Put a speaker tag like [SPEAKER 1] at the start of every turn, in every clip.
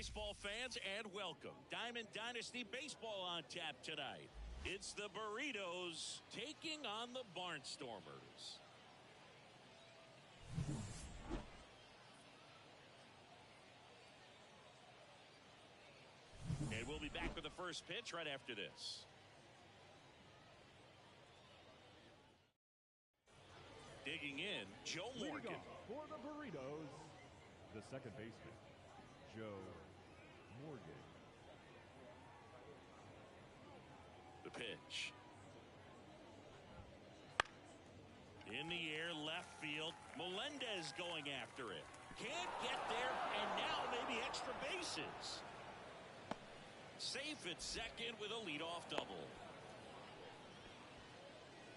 [SPEAKER 1] baseball fans, and welcome. Diamond Dynasty Baseball on tap tonight. It's the Burritos taking on the Barnstormers. And we'll be back with the first pitch right after this. Digging in, Joe Morgan.
[SPEAKER 2] For the Burritos, the second baseman, Joe Morgan.
[SPEAKER 1] The pitch. In the air, left field. Melendez going after it. Can't get there, and now maybe extra bases. Safe at second with a leadoff double.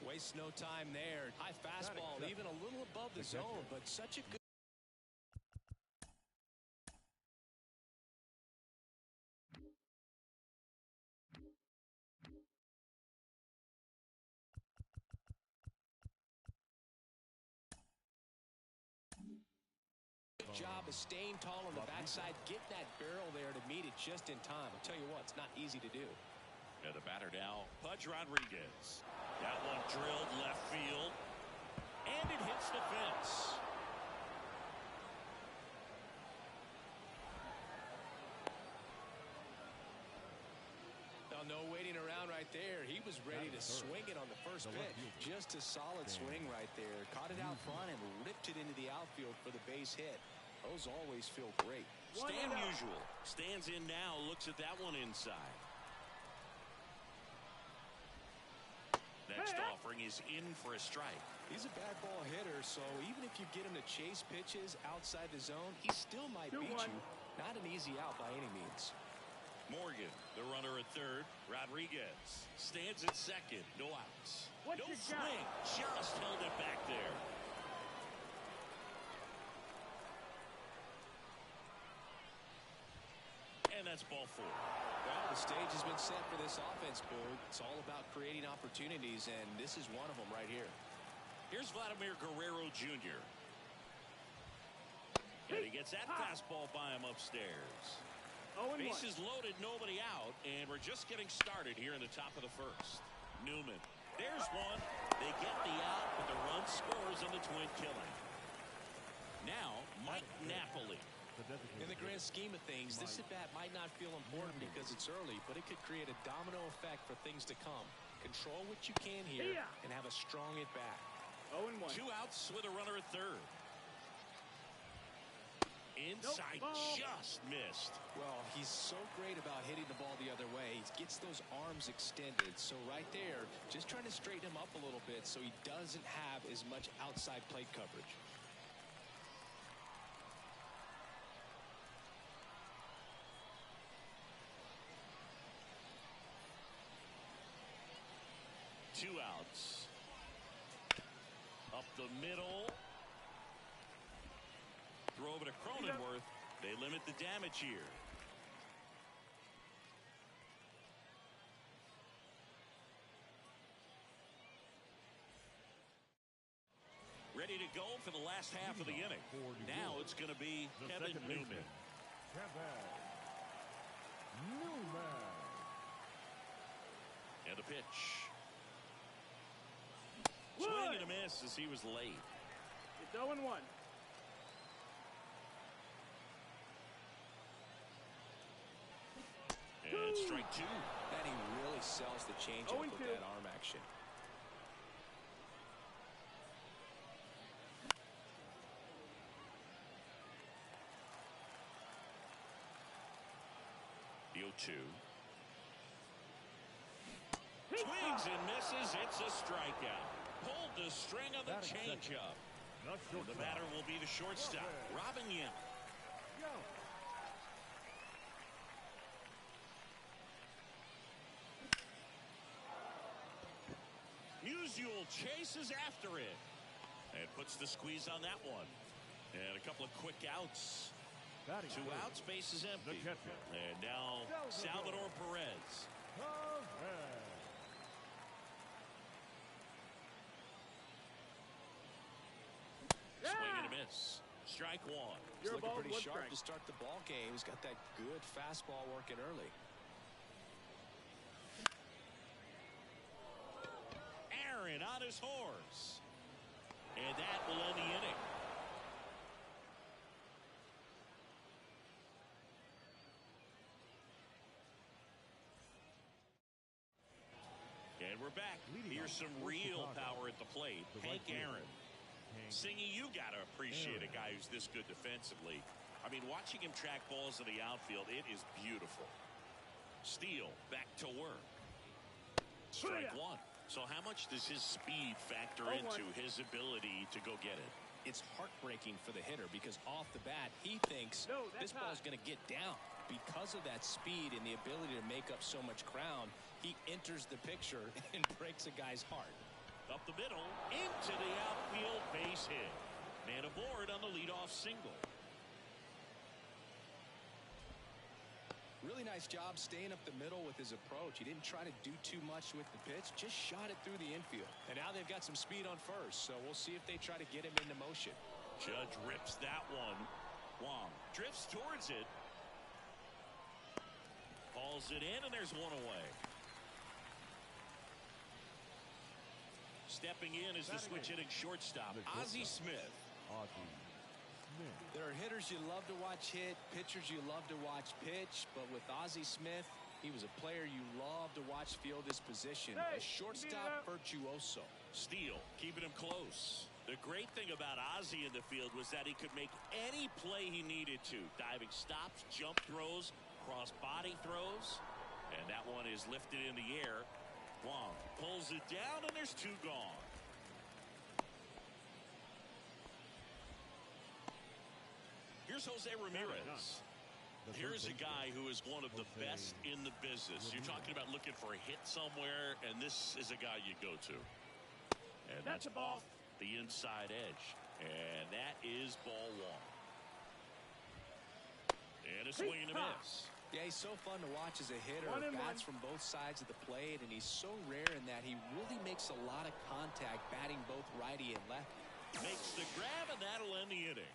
[SPEAKER 3] Wastes no time there. High fastball, even a little above the zone, but such a good job of staying tall on the backside, getting that barrel there to meet it just in time. I'll tell you what, it's not easy to do.
[SPEAKER 1] And the batter now, Pudge Rodriguez. That one drilled left field, and it hits the fence.
[SPEAKER 3] No waiting around right there. He was ready to swing it on the first pitch. Just a solid swing right there. Caught it out front and ripped it into the outfield for the base hit. Those always feel great.
[SPEAKER 1] Stan Musial stands in now, looks at that one inside. Next offering is in for a strike.
[SPEAKER 3] He's a bad ball hitter, so even if you get him to chase pitches outside the zone, he still might beat you. Not an easy out by any means.
[SPEAKER 1] Morgan, the runner at third. Rodriguez stands at second. No outs. No swing. Just held it back there. And that's ball four.
[SPEAKER 3] Well, the stage has been set for this offense, Boog. It's all about creating opportunities, and this is one of them right here.
[SPEAKER 1] Here's Vladimir Guerrero Jr. And he gets that fastball by him upstairs. Bases loaded, nobody out, and we're just getting started here in the top of the first. Newman, there's one. They get the out, but the run scores on the twin killing. Now, Mike Napoli.
[SPEAKER 3] In the grand scheme of things, this at-bat might not feel important because it's early, but it could create a domino effect for things to come. Control what you can here and have a strong at-bat.
[SPEAKER 1] 0-1. 2 outs with a runner at third. Inside, just missed.
[SPEAKER 3] Well, he's so great about hitting the ball the other way. He gets those arms extended. So right there, just trying to straighten him up a little bit so he doesn't have as much outside plate coverage.
[SPEAKER 1] Two outs. Up the middle. Throw over to Cronenworth. They limit the damage here. Ready to go for the last half of the inning. Now it's going to be Kevin Newman. And the pitch. Swing and a miss as he was late.
[SPEAKER 4] It's 0-1.
[SPEAKER 1] And strike two.
[SPEAKER 3] And he really sells the changeup with that arm action.
[SPEAKER 1] The 0-2. Swings and misses. It's a strikeout. Pulled the string of the changeup. The batter will be the shortstop, Robin Yim. Musial chases after it and puts the squeeze on that one. And a couple of quick outs. 2 outs, base is empty. And now Salvador Perez. Swing and a miss. Strike one.
[SPEAKER 3] He's looking pretty sharp to start the ball game. He's got that good fastball working early.
[SPEAKER 1] Aaron on his horse. And that will end the inning. And we're back. Here's some real power at the plate. Hank Aaron. Singy, you got to appreciate a guy who's this good defensively. I mean, watching him track balls in the outfield, it is beautiful. Steele back to work. Strike one. So how much does his speed factor into his ability to go get it?
[SPEAKER 3] It's heartbreaking for the hitter because off the bat, he thinks this ball's going to get down. Because of that speed and the ability to make up so much ground, he enters the picture and breaks a guy's heart.
[SPEAKER 1] Up the middle, into the outfield, base hit. Man aboard on the leadoff single.
[SPEAKER 3] Really nice job staying up the middle with his approach. He didn't try to do too much with the pitch, just shot it through the infield. And now they've got some speed on first, so we'll see if they try to get him into motion.
[SPEAKER 1] Judge rips that one. Wong drifts towards it. Hauls it in, and there's one away. Stepping in is the switch-hitting shortstop, Ozzie Smith.
[SPEAKER 3] There are hitters you love to watch hit, pitchers you love to watch pitch, but with Ozzie Smith, he was a player you love to watch field his position, a shortstop virtuoso.
[SPEAKER 1] Steele keeping him close. The great thing about Ozzie in the field was that he could make any play he needed to. Diving stops, jump throws, cross body throws, and that one is lifted in the air. Wong pulls it down, and there's two gone. Here's Jose Ramirez. Here's a guy who is one of the best in the business. You're talking about looking for a hit somewhere, and this is a guy you go to. And that's off the inside edge. And that is ball one. And a swing and a miss.
[SPEAKER 3] Yeah, he's so fun to watch as a hitter. Bats from both sides of the plate, and he's so rare in that he really makes a lot of contact batting both righty and lefty.
[SPEAKER 1] Makes the grab, and that'll end the inning.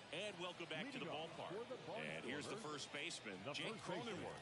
[SPEAKER 1] And welcome back to the ballpark. And here's the first baseman, Jake Cronenworth.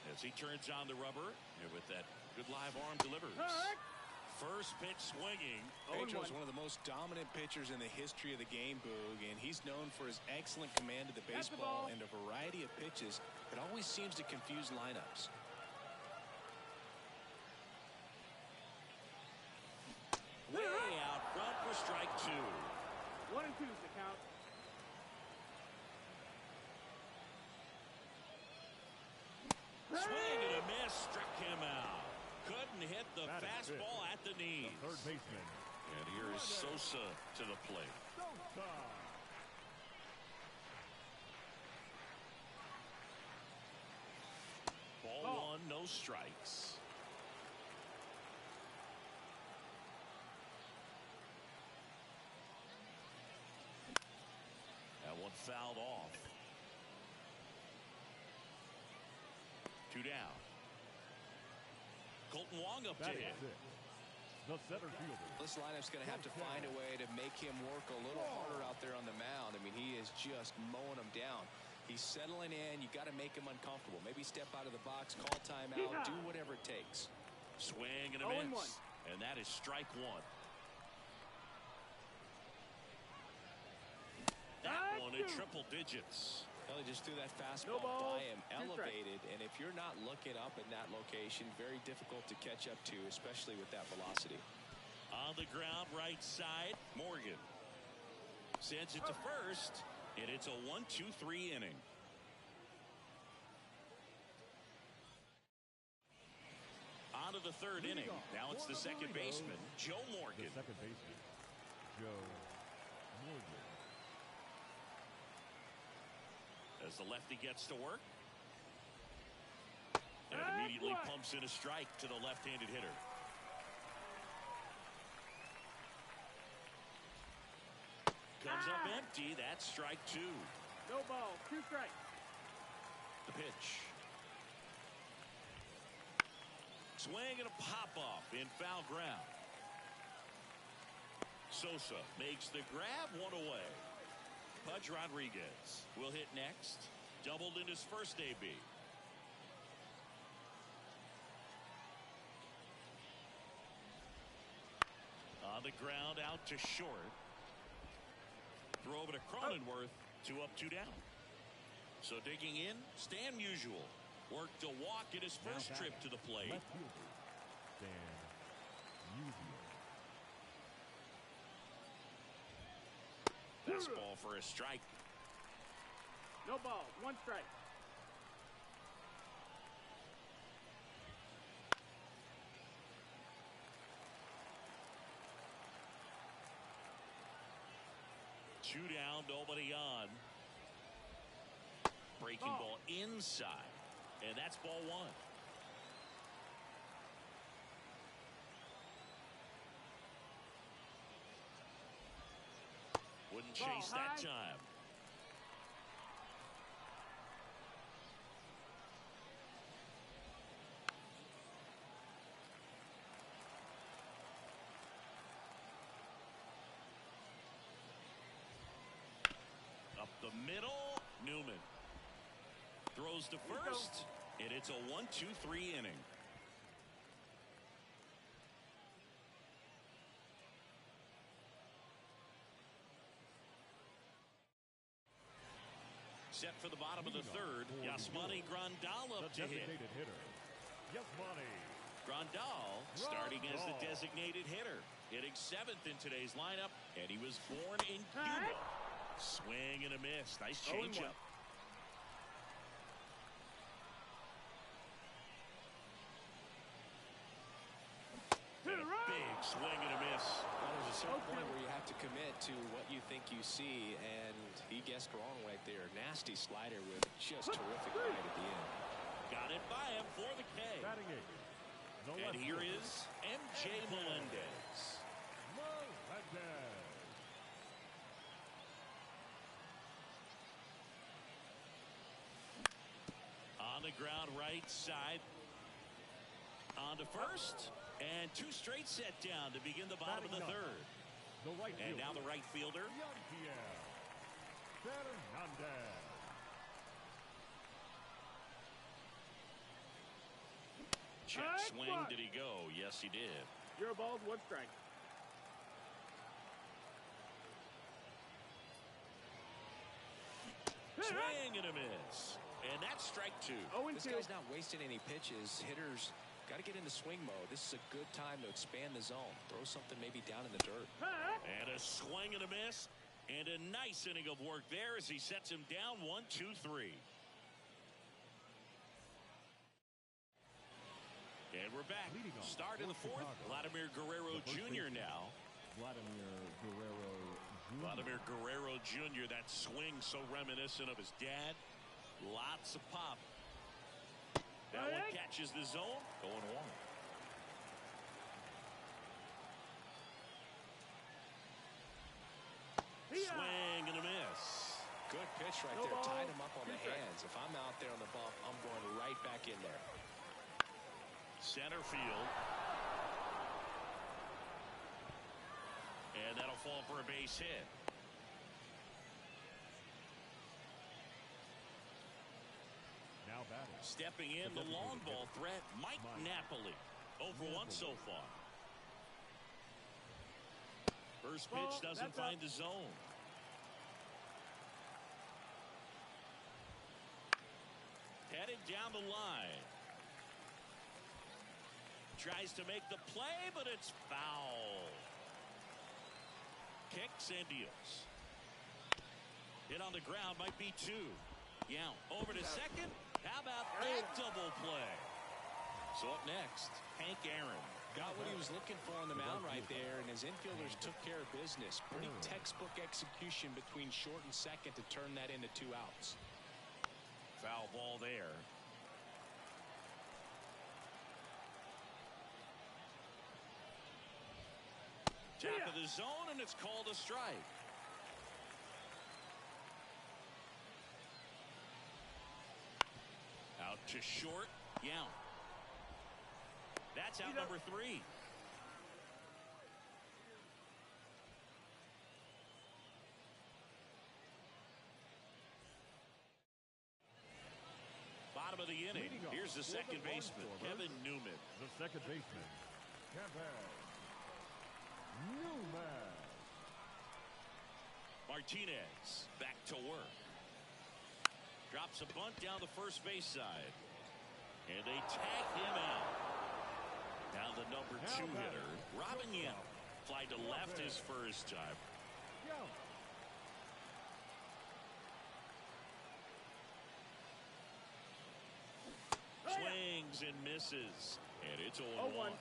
[SPEAKER 1] As he turns on the rubber, and with that good live arm delivers. First pitch swinging.
[SPEAKER 3] Pedro's one of the most dominant pitchers in the history of the game, Boog, and he's known for his excellent command of the baseball and a variety of pitches that always seems to confuse lineups.
[SPEAKER 1] Way out front for strike two.
[SPEAKER 4] 1 and 2's the count.
[SPEAKER 1] Swing and a miss, struck him out. Couldn't hit the fastball at the knees.
[SPEAKER 2] The third baseman.
[SPEAKER 1] And here is Sosa to the plate. Ball one, no strikes. That one fouled off. Two down. Colton Wong up to hit.
[SPEAKER 2] The center fielder.
[SPEAKER 3] This lineup's going to have to find a way to make him work a little harder out there on the mound. I mean, he is just mowing them down. He's settling in. You got to make him uncomfortable. Maybe step out of the box, call timeout, do whatever it takes.
[SPEAKER 1] Swing and a miss. And that is strike one. That one in triple digits.
[SPEAKER 3] Well, he just threw that fastball by him, elevated, and if you're not looking up in that location, very difficult to catch up to, especially with that velocity.
[SPEAKER 1] On the ground, right side, Morgan. Sends it to first, and it's a 1-2-3 inning. On to the third inning. Now it's the second baseman, Joe Morgan.
[SPEAKER 2] The second baseman, Joe Morgan.
[SPEAKER 1] As the lefty gets to work. And immediately pumps in a strike to the left-handed hitter. Comes up empty. That's strike two.
[SPEAKER 4] No ball, 2 strikes.
[SPEAKER 1] The pitch. Swing and a pop-off in foul ground. Sosa makes the grab, one away. Pudge Rodriguez will hit next. Doubled in his first AB. On the ground, out to short. Throw over to Cronenworth. 2 up, 2 down. So digging in, Stan Musial worked a walk in his first trip to the plate.
[SPEAKER 2] Left fielder, Stan Musial.
[SPEAKER 1] Fastball for a strike.
[SPEAKER 4] No ball, 1 strike.
[SPEAKER 1] Two down, nobody on. Breaking ball inside. And that's ball 1. Wouldn't chase that time. Up the middle, Newman. Throws to first, and it's a 1-2-3 inning. Set for the bottom of the third, Yasmani Grandal up to hit.
[SPEAKER 2] Designated hitter, Yasmani
[SPEAKER 1] Grandal starting as the designated hitter, hitting 7th in today's lineup, and he was born in Cuba. Swing and a miss. Nice changeup. And a big swing and a miss.
[SPEAKER 3] Well, there's a certain point where you have to commit to what you think you see, and he guessed wrong right there. Nasty slider with just terrific right at the end.
[SPEAKER 1] Got it by him for the K.
[SPEAKER 2] batting 8.
[SPEAKER 1] And here is MJ Melendez.
[SPEAKER 2] Melendez.
[SPEAKER 1] On the ground, right side. On to first. And 2 straight set down to begin the bottom of the third.
[SPEAKER 2] The right
[SPEAKER 1] and
[SPEAKER 2] fielder,
[SPEAKER 1] now the right fielder.
[SPEAKER 2] Fernandez.
[SPEAKER 1] Check swing. Did he go? Yes, he did.
[SPEAKER 4] 0 balls, 1 strike.
[SPEAKER 1] Swing and a miss. And that's strike 2.
[SPEAKER 3] This guy's not wasting any pitches. Hitters got to get into swing mode. This is a good time to expand the zone. Throw something maybe down in the dirt.
[SPEAKER 1] And a swing and a miss. And a nice inning of work there as he sets him down 1-2-3. And we're back. Start in the 4th. Vladimir Guerrero Jr. now. Vladimir Guerrero Jr. That swing so reminiscent of his dad. Lots of pop. That one catches the zone. Going 1. Swing and a miss.
[SPEAKER 3] Good pitch right there. Tied him up on the hands. If I'm out there on the bump, I'm going right back in there.
[SPEAKER 1] Center field. And that'll fall for a base hit.
[SPEAKER 2] Now batting.
[SPEAKER 1] Stepping in, the long ball threat, Mike Napoli. 0 for 1 so far. First pitch doesn't find the zone. Headed down the line. Tries to make the play, but it's foul. Kicks and deals. Hit on the ground might be 2. Yeah, over to second. How about that double play? So up next, Hank Aaron.
[SPEAKER 3] Got what he was looking for on the mound right there, and his infielders took care of business. Pretty textbook execution between short and second to turn that into 2 outs.
[SPEAKER 1] Foul ball there. Top of the zone, and it's called a strike. Out to short. Yeah. That's out number 3. Bottom of the inning. Here's the second baseman, Kevin Newman.
[SPEAKER 2] The second baseman, Kevin Newman.
[SPEAKER 1] Martinez back to work. Drops a bunt down the first base side. And they tag him out. Now the number 2 hitter, Robin Yem. Fly to left his first time. Swings and misses. And it's 0-1.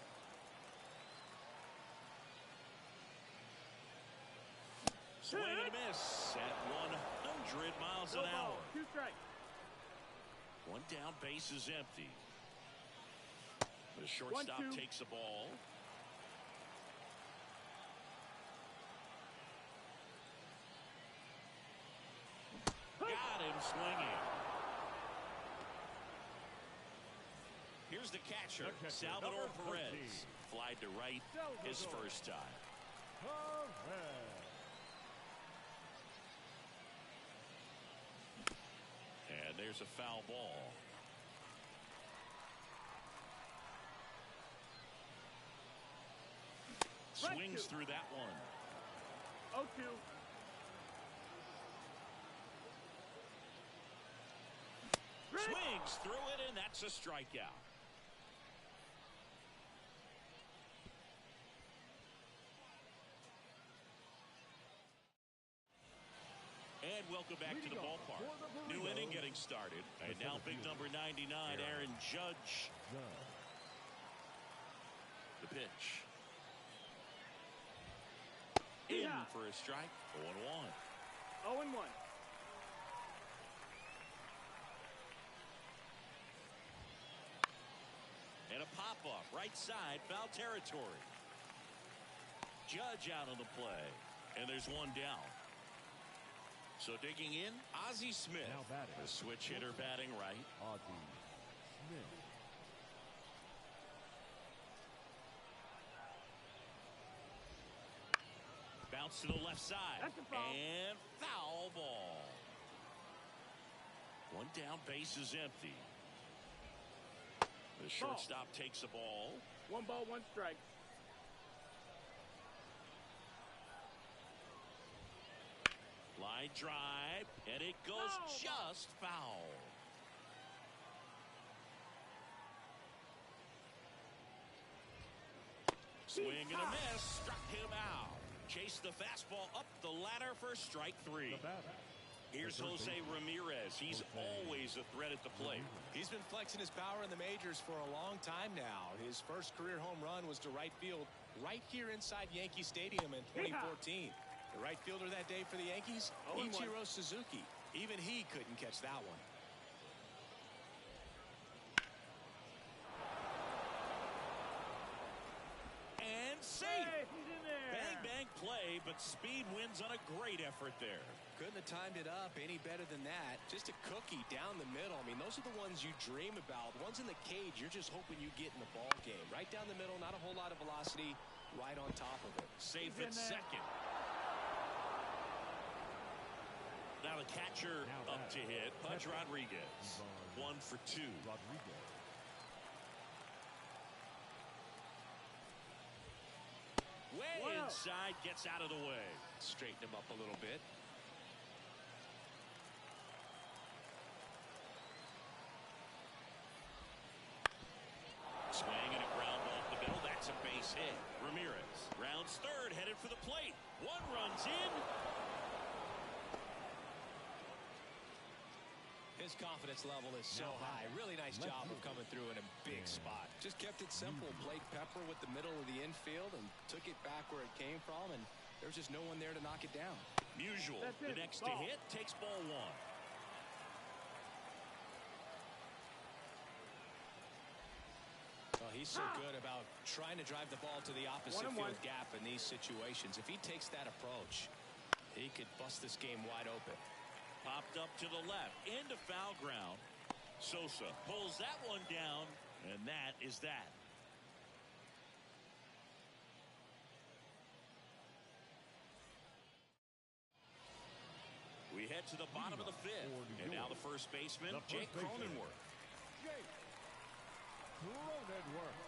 [SPEAKER 1] Swing and a miss at 100 miles an hour.
[SPEAKER 4] 2 strikes.
[SPEAKER 1] 1 down, base is empty. The shortstop takes the ball. Got him swinging. Here's the catcher, Salvador Perez. Flied to right his first time. And there's a foul ball. Swings through that one.
[SPEAKER 4] 0-2.
[SPEAKER 1] Swings through it, and that's a strikeout. And welcome back to the ballpark. New inning getting started. And now big number 99, Aaron Judge. The pitch. In for a strike. 0-1.
[SPEAKER 4] 0-1.
[SPEAKER 1] And a pop-up right side, foul territory. Judge out on the play. And there's 1 down. So digging in, Ozzie Smith, the switch hitter batting right.
[SPEAKER 2] Ozzie Smith.
[SPEAKER 1] Bounce to the left side.
[SPEAKER 4] That's a foul.
[SPEAKER 1] And foul ball. 1 down, base is empty. The shortstop takes the ball.
[SPEAKER 4] 1 ball, 1 strike.
[SPEAKER 1] Line drive, and it goes just foul. Swing and a miss, struck him out. Chased the fastball up the ladder for strike 3. Here's Jose Ramirez. He's always a threat at the plate.
[SPEAKER 3] He's been flexing his power in the majors for a long time now. His first career home run was to right field right here inside Yankee Stadium in 2014. The right fielder that day for the Yankees, Ichiro Suzuki. Even he couldn't catch that one.
[SPEAKER 1] And safe.
[SPEAKER 4] Hey, he's in there.
[SPEAKER 1] Bang, bang play, but speed wins on a great effort there.
[SPEAKER 3] Couldn't have timed it up any better than that. Just a cookie down the middle. I mean, those are the ones you dream about. The ones in the cage, you're just hoping you get in the ball game. Right down the middle, not a whole lot of velocity, right on top of it.
[SPEAKER 1] Safe at second. Now the catcher up to hit, Pudge Rodriguez. 1 for 2.
[SPEAKER 2] Rodriguez.
[SPEAKER 1] Way inside, gets out of the way.
[SPEAKER 3] Straighten him up a little bit.
[SPEAKER 1] Swing and a ground ball up the middle. That's a base hit. Ramirez rounds third, headed for the plate. 1 runs in.
[SPEAKER 3] his confidence level is so high. Really nice job of coming through in a big spot. Just kept it simple. Played pepper with the middle of the infield and took it back where it came from, and there's just no one there to knock it down.
[SPEAKER 1] Musial, the next to hit, takes ball one.
[SPEAKER 3] Well, he's so good about trying to drive the ball to the opposite field gap in these situations. If he takes that approach, he could bust this game wide open.
[SPEAKER 1] Popped up to the left, into foul ground. Sosa pulls that one down, and that is that. We head to the bottom of the fifth, and now the first baseman, Jake Cronenworth.
[SPEAKER 2] Jake Cronenworth.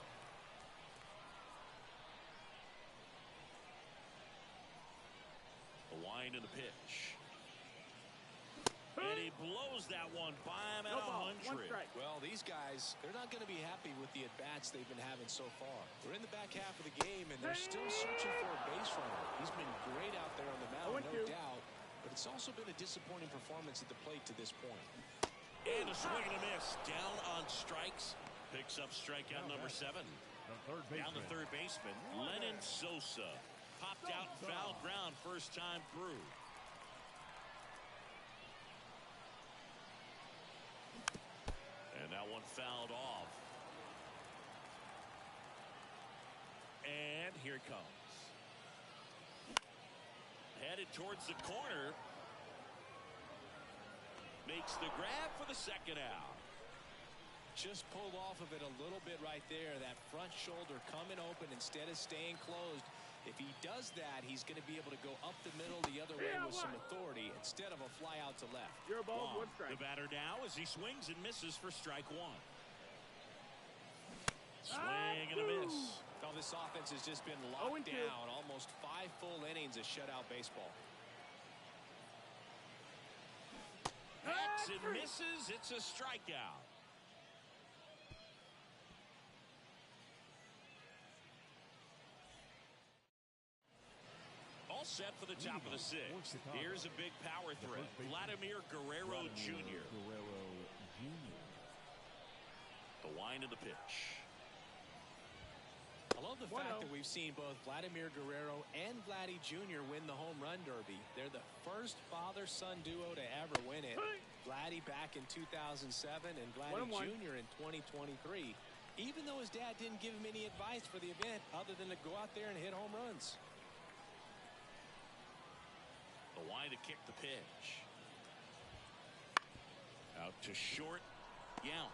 [SPEAKER 1] The wind and the pitch. And he blows that one by him at 100.
[SPEAKER 3] Well, these guys, they're not going to be happy with the at-bats they've been having so far. We're in the back half of the game, and they're still searching for a base runner. He's been great out there on the mound, no doubt, but it's also been a disappointing performance at the plate to this point.
[SPEAKER 1] And a swing and a miss. Down on strikes. Picks up strikeout number 7. Down the third baseman, Lenyn Sosa. Popped out and foul ground first time through. And that one fouled off. And here it comes. Headed towards the corner. Makes the grab for the second out.
[SPEAKER 3] Just pulled off of it a little bit right there. That front shoulder coming open instead of staying closed. If he does that, he's going to be able to go up the middle the other way with some authority instead of a fly out to left.
[SPEAKER 4] Your ball, one strike.
[SPEAKER 1] The batter now as he swings and misses for strike one. Swing and a miss.
[SPEAKER 3] Well, this offense has just been locked down. Almost 5 full innings of shutout baseball.
[SPEAKER 1] Hacks and misses. It's a strikeout. All set for the top of the 6th. Here's a big power threat. Vladimir Guerrero Jr. The wind of the pitch.
[SPEAKER 3] I love the fact that we've seen both Vladimir Guerrero and Vladdy Jr. win the home run derby. They're the first father-son duo to ever win it. Vladdy back in 2007 and Vladdy Jr. in 2023. Even though his dad didn't give him any advice for the event other than to go out there and hit home runs.
[SPEAKER 1] The wind to kick the pitch. Out to short. Yount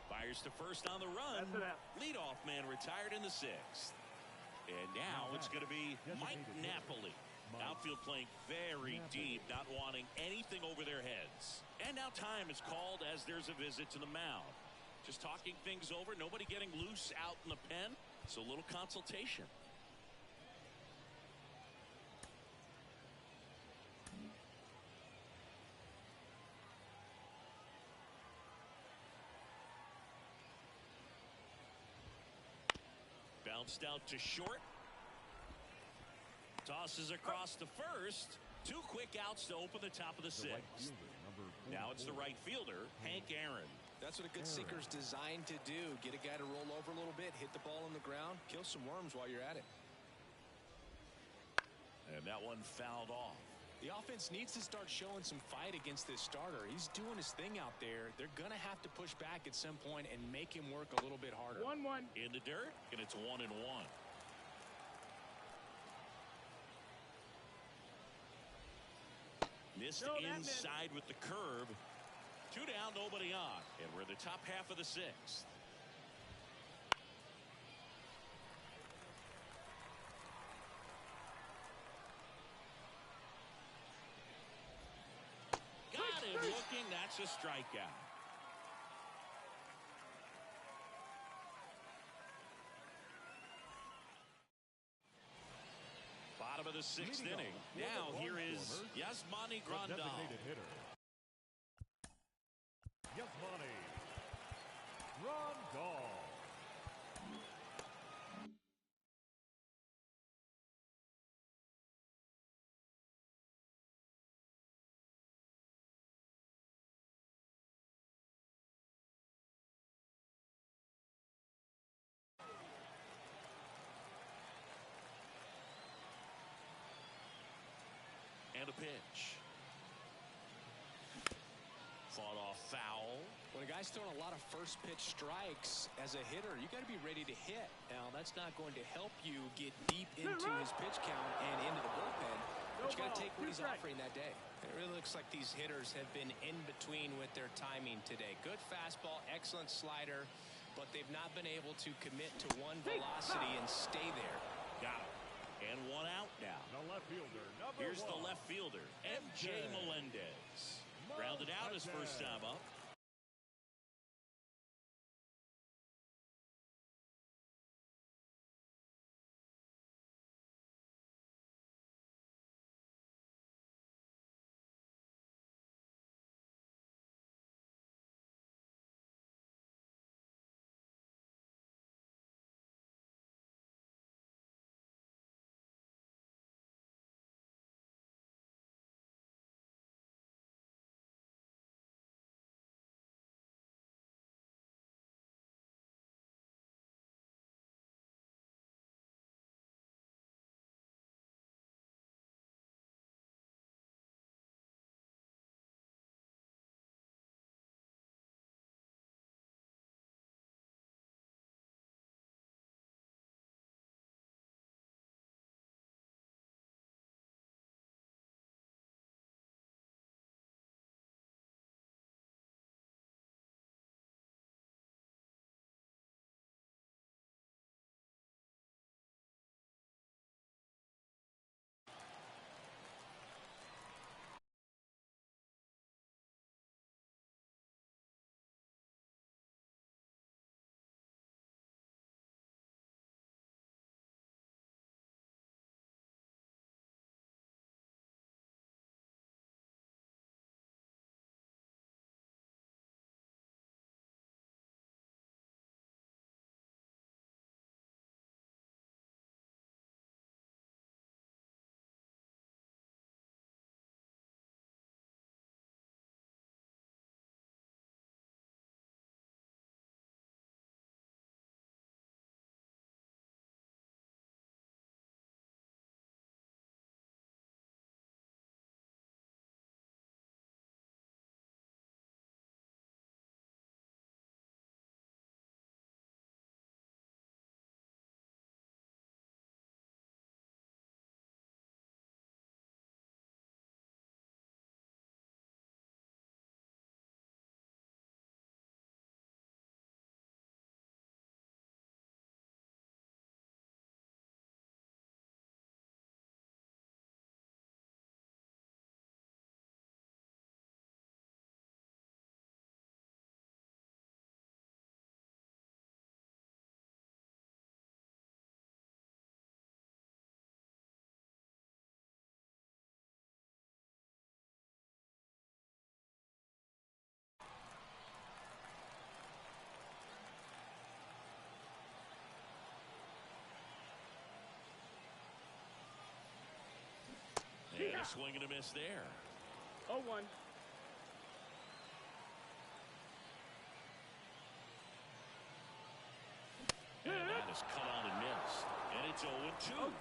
[SPEAKER 1] fires to first on the run. Leadoff man retired in the 6th. And now it's going to be Mike Napoli. Outfield playing very deep, not wanting anything over their heads. And now time is called as there's a visit to the mound. Just talking things over, nobody getting loose out in the pen. So a little consultation. Bounced out to short. Tosses across to first. 2 quick outs to open the top of the 6th. Now it's the right fielder, Hank Aaron.
[SPEAKER 3] That's what a good sinker's designed to do. Get a guy to roll over a little bit, hit the ball on the ground, kill some worms while you're at it.
[SPEAKER 1] And that one fouled off.
[SPEAKER 3] The offense needs to start showing some fight against this starter. He's doing his thing out there. They're going to have to push back at some point and make him work a little bit harder.
[SPEAKER 4] 1-1.
[SPEAKER 1] In the dirt, and it's 1-1. Missed inside with the curve. 2 down, nobody on. And we're in the top half of the 6th. Got him looking. That's a strikeout. Bottom of the 6th inning. Now here is Yasmani Grandal.
[SPEAKER 2] Designated hitter. Yasmani Grandal.
[SPEAKER 1] And a pitch. Fought off foul.
[SPEAKER 3] When a guy's throwing a lot of first pitch strikes as a hitter, you got to be ready to hit. Now, that's not going to help you get deep into his pitch count and into the bullpen. But you got to take what he's offering that day. It really looks like these hitters have been in between with their timing today. Good fastball, excellent slider, but they've not been able to commit to one velocity and stay there.
[SPEAKER 1] Got him. And one out now.
[SPEAKER 2] The left fielder,
[SPEAKER 1] Here's the left fielder, MJ Melendez. Grounded out his first time up. And a swing and a miss there.
[SPEAKER 4] 0-1.
[SPEAKER 1] And that is cut on and missed. And it's 0-2.
[SPEAKER 4] 0-2.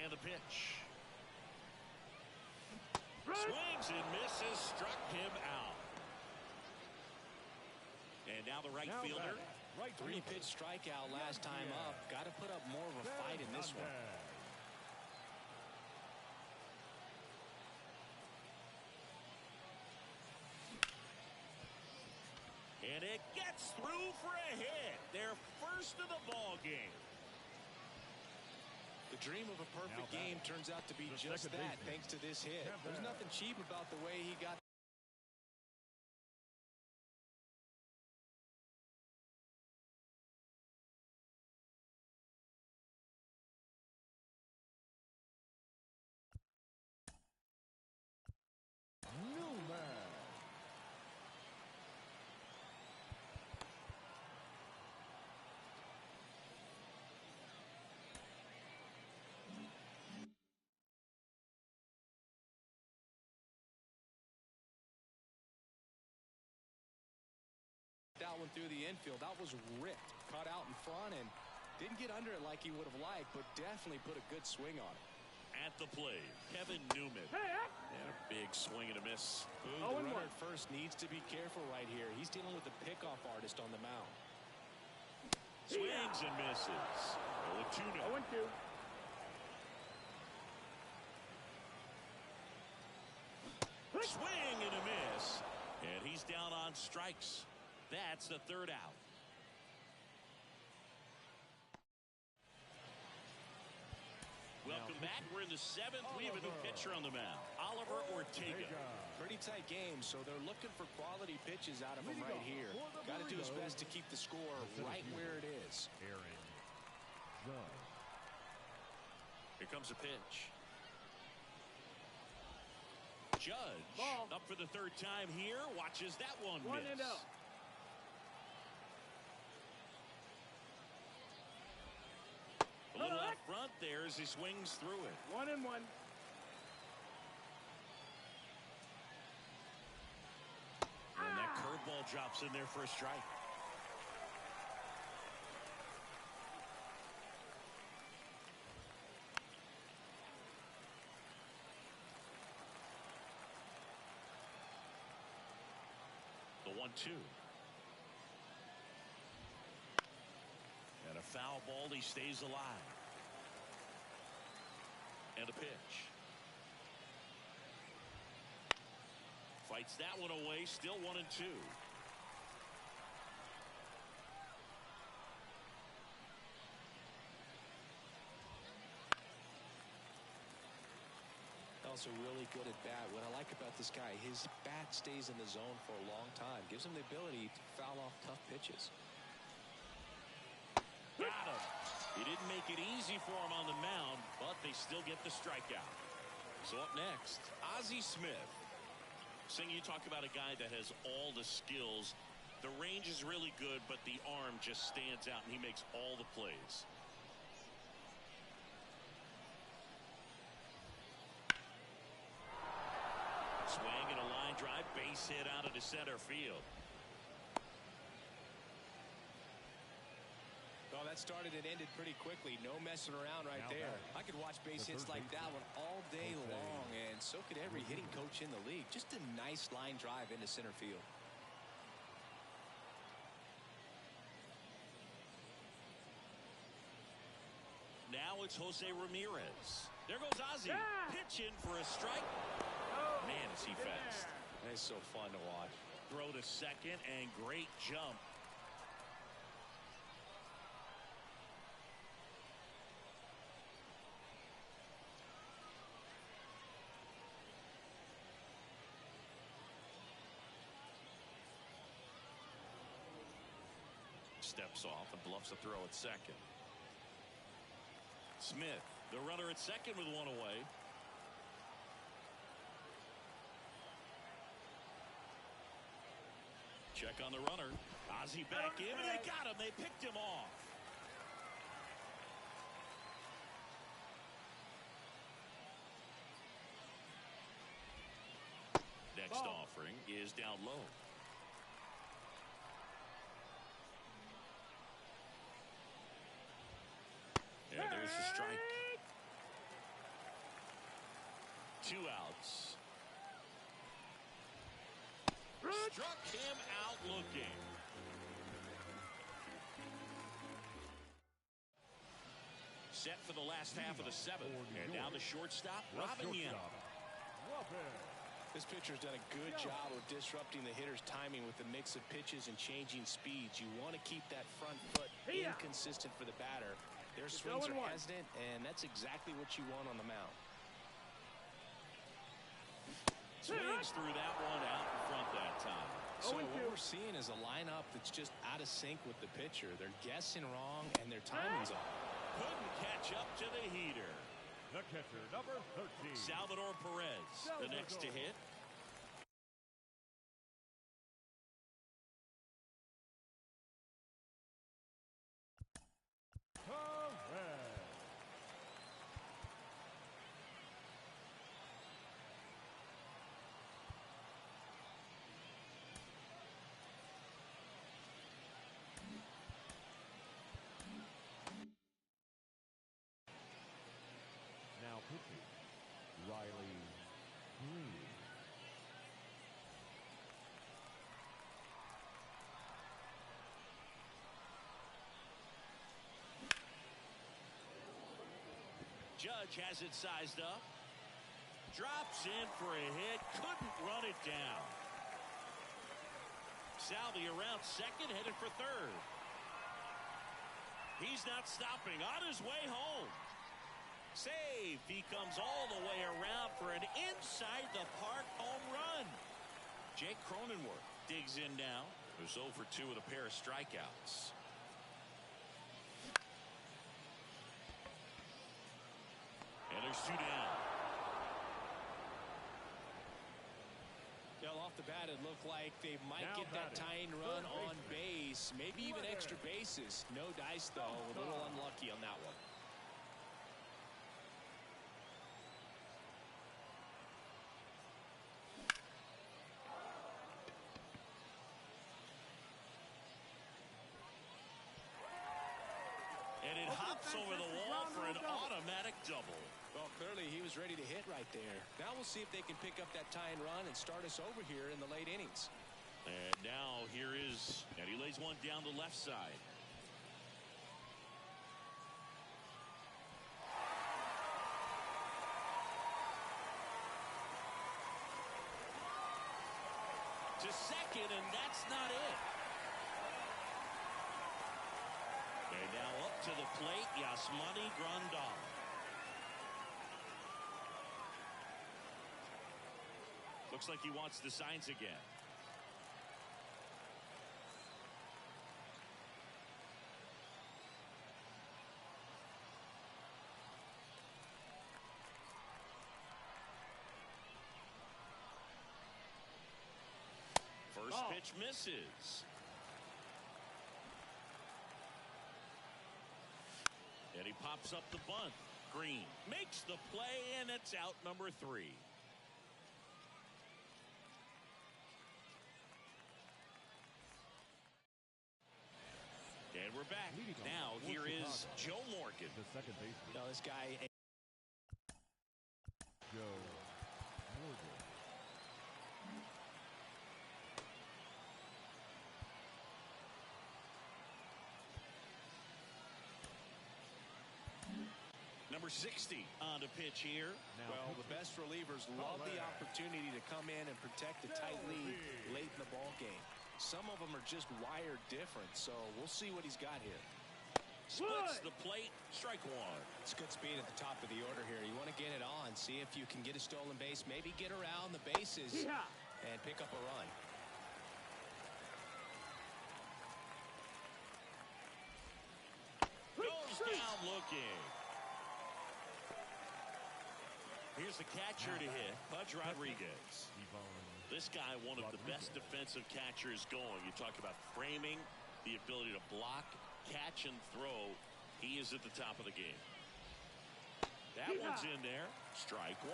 [SPEAKER 1] And the pitch. Swings and misses. Struck him out. And now the right fielder.
[SPEAKER 3] Three-pitch strikeout last time up. Got to put up more of a fight in this one.
[SPEAKER 1] And it gets through for a hit. Their first of the ball game.
[SPEAKER 3] The dream of a perfect game turns out to be just that, thanks to this hit. There's nothing cheap about the way he got. That one through the infield. That was ripped. Caught out in front and didn't get under it like he would have liked, but definitely put a good swing on it.
[SPEAKER 1] At the plate, Kevin Newman. And a big swing and a miss.
[SPEAKER 3] The runner at first needs to be careful right here. He's dealing with a pickoff artist on the mound.
[SPEAKER 1] Swings and misses. 0-2 now.
[SPEAKER 4] 0-2.
[SPEAKER 1] Swing and a miss. And he's down on strikes. That's the third out. Welcome back. We're in the seventh. We have a new pitcher on the mound, Oliver Ortega.
[SPEAKER 3] Pretty tight game, so they're looking for quality pitches out of him right here. Got to do his best to keep the score right where it is.
[SPEAKER 1] Here comes a pitch. Judge up for the third time here. Watches that one miss.
[SPEAKER 4] 1-0.
[SPEAKER 1] A little out front there as he swings through it.
[SPEAKER 4] 1-1.
[SPEAKER 1] And that curveball drops in there for a strike. The 1-2. And a foul ball. He stays alive. And a pitch. Fights that one away. Still 1-2.
[SPEAKER 3] Also really good at bat. What I like about this guy, his bat stays in the zone for a long time. Gives him the ability to foul off tough pitches.
[SPEAKER 1] Got him. He didn't make it easy for him on the mound, but they still get the strikeout. So up next, Ozzie Smith. Sing, you talk about a guy that has all the skills. The range is really good, but the arm just stands out, and he makes all the plays. Swing and a line drive, base hit out into center field.
[SPEAKER 3] Oh, that started and ended pretty quickly. No messing around right there. I could watch base hits like that one all day long, and so could every hitting coach in the league. Just a nice line drive into center field.
[SPEAKER 1] Now it's Jose Ramirez. There goes Ozzie. Pitching for a strike. Man, is he fast.
[SPEAKER 3] It's so fun to watch.
[SPEAKER 1] Throw to second and great jump. Steps off and bluffs a throw at second. Smith, the runner at second with one away. Check on the runner. Ozzie back in, and they got him. They picked him off. Next offering is down low. And there's the strike. 2 outs. Struck him out looking. Set for the last half of the seventh. And now the shortstop, Robin Yount.
[SPEAKER 3] This pitcher's done a good job of disrupting the hitter's timing with the mix of pitches and changing speeds. You want to keep that front foot inconsistent for the batter. Their swings are hesitant, and that's exactly what you want on the mound.
[SPEAKER 1] Swings through that one out in front that time.
[SPEAKER 3] So what we're seeing is a lineup that's just out of sync with the pitcher. They're guessing wrong, and their timing's off.
[SPEAKER 1] Couldn't catch up to the heater.
[SPEAKER 2] The catcher, number 13.
[SPEAKER 1] Salvador Perez, the next to hit.
[SPEAKER 2] Now pitching
[SPEAKER 1] Judge has it sized up. Drops in for a hit. Couldn't run it down. Salvi around second, headed for third. He's not stopping. On his way home. Save. He comes all the way around for an inside the park home run. Jake Cronenworth digs in now. There's 0 for 2 with a pair of strikeouts. And there's 2 down.
[SPEAKER 3] Well, off the bat, it looked like they might get that tying run on base. Maybe even extra bases. No dice, though. A little unlucky on that one.
[SPEAKER 1] And it hops over the wall for an automatic double.
[SPEAKER 3] Well, clearly he was ready to hit right there. Now we'll see if they can pick up that tying run and start us over here in the late innings.
[SPEAKER 1] And now here is, and he lays one down the left side. To second, and that's not it. And now up to the plate, Yasmani Grandal. Looks like he wants the signs again. First pitch misses. And he pops up the bunt. Green makes the play, and it's out number 3. And we're back. Now here is Joe Morgan.
[SPEAKER 2] The second baseman.
[SPEAKER 3] Now this guy.
[SPEAKER 2] Joe Morgan.
[SPEAKER 1] Number 60 on the pitch here.
[SPEAKER 3] Well, the best relievers love the opportunity to come in and protect a tight lead late in the ball game. Some of them are just wired different, so we'll see what he's got here.
[SPEAKER 1] Splits the plate, strike 1.
[SPEAKER 3] It's good speed at the top of the order here. You want to get it on, see if you can get a stolen base, maybe get around the bases and pick up a run.
[SPEAKER 1] Goes down looking. Here's the catcher to hit, Pudge Rodriguez. This guy, one of the best defensive catchers going. You talk about framing, the ability to block, catch, and throw. He is at the top of the game. That one's in there. Strike 1.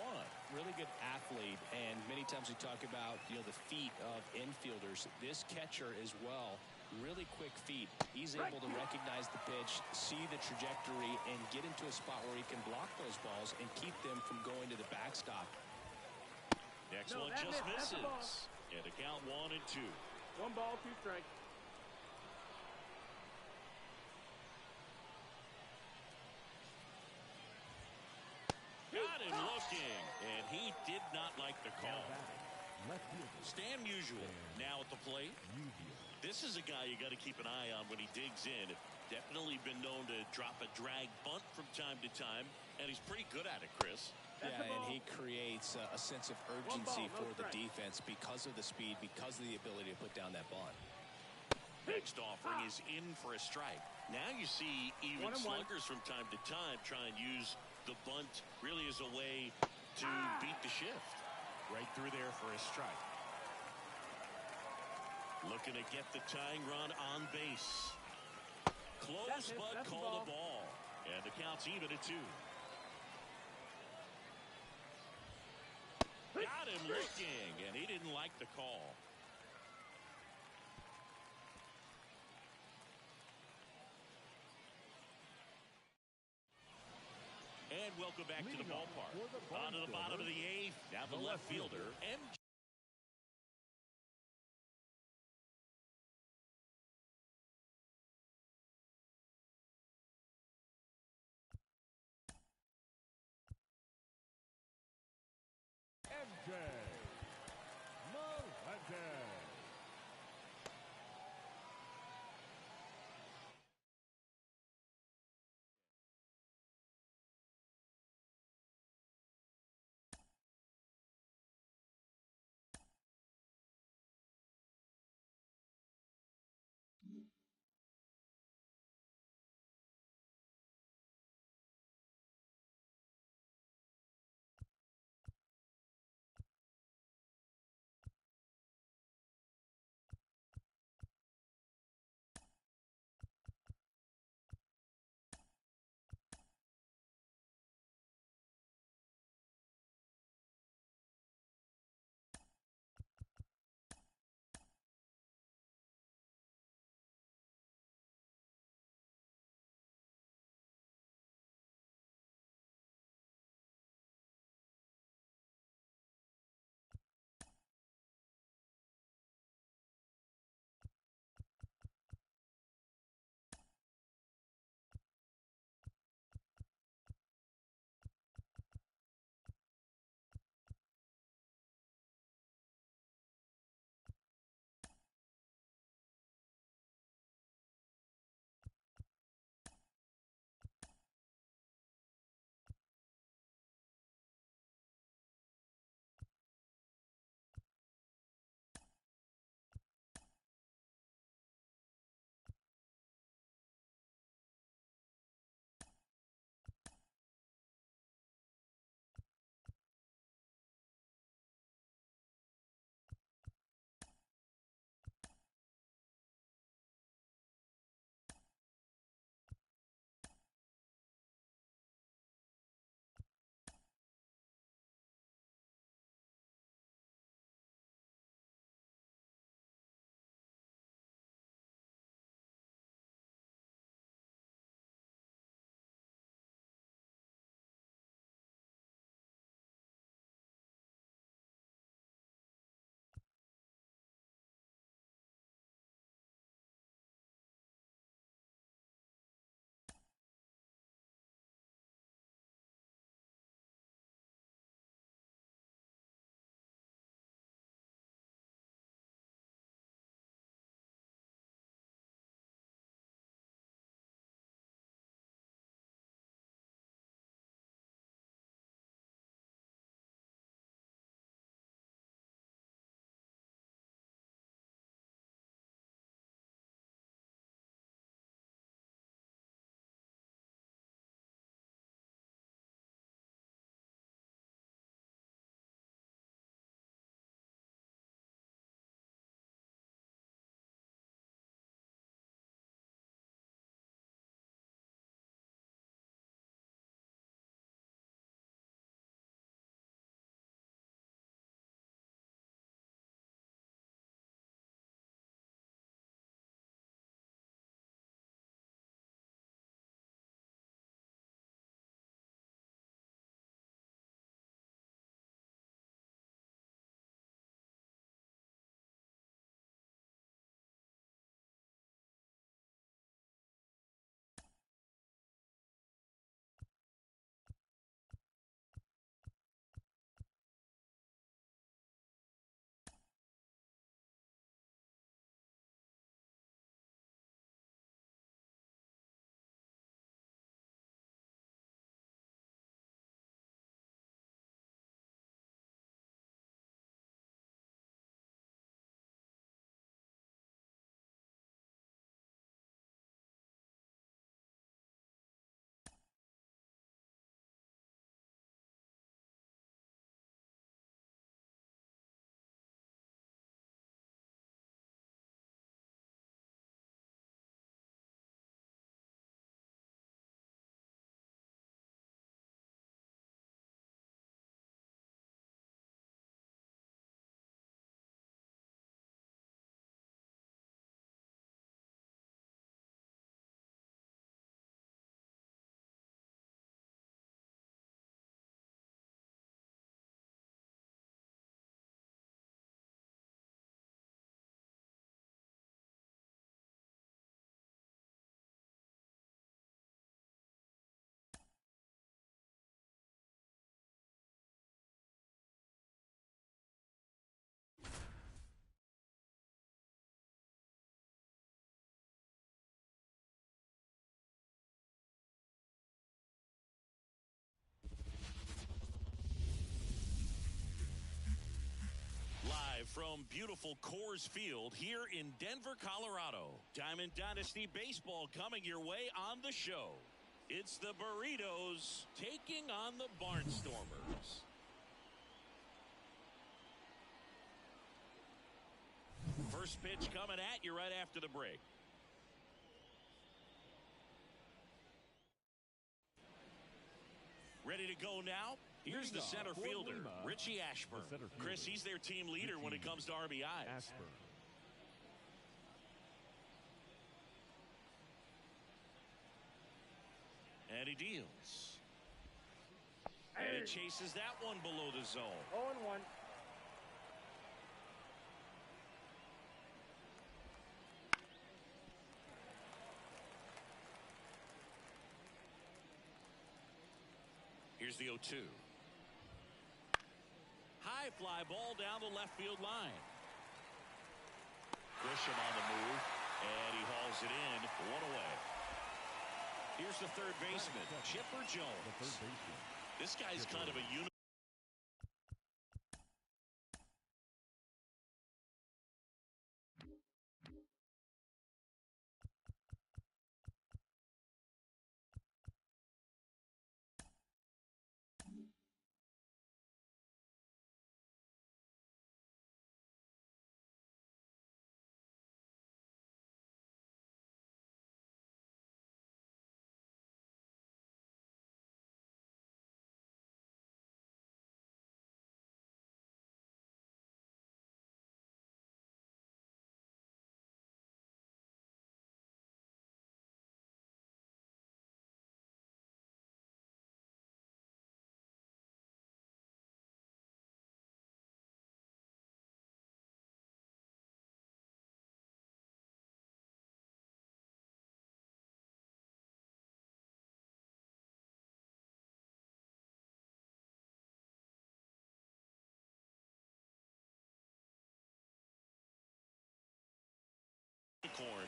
[SPEAKER 3] Really good athlete, and many times we talk about, the feet of infielders. This catcher as well, really quick feet. He's able to recognize the pitch, see the trajectory, and get into a spot where he can block those balls and keep them from going to the backstop.
[SPEAKER 1] Next one just misses. And a count 1 and 2.
[SPEAKER 4] 1 ball, 2 strikes.
[SPEAKER 1] Got him looking, and he did not like the call. Stan Musial now at the plate. This is a guy you got to keep an eye on when he digs in. Definitely been known to drop a drag bunt from time to time, and he's pretty good at it, Chris.
[SPEAKER 3] Yeah, and he creates a sense of urgency for the defense because of the speed, because of the ability to put down that bunt.
[SPEAKER 1] Next offering is in for a strike. Now you see even sluggers from time to time try and use the bunt really as a way to beat the shift. Right through there for a strike. Looking to get the tying run on base. Close, but call the ball. And the count's even at 2. Got him looking, and he didn't like the call. And welcome back to the ballpark. On to the bottom of the 8th. Now the left fielder, MJ. from beautiful Coors Field here in Denver, Colorado. Diamond Dynasty Baseball coming your way on the show. It's the Burritos taking on the Barnstormers. First pitch coming at you right after the break. Ready to go now? Here's the center fielder, Richie Ashburn. Chris, he's their team leader when it comes to RBIs. And he deals. And he chases that one below the zone.
[SPEAKER 4] 0-1.
[SPEAKER 1] Here's the 0-2. High fly ball down the left field line. Grisham on the move, and he hauls it in. One away. Here's the third baseman, Chipper Jones. This guy's kind of a unit.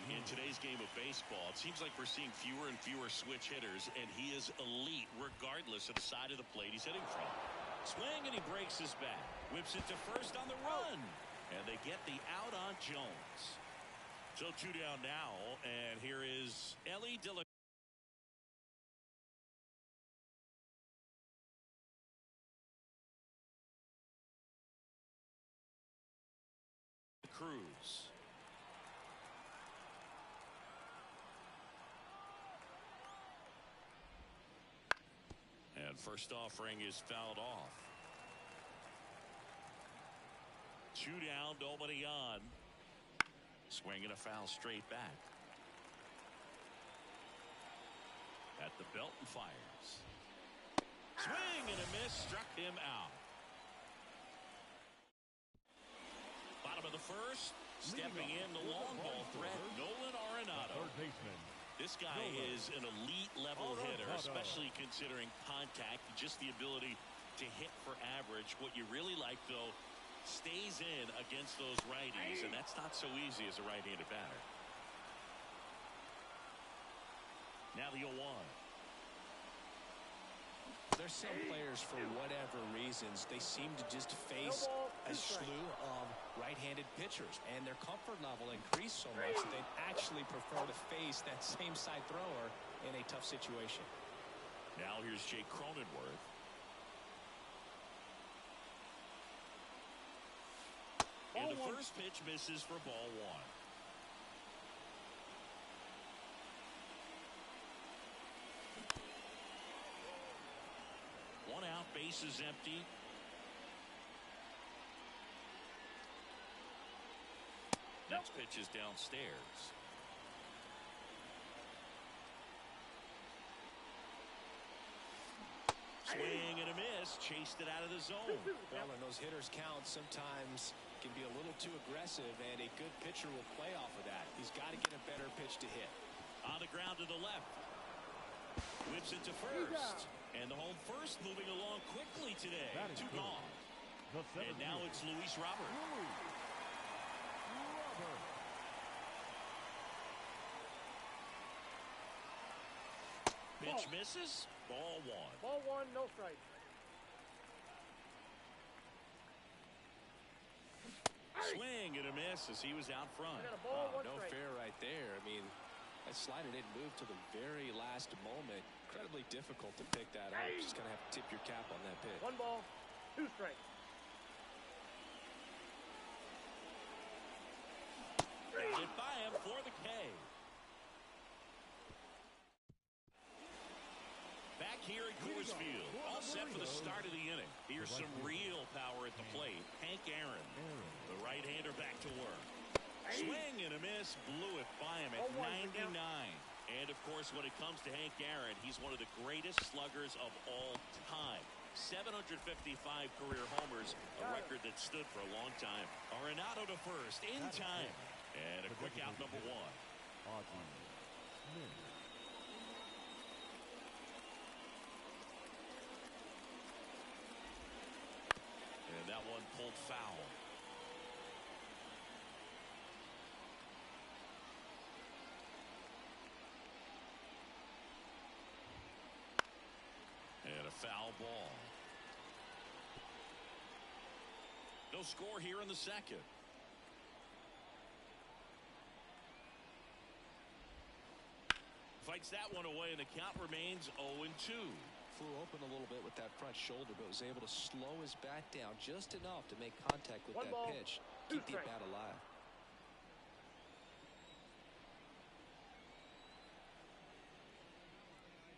[SPEAKER 1] In today's game of baseball, it seems like we're seeing fewer and fewer switch hitters, and he is elite regardless of the side of the plate he's hitting from. Swing, and he breaks his bat. Whips it to first on the run, and they get the out on Jones. So 2 down now, and here is Ellie De La Cruz. And first offering is fouled off. 2 down, nobody on. Swinging a foul straight back. At the belt and fires. Swing and a miss, struck him out. Bottom of the first, stepping in the long ball threat, Nolan Arenado.
[SPEAKER 2] Third baseman.
[SPEAKER 1] This guy is an elite level hitter, especially considering contact, just the ability to hit for average. What you really like, though, stays in against those righties, and that's not so easy as a right-handed batter. Now the 0-1.
[SPEAKER 3] There's some players, for whatever reasons, they seem to just face a slew of right-handed pitchers, and their comfort level increased so much that they'd actually prefer to face that same side thrower in a tough situation.
[SPEAKER 1] Now here's Jake Cronenworth. And the first pitch misses for ball 1. One out, base is empty. Next pitch is downstairs. Swing and a miss, chased it out of the zone.
[SPEAKER 3] Well, and those hitters count sometimes can be a little too aggressive, and a good pitcher will play off of that. He's got to get a better pitch to hit.
[SPEAKER 1] On the ground to the left. Whips it to first. And the home first moving along quickly today. 2 gone. And now it's Luis Robert. Pitch misses. Ball 1.
[SPEAKER 4] Ball 1, no strike.
[SPEAKER 1] Swing and a miss as he was out front.
[SPEAKER 4] I got a ball, one
[SPEAKER 3] No
[SPEAKER 4] strike.
[SPEAKER 3] fair right there. I mean, that slider didn't move to the very last moment. Incredibly difficult to pick that up. Just gonna have to tip your cap on that pitch.
[SPEAKER 4] 1 ball, 2 strikes.
[SPEAKER 1] Got it by him for the K. Back here at Coors Field, all set for the start of the inning. Here's some real power at the plate. Hank Aaron, the right-hander, back to work. Swing and a miss, blew it by him at 99. And, of course, when it comes to Hank Aaron, he's one of the greatest sluggers of all time. 755 career homers, a record that stood for a long time. Arenado to first, in time. And a quick out, number 1. And that one pulled foul. And a foul ball. No score here in the second. Fights that one away, and the count remains 0-2.
[SPEAKER 3] Flew open a little bit with that front shoulder, but was able to slow his bat down just enough to make contact with
[SPEAKER 4] 1
[SPEAKER 3] that
[SPEAKER 4] ball,
[SPEAKER 3] pitch.
[SPEAKER 4] 2
[SPEAKER 3] Keep the
[SPEAKER 4] strikes.
[SPEAKER 3] bat alive.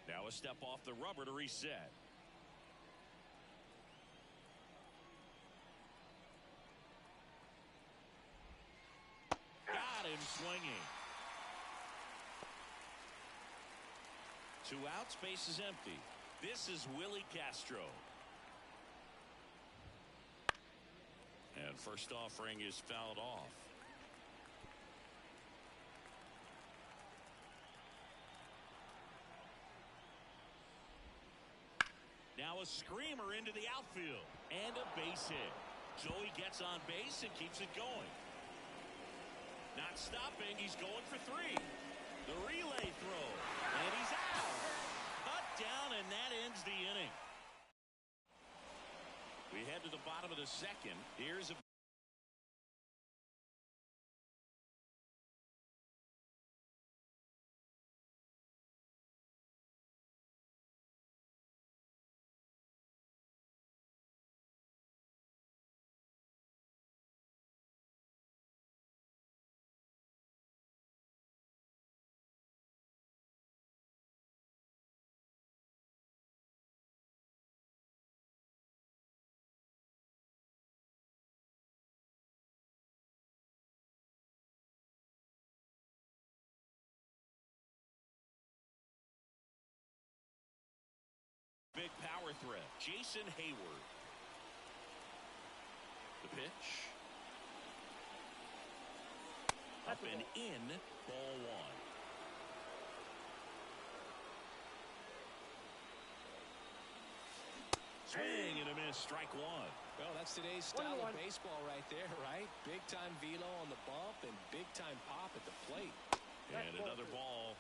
[SPEAKER 1] Now a step off the rubber to reset. Got him swinging. 2 outs, base is empty. This is Willie Castro. And first offering is fouled off. Now a screamer into the outfield. And a base hit. Joey gets on base and keeps it going. Not stopping. He's going for 3. The relay throw. And he's out. Cut down, and that ends the inning. We head to the bottom of the second. Here's a big power threat. Jason Hayward. The pitch. Up and in. Ball 1. Swing and a miss. Strike 1.
[SPEAKER 3] Well, that's today's style of baseball right there, right? Big-time velo on the bump and big-time pop at the plate.
[SPEAKER 1] And another ball.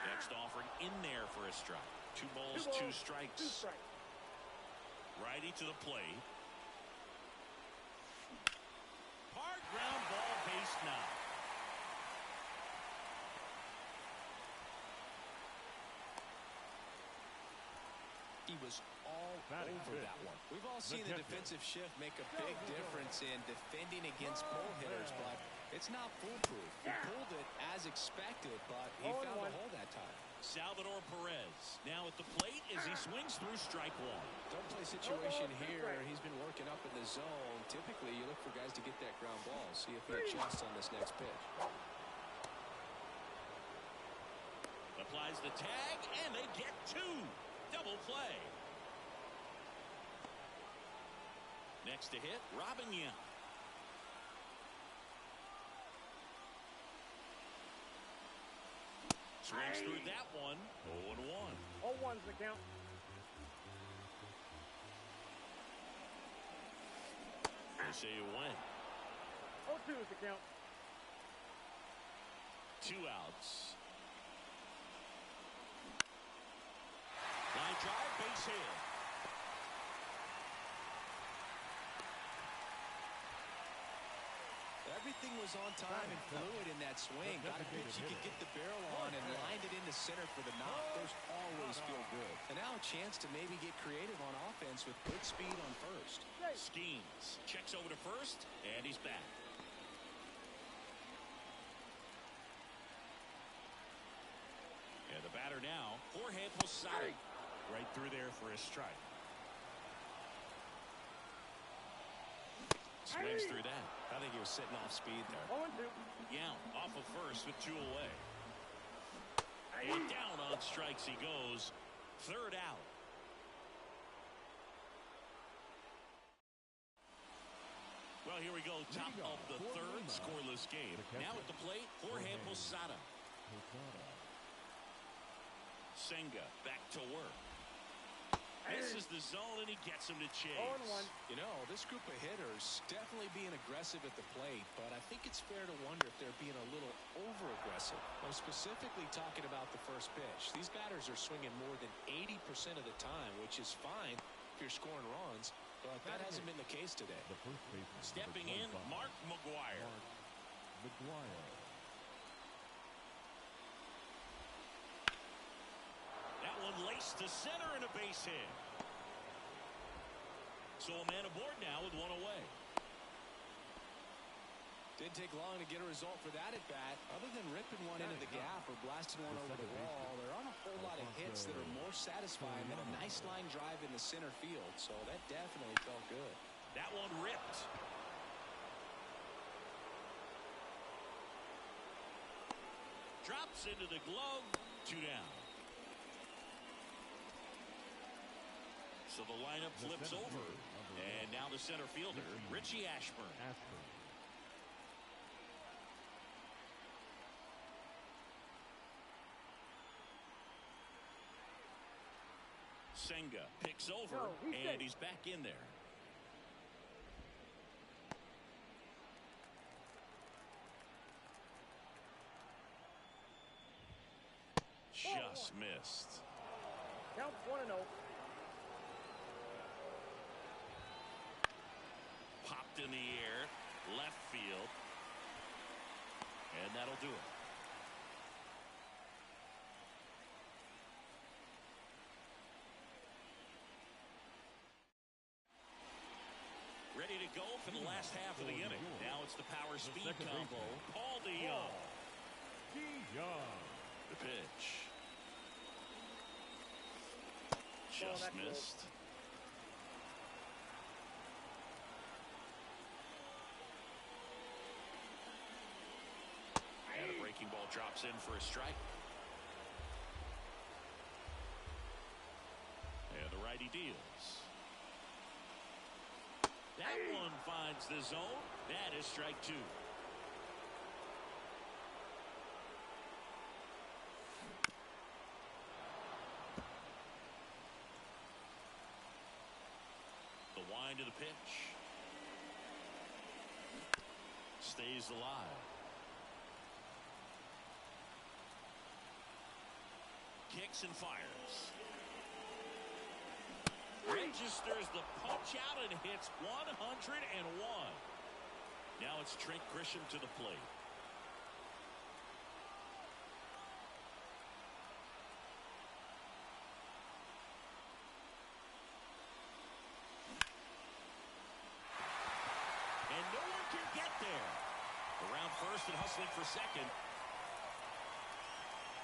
[SPEAKER 1] Next offering in there for a strike. 2 balls, 2 strikes.
[SPEAKER 4] 2 strikes.
[SPEAKER 1] Righty to the plate. Hard ground ball, base knock.
[SPEAKER 3] He was all over that one. We've all seen the defensive shift make a big difference in defending against pull hitters, but it's not foolproof. He pulled it as expected, but he found a hole that time.
[SPEAKER 1] Salvador Perez now at the plate as he swings through strike 1.
[SPEAKER 3] Don't play situation here. He's been working up in the zone. Typically, you look for guys to get that ground ball. See if he adjusts on this next pitch.
[SPEAKER 1] Applies the tag, and they get 2. Double play. Next to hit, Robin Young. Swings through that one. 0-1.
[SPEAKER 4] 0-1's the count.
[SPEAKER 1] They say you win.
[SPEAKER 4] 0-2 is the count.
[SPEAKER 1] 2 outs. Line drive, base hit.
[SPEAKER 3] Everything was on time and fluid in that swing. Got a pitch he could get the barrel on and lined it into center for the knock. Those always feel good. And now a chance to maybe get creative on offense with good speed on first.
[SPEAKER 1] Schemes. Checks over to first, and he's back. And the batter now, Jorge Posada. Right through there for a strike. Swings through that.
[SPEAKER 3] I think he was sitting off speed there.
[SPEAKER 4] 0-2.
[SPEAKER 1] Yeah, off of first with 2 away. And down on strikes he goes. Third out. Well, here we go. Top of the third, scoreless game. Now at the plate, Jorge Posada. Senga back to work. Misses the zone, and he gets him to chase.
[SPEAKER 4] 0-1.
[SPEAKER 3] You know, this group of hitters definitely being aggressive at the plate, but I think it's fair to wonder if they're being a little over-aggressive. I'm specifically talking about the first pitch. These batters are swinging more than 80% of the time, which is fine if you're scoring runs, but that hasn't been the case today.
[SPEAKER 1] Stepping in, Mark McGwire. That one laced to center and a base hit. So a man aboard now with 1 away.
[SPEAKER 3] Didn't take long to get a result for that at bat. Other than ripping one into the gap or blasting one over the wall, there aren't a whole lot of hits that are more satisfying than a nice line drive in the center field. So that definitely felt good.
[SPEAKER 1] That one ripped. Drops into the glove. 2 down. So the lineup flips over. And now the center fielder, Richie Ashburn. Senga picks over, and he's back in there. Just missed.
[SPEAKER 4] Count 1-0.
[SPEAKER 1] Popped in the air, left field. And that'll do it. Ready to go for the last half of the inning. Now it's the power speed combo. Paul DeYoung. The pitch. Just missed. And a breaking ball drops in for a strike. And the righty deals. That one finds the zone. That is strike 2. The wind of the pitch. Stays alive. Kicks and fires. Registers the punch out and hits 101. Now it's Trent Grisham to the plate. And no one can get there. Around first and hustling for second.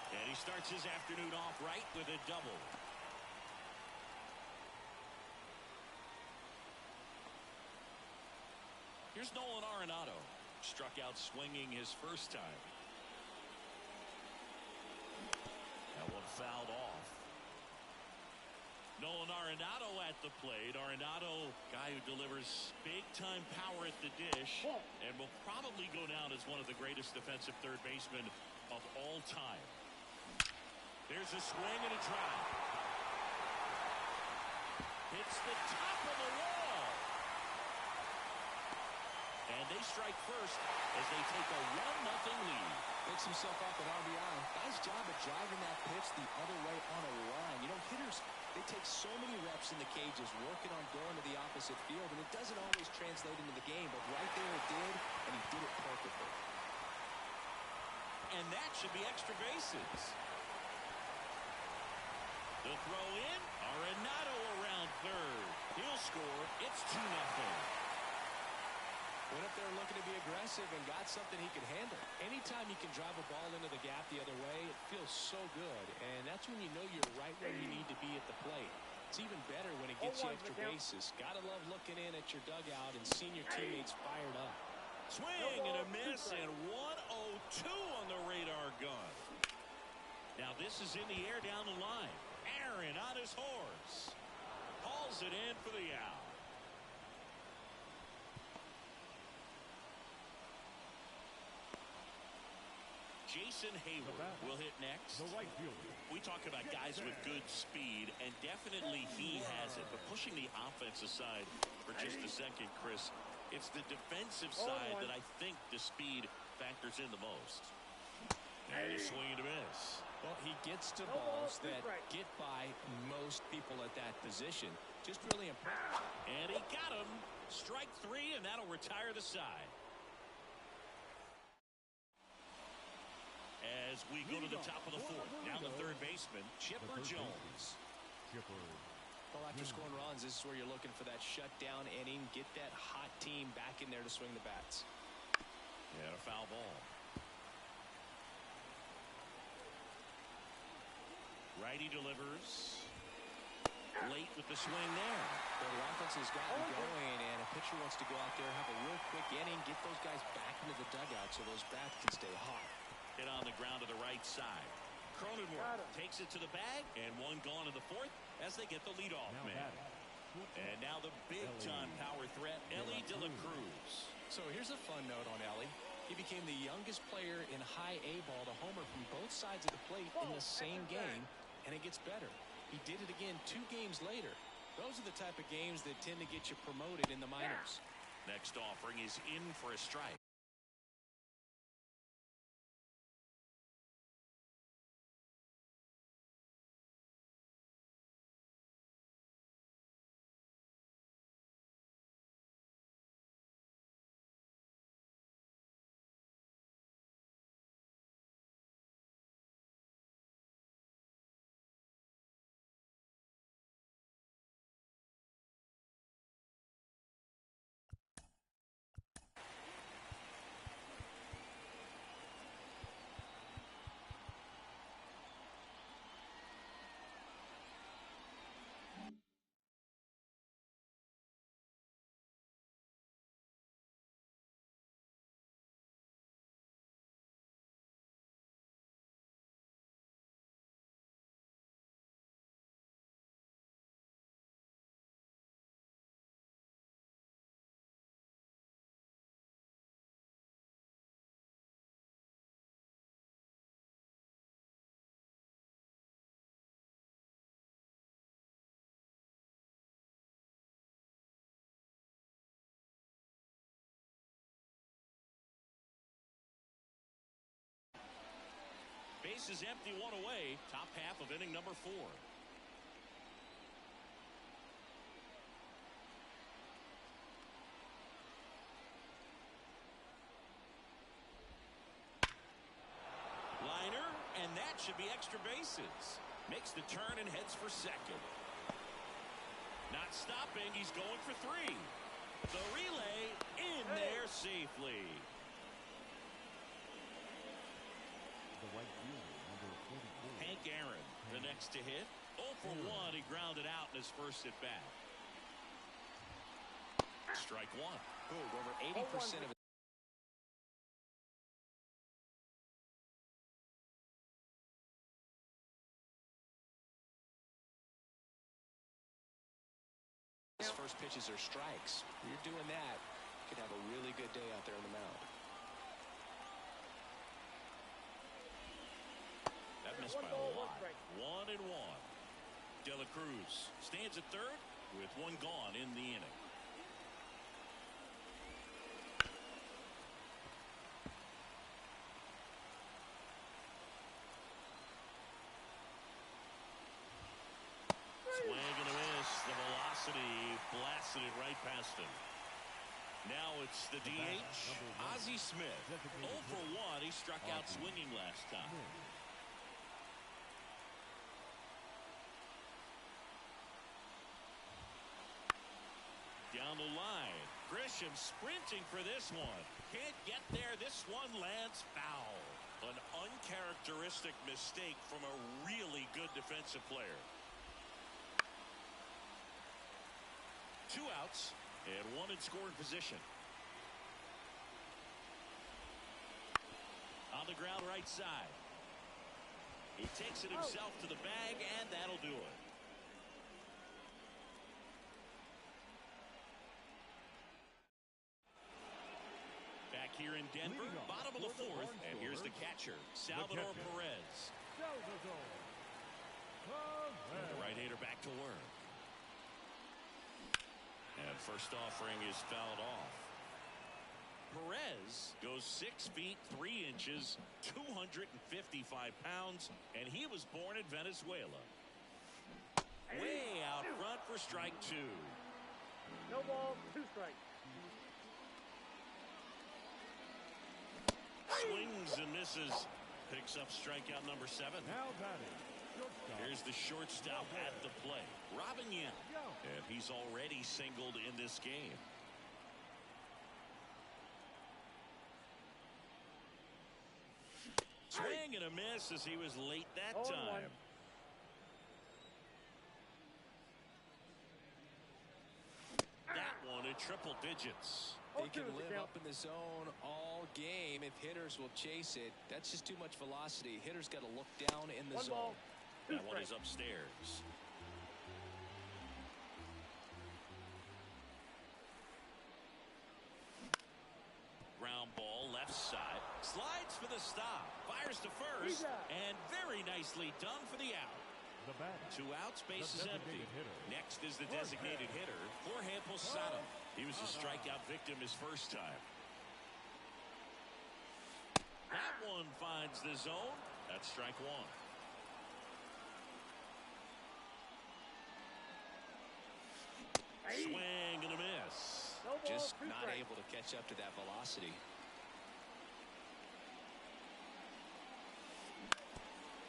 [SPEAKER 1] And he starts his afternoon off right with a double. Here's Nolan Arenado. Struck out swinging his first time. That one fouled off. Nolan Arenado at the plate. Arenado, guy who delivers big-time power at the dish and will probably go down as one of the greatest defensive third basemen of all time. There's a swing and a drive. Hits the top of the wall. And they strike first as they take a 1-0 lead.
[SPEAKER 3] Picks himself off an RBI. Nice job of driving that pitch the other way on a line. You know, hitters, they take so many reps in the cages, working on going to the opposite field, and it doesn't always translate into the game, but right there it did, and he did it perfectly.
[SPEAKER 1] And that should be extra bases. The throw in, Arenado around third. He'll score. It's 2-0.
[SPEAKER 3] Went up there looking to be aggressive and got something he could handle. Anytime you can drive a ball into the gap the other way, it feels so good. And that's when you know you're right where you need to be at the plate. It's even better when it gets you extra bases. Gotta love looking in at your dugout and seeing your teammates fired up.
[SPEAKER 1] Swing and a miss, and 1-0-2 on the radar gun. Now this is in the air down the line. Aaron on his horse. Hauls it in for the out. Jason Hayward will hit next.
[SPEAKER 2] The right fielder.
[SPEAKER 1] We talk about guys with good speed, and definitely he has it. But pushing the offense aside for just a second, Chris, it's the defensive side that I think the speed factors in the most. And a swing and a miss.
[SPEAKER 3] Well, he gets to balls that get by most people at that position. Just really impressive.
[SPEAKER 1] And he got him. Strike 3, and that'll retire the side. As we go to the top of the fourth, down the third baseman, Chipper Jones.
[SPEAKER 3] Well, after scoring runs, this is where you're looking for that shutdown inning. Get that hot team back in there to swing the bats.
[SPEAKER 1] And a foul ball. Righty delivers. Late with the swing there.
[SPEAKER 3] Well, the offense has gotten going, and a pitcher wants to go out there, have a real quick inning, get those guys back into the dugout so those bats can stay hot.
[SPEAKER 1] Hit on the ground to the right side. Cronenworth takes it to the bag, and one gone in the fourth as they get the leadoff man. And now the big-time power threat, Ellie De La Cruz.
[SPEAKER 3] So here's a fun note on Ellie. He became the youngest player in high A ball to homer from both sides of the plate in the same game, and it gets better. He did it again 2 games later. Those are the type of games that tend to get you promoted in the minors.
[SPEAKER 1] Next offering is in for a strike. Base is empty, one away. Top half of inning number 4. Liner, and that should be extra bases. Makes the turn and heads for second. Not stopping, he's going for 3. The relay in there safely. Hank Aaron, the next to hit. 0 for 1, he grounded out in his first at bat. Strike 1.
[SPEAKER 3] Over 80% of it. His first pitches are strikes. You're doing that, you could have a really good day out there on the mound.
[SPEAKER 1] Missed by a lot. 1-1. De La Cruz stands at third with 1 gone in the inning. blasted it right past him. Now it's the DH, Ozzie Smith. 0 for 1. He struck out swinging last time. Down the line. Grisham sprinting for this one. Can't get there. This one lands foul. An uncharacteristic mistake from a really good defensive player. 2 outs and 1 in scoring position. On the ground right side. He takes it himself to the bag, and that'll do it. Back here in Denver, bottom of the 4th, and here's the catcher, Salvador Perez. The right-hander back to work. And first offering is fouled off. Perez goes 6 feet 3 inches, 255 pounds, and he was born in Venezuela. Way out front for strike 2.
[SPEAKER 4] No ball, 2 strikes.
[SPEAKER 1] Swings and misses. Picks up strikeout number 7.
[SPEAKER 2] Now batting.
[SPEAKER 1] Here's the shortstop at the plate, Robin Yount. And he's already singled in this game. Swing and a miss as he was late that time. That one at triple digits.
[SPEAKER 3] They can live up in the zone all game if hitters will chase it. That's just too much velocity. Hitters got to look down in the zone.
[SPEAKER 1] That one is upstairs. Ground ball left side. Slides for the stop. Fires to first. And very nicely done for the out. 2 outs, base is empty. Next is the designated hitter, Jorge Posada. He was a strikeout victim his first time. That one finds the zone. That's strike 1. Swing and a miss.
[SPEAKER 3] Just not able to catch up to that velocity.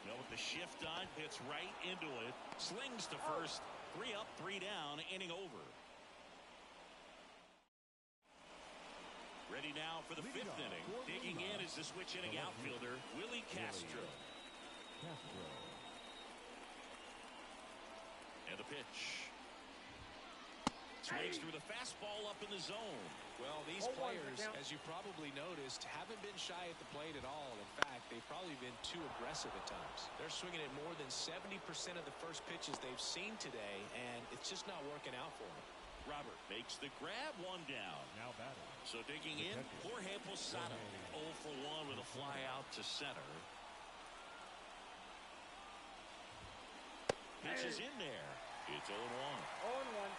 [SPEAKER 1] With the shift on, hits right into it. Slings to first. 3 up, 3 down, inning over. Ready now for the 5th inning. Digging in is the switch inning outfielder, Willie Castro. And the pitch. Swings through the fastball up in the zone.
[SPEAKER 3] Well, these players, as you probably noticed, haven't been shy at the plate at all. In fact, they've probably been too aggressive at times. They're swinging at more than 70% of the first pitches they've seen today, and it's just not working out for them.
[SPEAKER 1] Robert makes the grab, 1 down.
[SPEAKER 2] Now batting.
[SPEAKER 1] So digging in, Jorge Posada. 0 for 1 with a fly out to center. Pitch is in there. It's 0-1.
[SPEAKER 4] 0-1.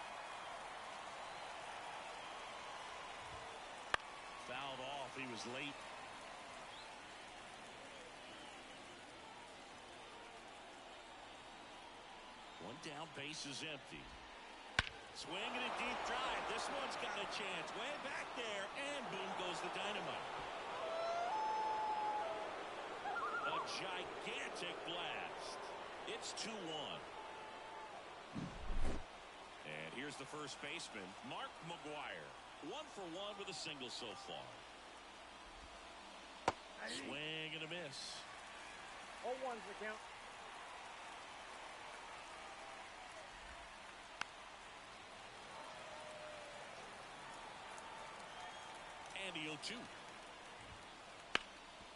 [SPEAKER 1] Fouled off. He was late. One down, base is empty. Swing and a deep drive. This one's got a chance. Way back there, and boom goes the dynamite. A gigantic blast. It's 2-1. And here's the first baseman, Mark McGwire. 1 for 1 with a single so far. Swing and a miss.
[SPEAKER 4] 0-1's the count.
[SPEAKER 1] And the 0-2.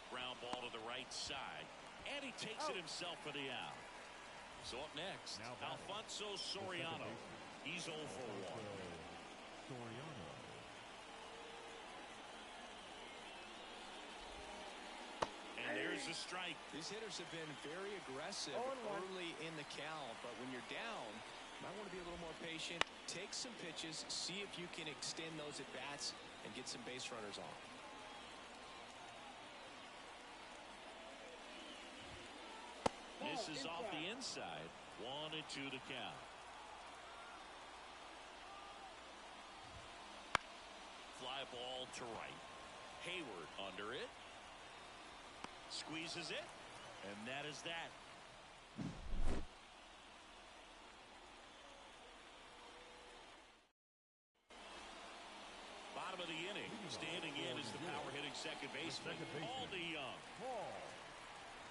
[SPEAKER 1] Ground ball to the right side. And he takes it himself for the out. So up next, Alfonso Soriano. He's 0 for 1.
[SPEAKER 2] Soriano.
[SPEAKER 1] And there's a strike.
[SPEAKER 3] These hitters have been very aggressive early in the count, but when you're down, you might want to be a little more patient. Take some pitches, see if you can extend those at bats and get some base runners on.
[SPEAKER 1] Misses off the inside. 1-2 to count. ball to right. Hayward under it. Squeezes it. And that is that. Bottom of the inning. Standing in is the power hitting second baseman, Paul DeYoung.
[SPEAKER 2] Paul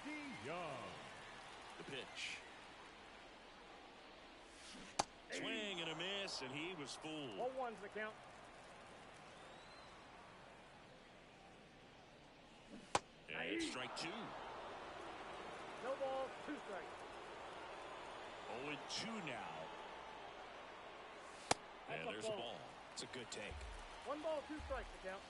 [SPEAKER 2] DeYoung.
[SPEAKER 1] The pitch. Swing and a miss, and he was fooled.
[SPEAKER 4] 0-1's the count.
[SPEAKER 1] And it's strike two.
[SPEAKER 4] No balls, 2 strikes.
[SPEAKER 1] 0-2 now.
[SPEAKER 4] That's
[SPEAKER 1] And
[SPEAKER 4] a
[SPEAKER 1] there's a
[SPEAKER 4] ball.
[SPEAKER 1] ball.
[SPEAKER 3] It's a good take.
[SPEAKER 4] 1 ball, 2 strikes the count.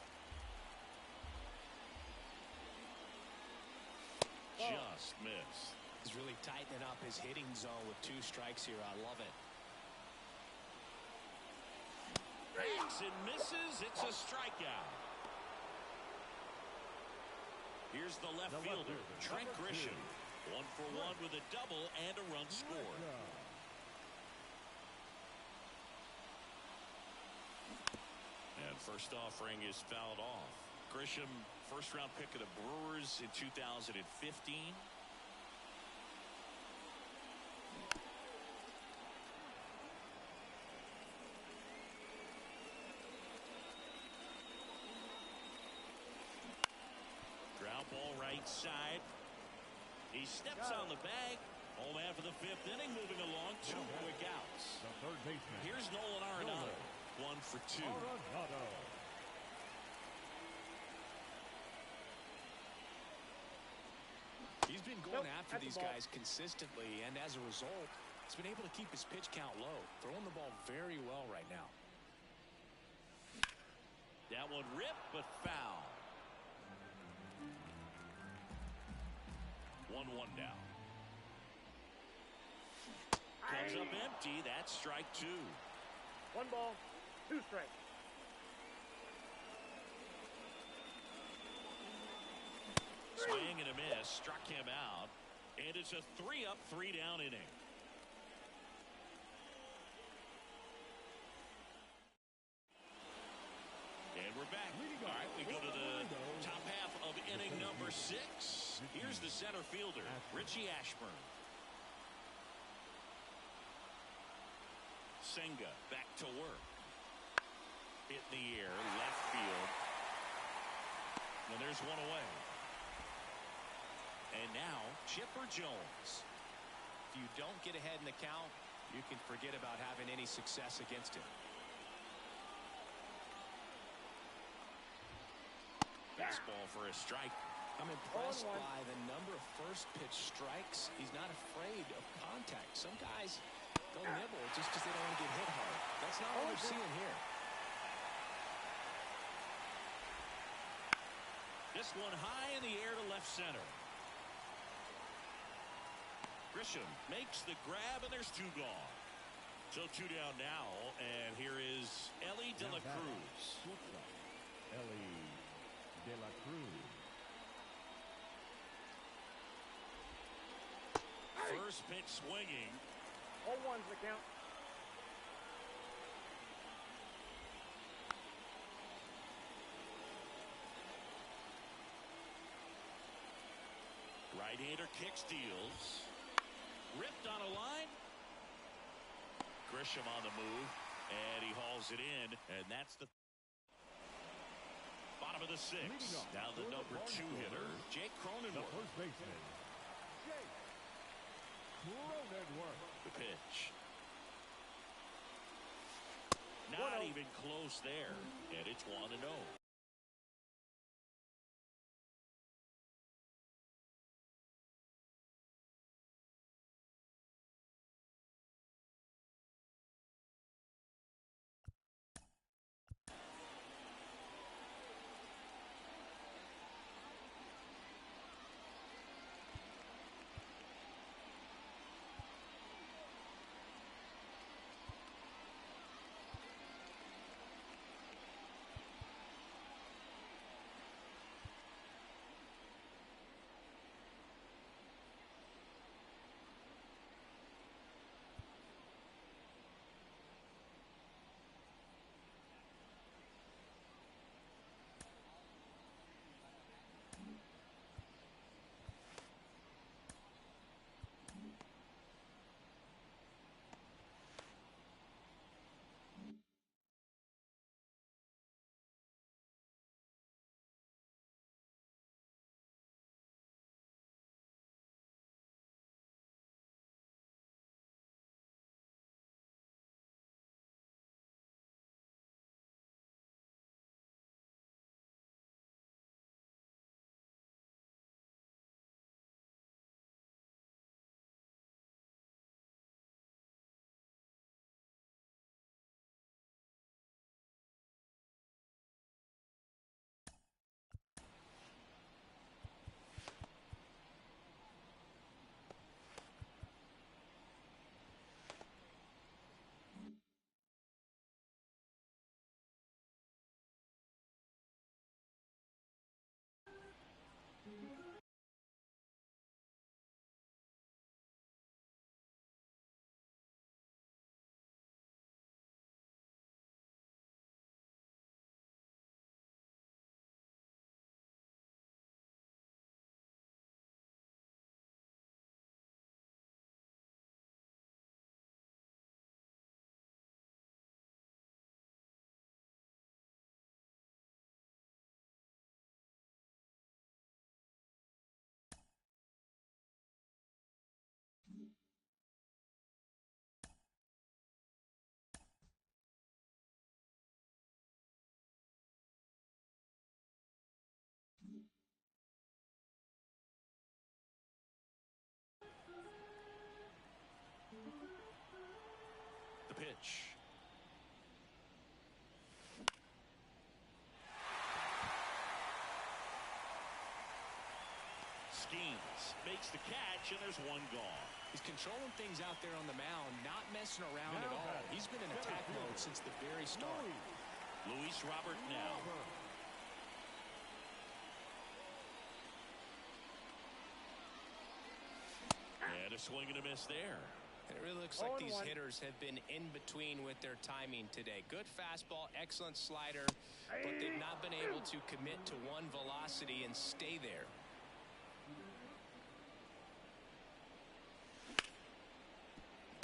[SPEAKER 4] Ball.
[SPEAKER 1] Just missed.
[SPEAKER 3] He's really tightening up his hitting zone with 2 strikes here. I love it.
[SPEAKER 1] Hacks and misses. It's a strikeout. Here's the left fielder, Trent Grisham. 1 for 1 with a double and a run scored. And first offering is fouled off. Grisham, first round pick of the Brewers in 2015. Ground ball right side. He steps on the bag. Home after the 5th inning, moving along. 2 quick outs.
[SPEAKER 2] The third baseman.
[SPEAKER 1] Here's Nolan Arenado. 1 for 2.
[SPEAKER 2] Arenado.
[SPEAKER 3] He's been going after these guys consistently, and as a result, he's been able to keep his pitch count low. Throwing the ball very well right now.
[SPEAKER 1] That one ripped, but foul. 1-1 now. Comes up empty. That's strike 2.
[SPEAKER 4] 1 ball, 2 strikes.
[SPEAKER 1] Swing and a miss. Struck him out. And it's a 3-up, 3-down inning. And we're back. All right, we go to the top half of inning number 6. Here's the center fielder, Richie Ashburn. Senga back to work. Hit in the air, left field. And there's one away. And now, Chipper Jones.
[SPEAKER 3] If you don't get ahead in the count, you can forget about having any success against him.
[SPEAKER 1] Baseball for a strike.
[SPEAKER 3] I'm impressed by the number of first pitch strikes. He's not afraid of contact. Some guys, they'll nibble just because they don't want to get hit hard. That's not what we're seeing here.
[SPEAKER 1] This one high in the air to left center. Grisham makes the grab, and there's 2 gone. So 2 down now, and here is Ellie De La Cruz.
[SPEAKER 2] Ellie De La Cruz.
[SPEAKER 1] First pitch swinging.
[SPEAKER 4] 0-1's the count.
[SPEAKER 1] Right-hander kick steals. Ripped on a line. Grisham on the move, and he hauls it in, and that's the bottom of the 6th. Now the number 2 hitter, Jake
[SPEAKER 2] The
[SPEAKER 1] Cronenworth.
[SPEAKER 2] first baseman, Jake Cronenworth.
[SPEAKER 1] The pitch. Not even close there, and it's 1-0. The pitch. Schemes, makes the catch, and there's one gone.
[SPEAKER 3] He's controlling things out there on the mound, not messing around at all. He's been in attack mode since the very start.
[SPEAKER 1] Luis Robert now. And a swing and a miss there.
[SPEAKER 3] And it really looks like these hitters have been in between with their timing today. Good fastball, excellent slider, but they've not been able to commit to one velocity and stay there.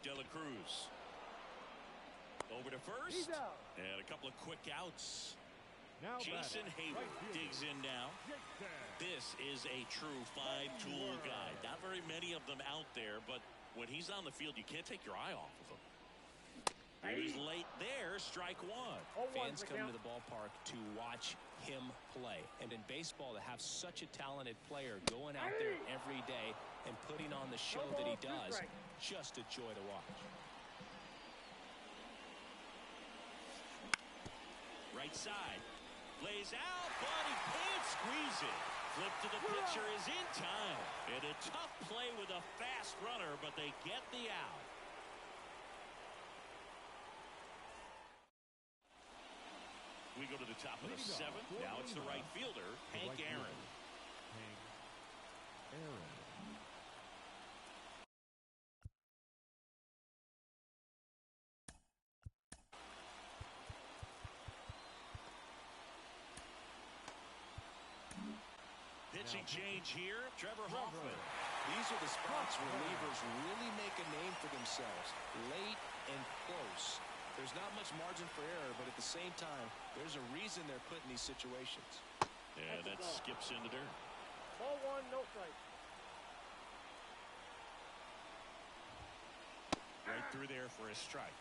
[SPEAKER 1] De La Cruz. Over to first. And a couple of quick outs.
[SPEAKER 2] Now
[SPEAKER 1] Jason Hayward digs in now. This is a true five-tool guy. Not very many of them out there, but when he's on the field, you can't take your eye off of him. He was late there, strike one.
[SPEAKER 3] Fans come to the ballpark to watch him play. And in baseball, to have such a talented player going out there every day and putting on the show that he does, just a joy to watch.
[SPEAKER 1] Right side. Lays out, but he can't squeeze it. Flip to the pitcher is in time. And a tough play with a fast runner, but they get the out. We go to the top of the seventh. Now it's the right fielder, Hank Aaron. Pitching change here, Trevor Hoffman.
[SPEAKER 3] These are the spots relievers really make a name for themselves. Late and close. There's not much margin for error, but at the same time, there's a reason they're put in these situations.
[SPEAKER 1] And that skips into dirt.
[SPEAKER 4] Ball one, no strike.
[SPEAKER 1] Right through there for a strike.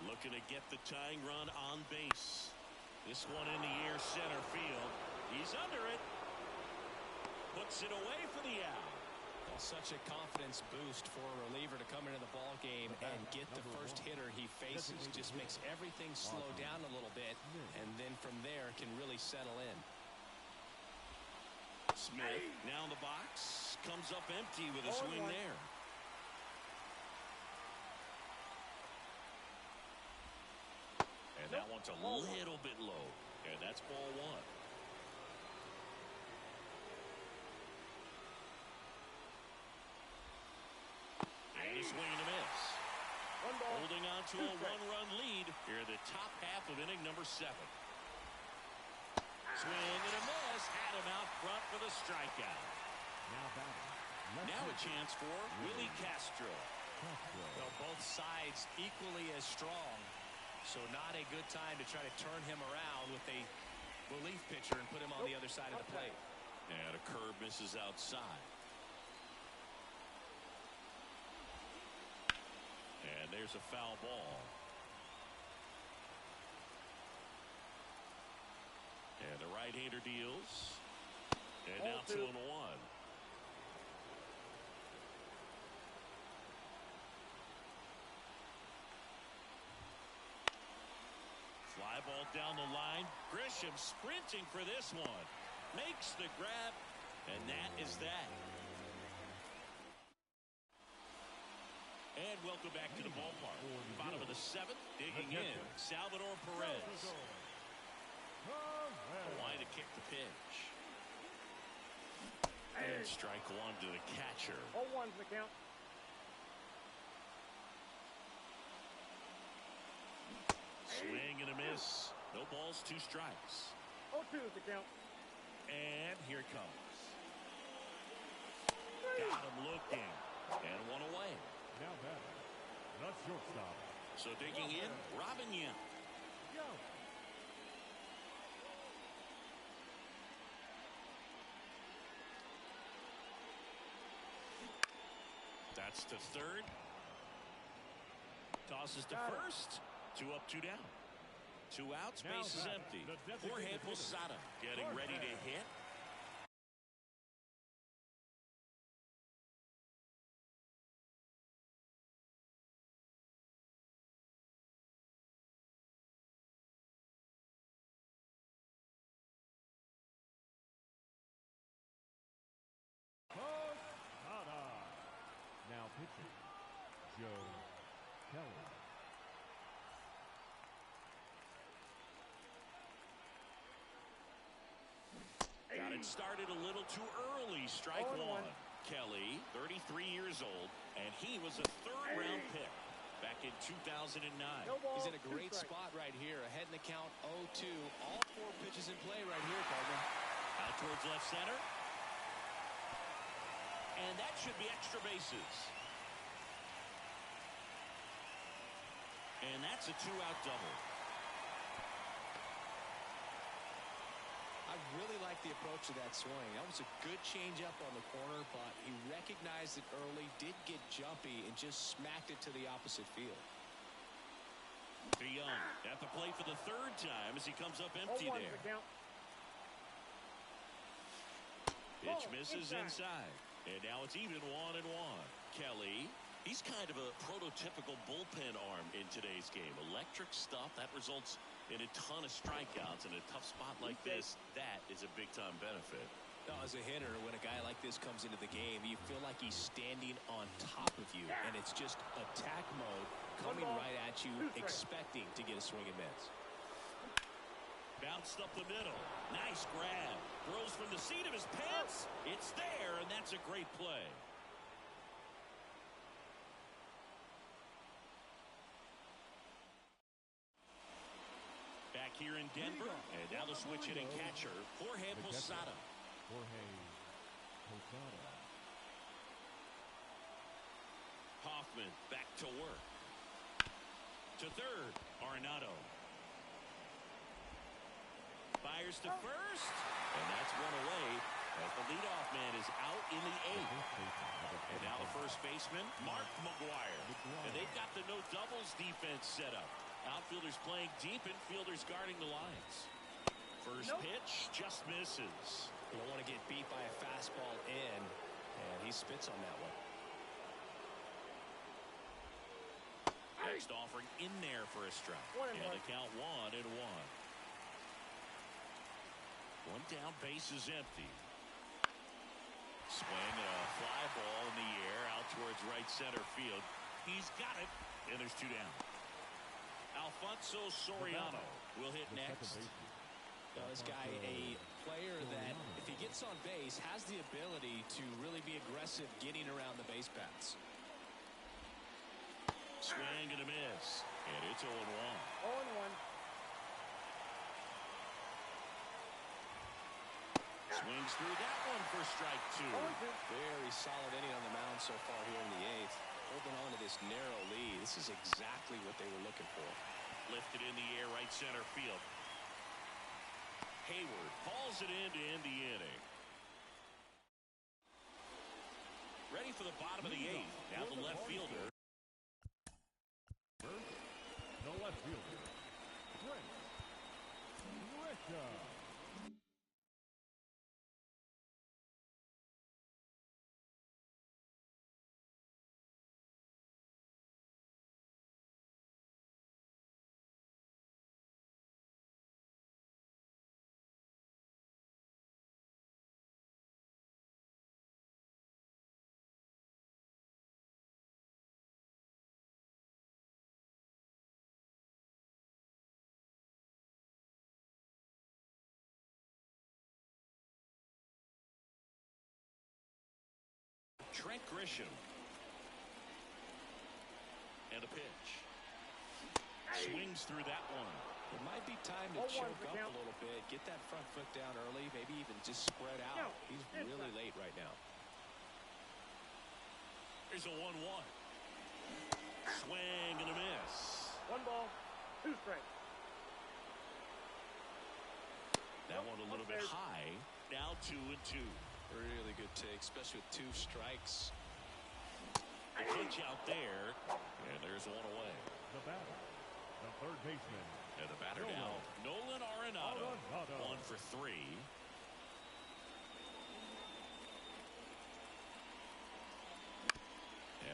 [SPEAKER 1] Looking to get the tying run on base. This one in the air, center field. He's under it. Puts it away for the out.
[SPEAKER 3] Well, such a confidence boost for a reliever to come into the ball game and get the first hitter he faces. Just makes everything slow down a little bit, and then from there can really settle in.
[SPEAKER 1] Smith now in the box. Comes up empty with a swing there. And that one's a little bit low. And that's ball one. And a swing and a miss. Holding on to a one-run lead here in the top half of inning number 7. Swing and a miss. Had him out front for the strikeout. Now a chance for Willie Castro.
[SPEAKER 3] Well, both sides equally as strong. So not a good time to try to turn him around with a relief pitcher and put him on the other side of the plate.
[SPEAKER 1] And a curve misses outside. And there's a foul ball. And the right-hander deals. And now 2-1. Fly ball down the line. Grisham sprinting for this one. Makes the grab. And that is that. And welcome back to the ballpark. Bottom of the 7th. Digging in. Salvador Perez. A line to kick the pitch. And strike one to the catcher.
[SPEAKER 4] 0-1's the count.
[SPEAKER 1] Swing and a miss. No balls, 2 strikes.
[SPEAKER 4] 0-2's the count.
[SPEAKER 1] And here it comes. Got him looking. And one away.
[SPEAKER 2] Now batting, the shortstop.
[SPEAKER 1] So digging in, Robin Yim.
[SPEAKER 2] Go.
[SPEAKER 1] That's to third. Tosses to first. 2 up, 2 down. 2 outs, base is empty. Jorge Posada getting ready to hit.
[SPEAKER 2] Posada. Now pitching, Joe Kelly.
[SPEAKER 1] Got it started a little too early. Strike 1. Kelly, 33 years old, and he was a 3rd-round pick back in 2009.
[SPEAKER 3] He's in a great spot right here. Ahead in the count, 0-2. All 4 pitches in play right here, Cardinal.
[SPEAKER 1] Out towards left center. And that should be extra bases. And that's a 2-out double.
[SPEAKER 3] I really like the approach to that swing. That was a good changeup on the corner, but he recognized it early, did get jumpy, and just smacked it to the opposite field.
[SPEAKER 1] DeYoung at the plate for the 3rd time as he comes up empty there. Pitch misses inside. And now it's even 1-1. Kelly, he's kind of a prototypical bullpen arm in today's game. Electric stuff that results in a ton of strikeouts in a tough spot like this. That is a big-time benefit.
[SPEAKER 3] Now, as a hitter, when a guy like this comes into the game, you feel like he's standing on top of you, and it's just attack mode coming right at you, expecting to get a swing and miss.
[SPEAKER 1] Bounced up the middle. Nice grab. Throws from the seat of his pants. It's there, and that's a great play. Back here in Denver, and now the switch hitting catcher, Jorge Posada.
[SPEAKER 2] Jorge Posada.
[SPEAKER 1] Hoffman back to work. To third, Arenado. Fires to first, and that's one away as the leadoff man is out in the 8th. And now the first baseman, Mark McGwire. And they've got the no doubles defense set up. Outfielders playing deep, infielders guarding the lines. First pitch just misses.
[SPEAKER 3] You don't want to get beat by a fastball in, and he spits on that one.
[SPEAKER 1] Next offering in there for a strike. And the count 1-1. One down, base is empty. Swing and a fly ball in the air out towards right center field. He's got it, and there's 2 down. Alfonso Soriano will hit next.
[SPEAKER 3] This guy, a player that, if he gets on base, has the ability to really be aggressive getting around the base paths.
[SPEAKER 1] Swing and a miss, and it's 0-1.
[SPEAKER 4] 0-1.
[SPEAKER 1] Swings through that one for strike 2.
[SPEAKER 3] Very solid inning on the mound so far here in the 8th. Holding on to this narrow lead. This is exactly what they were looking for.
[SPEAKER 1] Lifted in the air, right center field. Hayward hauls it in to end the inning. Ready for the bottom of the 8th. Now the left fielder.
[SPEAKER 2] The left fielder, Trent Richa.
[SPEAKER 1] Trent Grisham. And a pitch. Swings through that one.
[SPEAKER 3] It might be time to choke up a little bit, get that front foot down early, maybe even just spread out. He's really late right now.
[SPEAKER 1] Here's a 1-1. Swing and a miss.
[SPEAKER 4] 1 ball, 2 strikes.
[SPEAKER 1] That one a little bit high. Now 2-2.
[SPEAKER 3] Really good take, especially with 2 strikes.
[SPEAKER 1] The pitch out there, and there's one away.
[SPEAKER 2] The batter, the third baseman.
[SPEAKER 1] And the batter now, Nolan Arenado. 1 for 3.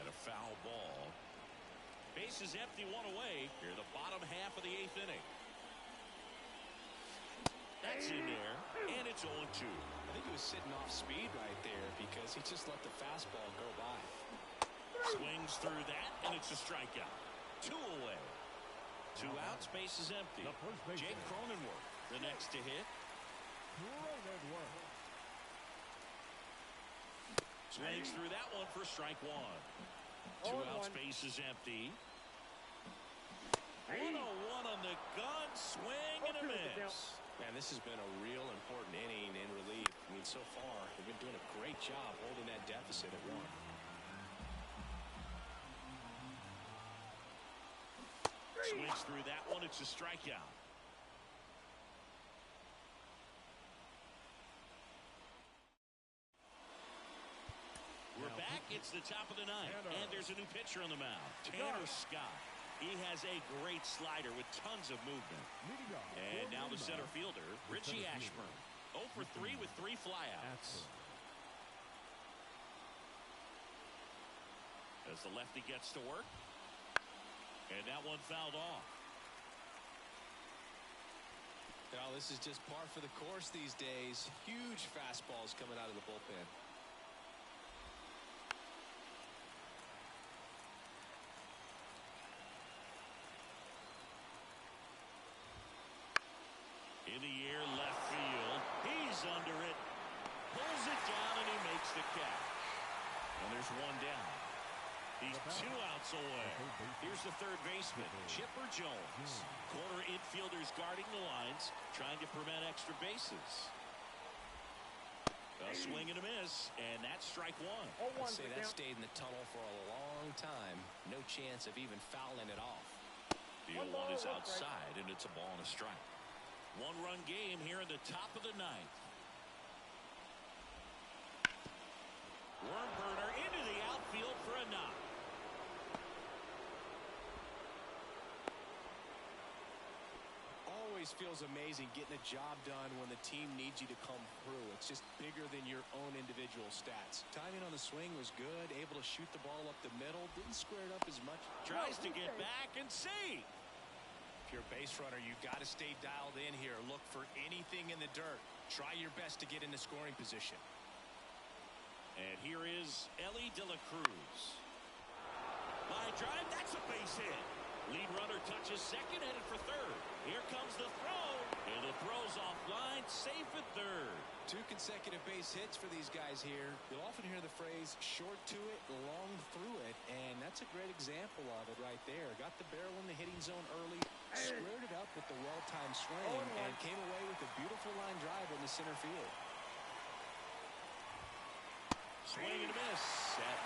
[SPEAKER 1] And a foul ball. Base is empty, 1 away. Here the bottom half of the 8th inning. That's in there, and it's 0-2.
[SPEAKER 3] I think he was sitting off speed right there because he just let the fastball go by.
[SPEAKER 1] Swings through that, and it's a strikeout. 2 away. 2 outs, base is empty. Jake Cronenworth, the next to hit. Swings through that one for strike 1. 2 outs, base is empty. 1-0-1 on the gun, swing and a miss.
[SPEAKER 3] Man, this has been a real important inning in relief. I mean, so far, they've been doing a great job holding that deficit at 1.
[SPEAKER 1] Swings through that one. It's a strikeout. We're back. It's the top of the 9th, and there's a new pitcher on the mound. Tanner Scott. He has a great slider with tons of movement. And now the center fielder, Richie Ashburn. 0 for 3 with 3 flyouts. As the lefty gets to work. And that one fouled off.
[SPEAKER 3] Well, this is just par for the course these days. Huge fastballs coming out of the bullpen.
[SPEAKER 1] In the air, left field. He's under it. Pulls it down, and he makes the catch. And there's 1 down. He's 2 outs away. Here's the third baseman, Chipper Jones. Corner infielders guarding the lines, trying to prevent extra bases. A swing and a miss, and that's strike 1.
[SPEAKER 3] I'd say that stayed in the tunnel for a long time. No chance of even fouling it off.
[SPEAKER 1] The 0-1 is outside, and it's a ball and a strike. 1-run game here in the top of the 9th. Worm burner into the outfield for a knock.
[SPEAKER 3] Always feels amazing getting a job done when the team needs you to come through. It's just bigger than your own individual stats. Timing on the swing was good, able to shoot the ball up the middle, didn't square it up as much.
[SPEAKER 1] Tries to get back and see.
[SPEAKER 3] If you're a base runner, you've got to stay dialed in here. Look for anything in the dirt. Try your best to get into scoring position.
[SPEAKER 1] And here is Ellie De La Cruz. Line drive, that's a base hit. Lead runner touches second, headed for third. Here comes the throw, and the throw's offline, safe at third.
[SPEAKER 3] 2 consecutive base hits for these guys here. You'll often hear the phrase short to it, long through it, and that's a great example of it right there. Got the barrel in the hitting zone early, squared it up with the well-timed swing, and came away with a beautiful line drive in the center field.
[SPEAKER 1] Swing and a miss at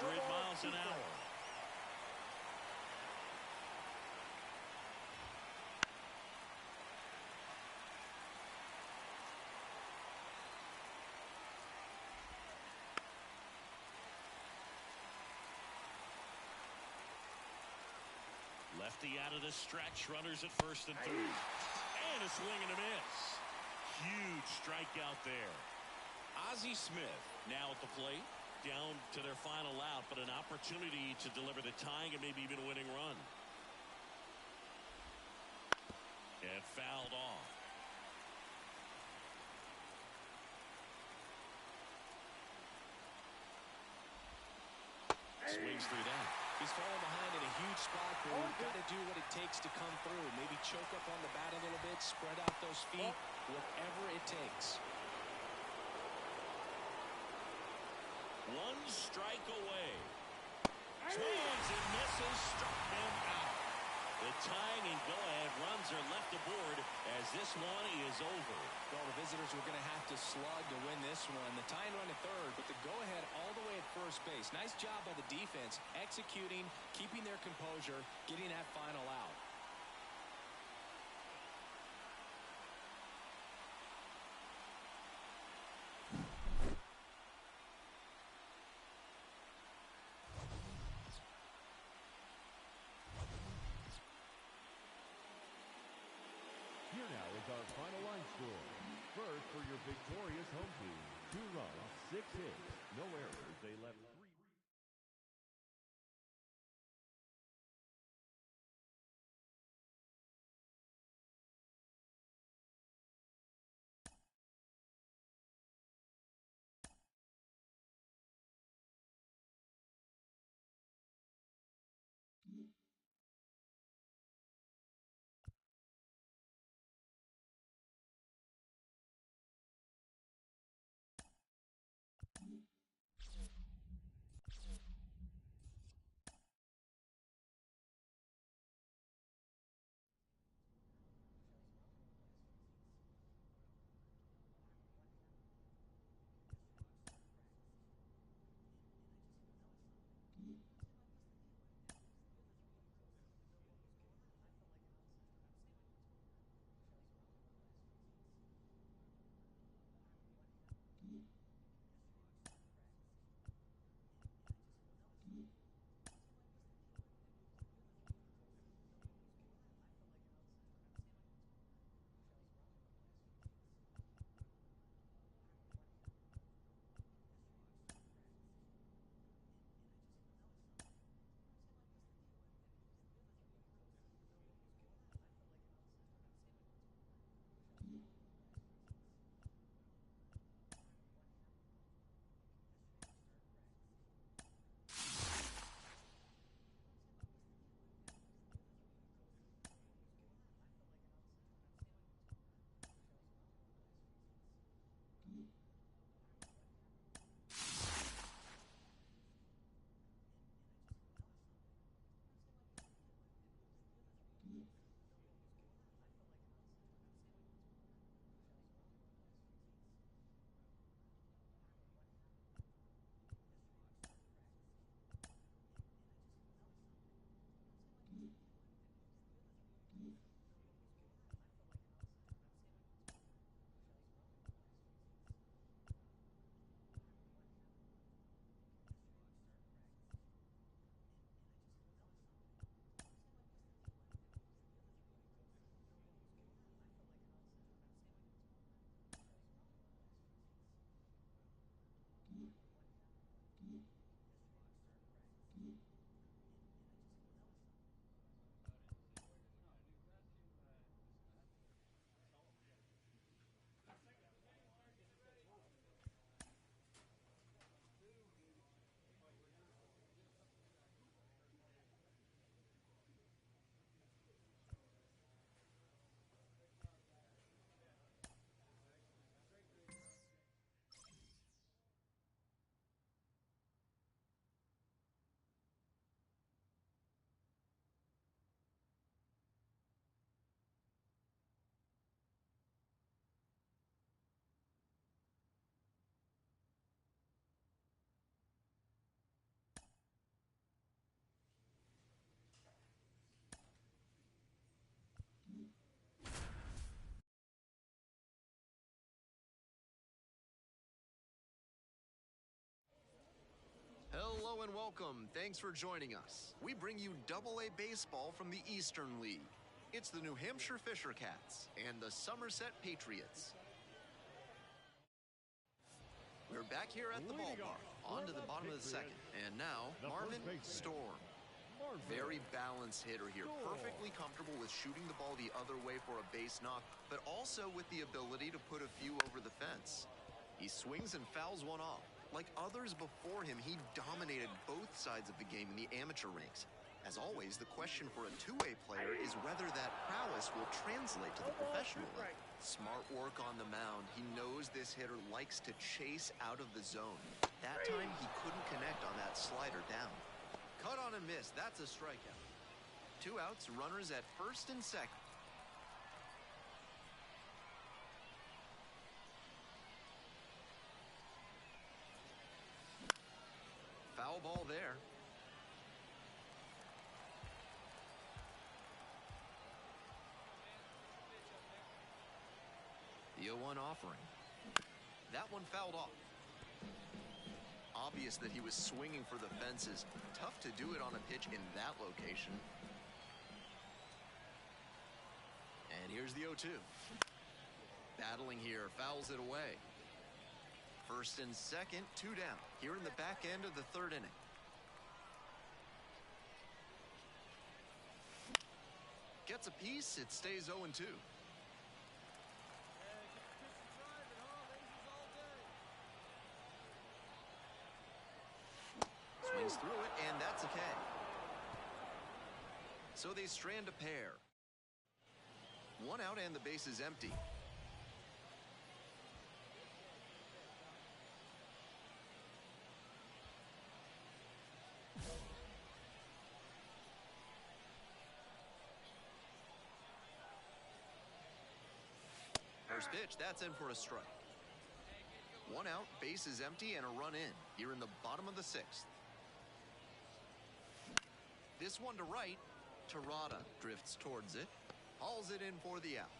[SPEAKER 1] 100 miles an hour. Lefty out of the stretch, runners at first and third. And a swing and a miss. Huge strikeout there. Ozzie Smith now at the plate, down to their final out, but an opportunity to deliver the tying and maybe even a winning run. And fouled off. Swings through that.
[SPEAKER 3] He's falling behind in a huge spot, but we've got to do what it takes to come through. Maybe choke up on the bat a little bit, spread out those feet, whatever it takes.
[SPEAKER 1] One strike away. Swings and misses, struck him out. The tying and go-ahead runs are left aboard as this one is over.
[SPEAKER 3] Well, the visitors were going to have to slug to win this one. The tying run at third, but the go-ahead all the way at first base. Nice job by the defense, executing, keeping their composure, getting that final out.
[SPEAKER 2] Here now is our final line score. First, for your victorious home team, 2 runs, 6 hits, no errors. They left 3.
[SPEAKER 5] Hello and welcome. Thanks for joining us. We bring you Double-A baseball from the Eastern League. It's the New Hampshire Fisher Cats and the Somerset Patriots. We're back here at the ballpark, on to the bottom of the second. And now, Marvin Storm. Very balanced hitter here, perfectly comfortable with shooting the ball the other way for a base knock, but also with the ability to put a few over the fence. He swings and fouls one off. Like others before him, he dominated both sides of the game in the amateur ranks. As always, the question for a two-way player is whether that prowess will translate to the professional level. Smart work on the mound. He knows this hitter likes to chase out of the zone. That time he couldn't connect on that slider down. Cut on and miss. That's a strikeout. 2 outs, runners at first and second. Foul ball there. The 0-1 offering. That one fouled off. Obvious that he was swinging for the fences. Tough to do it on a pitch in that location. And here's the 0-2. Battling here, fouls it away. First and second, 2 down. Here in the back end of the 3rd inning. Gets a piece, it stays 0-2. Swings through it, and that's a K. So they strand a pair. 1 out and the base is empty. First pitch, that's in for a strike. 1 out, base is empty, and a run in here in the bottom of the 6th. This one to right. Terada drifts towards it. Hauls it in for the out.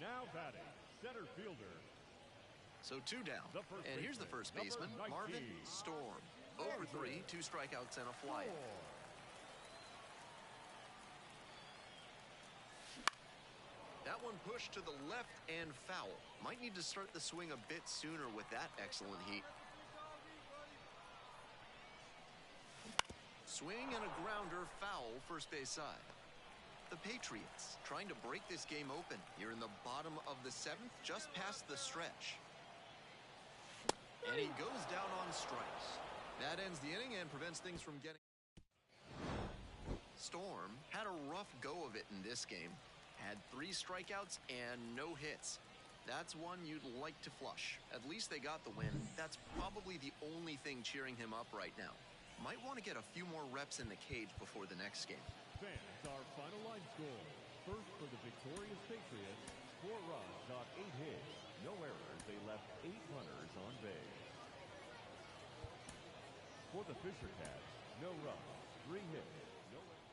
[SPEAKER 2] Now batting, center fielder.
[SPEAKER 5] So 2 down. And here's the first baseman, Marvin Storm. Over 3, 2 strikeouts and a fly. That one pushed to the left and foul. Might need to start the swing a bit sooner with that excellent heat. Swing and a grounder, foul, first base side. The Patriots trying to break this game open here in the bottom of the 7th, just past the stretch. And he goes down on strikes. That ends the inning and prevents things from getting... Storm had a rough go of it in this game. Had 3 strikeouts and no hits. That's one you'd like to flush. At least they got the win. That's probably the only thing cheering him up right now. Might want to get a few more reps in the cage before the next game.
[SPEAKER 2] Fans, our final line score. First for the victorious Patriots, 4 runs on 8 hits. No errors. They left 8 runners on base. For the Fisher Cats, no runs, 3 hits. No errors.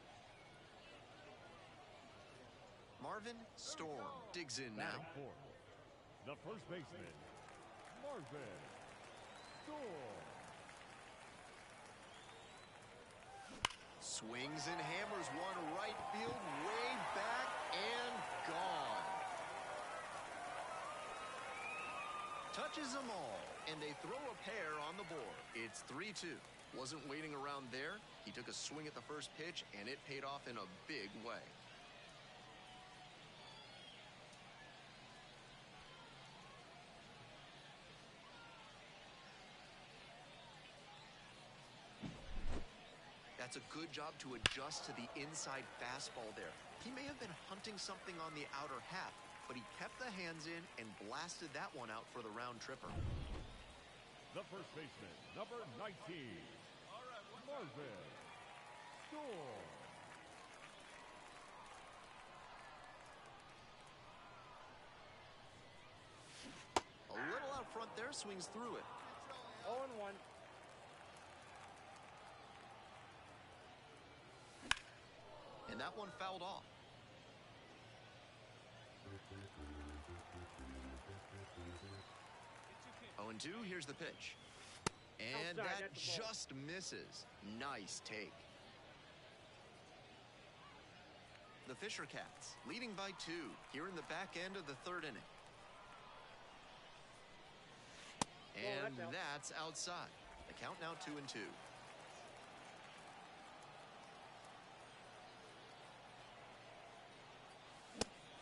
[SPEAKER 5] Marvin Storm digs in now.
[SPEAKER 2] Fourth, the first baseman, Marvin Storm.
[SPEAKER 5] Swings and hammers one right field, way back and gone. Touches them all, and they throw a pair on the board. It's 3-2. Wasn't waiting around there. He took a swing at the first pitch, and it paid off in a big way. That's a good job to adjust to the inside fastball there. He may have been hunting something on the outer half, but he kept the hands in and blasted that one out for the round tripper.
[SPEAKER 2] The first baseman, number 19, Marvin Storm.
[SPEAKER 5] A little out front there, swings through it.
[SPEAKER 4] 0-1.
[SPEAKER 5] And that one fouled off. Oh, and 2, here's the pitch. And that just misses. Nice take. The Fisher Cats leading by 2 here in the back end of the 3rd inning. And that's outside. The count now 2-2.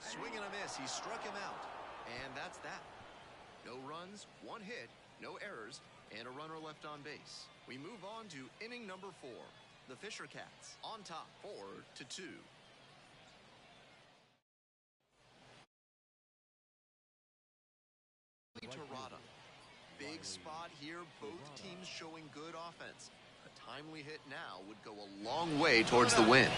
[SPEAKER 5] Swing and a miss. He struck him out. And that's that. No runs, 1 hit, no errors, and a runner left on base. We move on to inning number 4. The Fisher Cats on top 4-2. Terada. Big spot here, both teams showing good offense. A timely hit now would go a long way towards the win.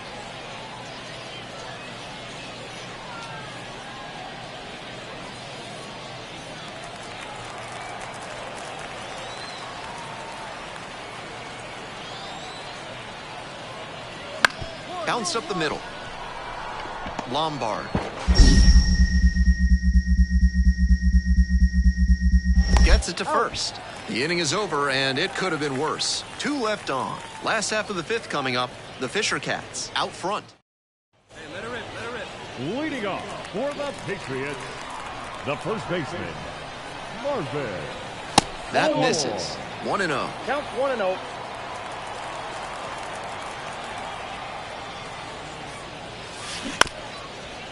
[SPEAKER 5] Bounced up the middle. Lombard. Gets it to first. The inning is over, and it could have been worse. 2 left on. Last half of the 5th coming up. The Fisher Cats out front.
[SPEAKER 4] Hey, let her rip.
[SPEAKER 2] Leading off for the Patriots, the first baseman, Marvin.
[SPEAKER 5] That misses. 1-0.
[SPEAKER 4] Count 1-0.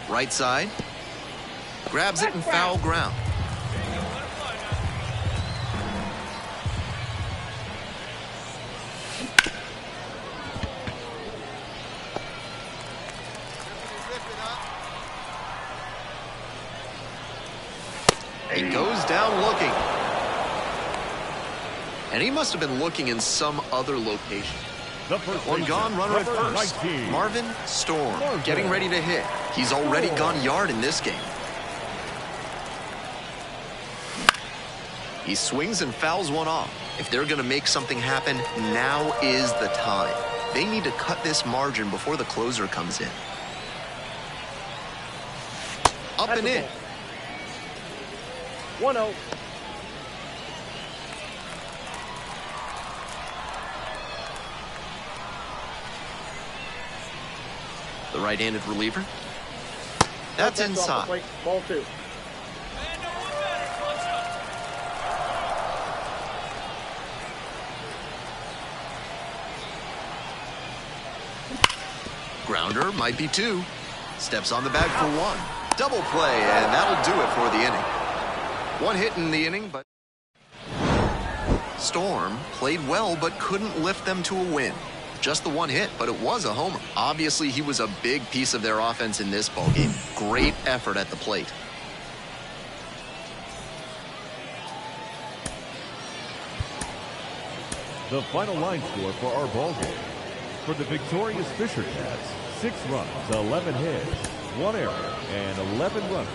[SPEAKER 5] Right side. Grabs it in foul ground. He goes down looking. And he must have been looking in some other location. One gone, runner at first. Marvin Storm getting ready to hit. He's already gone yard in this game. He swings and fouls one off. If they're going to make something happen, now is the time. They need to cut this margin before the closer comes in. Up and in.
[SPEAKER 4] 1-0.
[SPEAKER 5] The right-handed reliever. That's inside.
[SPEAKER 4] Ball 2.
[SPEAKER 5] Grounder might be 2. Steps on the bag for 1. Double play, and that'll do it for the inning. 1 hit in the inning, but Storm played well but couldn't lift them to a win. Just the 1 hit, but it was a homer. Obviously, he was a big piece of their offense in this ballgame. Great effort at the plate.
[SPEAKER 2] The final line score for our ballgame. For the victorious Fisher Cats, 6 runs, 11 hits, 1 error, and 11 runners.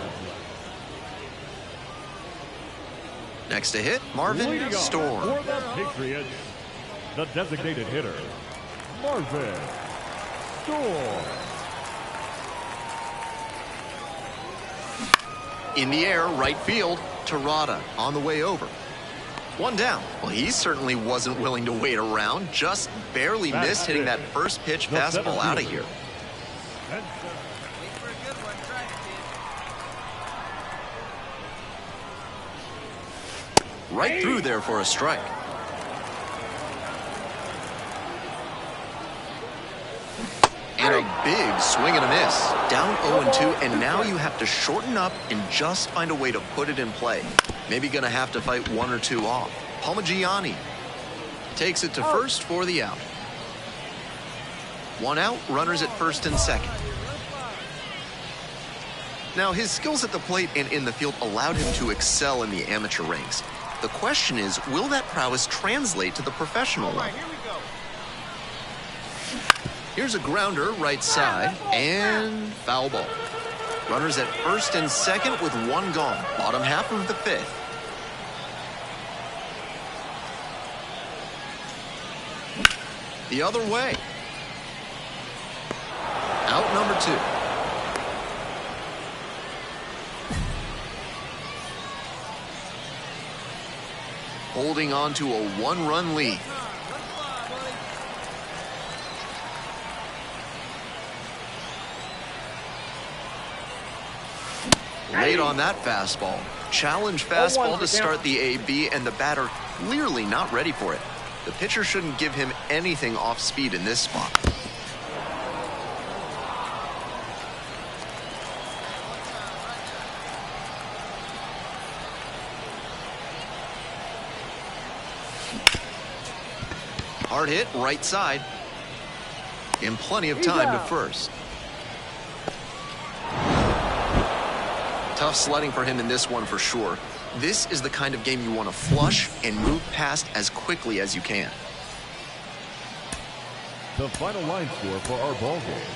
[SPEAKER 5] Next to hit, Marvin Storm.
[SPEAKER 2] For the Patriots, the designated hitter, Marvin Storm.
[SPEAKER 5] In the air, right field, Terada on the way over. 1 down. Well, he certainly wasn't willing to wait around. Just barely missed hitting that first pitch fastball out of here. Right through there for a strike. And a big swing and a miss. Down 0-2, and now you have to shorten up and just find a way to put it in play. Maybe going to have to fight 1 or 2 off. Palmagiani takes it to first for the out. 1 out, runners at first and second. Now, his skills at the plate and in the field allowed him to excel in the amateur ranks. The question is, will that prowess translate to the professional level? Here's a grounder right side, and foul ball. Runners at first and second with 1 gone. Bottom half of the 5th. The other way. Out number 2. Holding on to a 1-run lead. Late on that fastball. Challenge fastball to start the AB, and the batter clearly not ready for it. The pitcher shouldn't give him anything off speed in this spot. Hard hit, right side. And plenty of time to first. Tough sledding for him in this one for sure. This is the kind of game you want to flush and move past as quickly as you can.
[SPEAKER 2] The final line score for our ball game.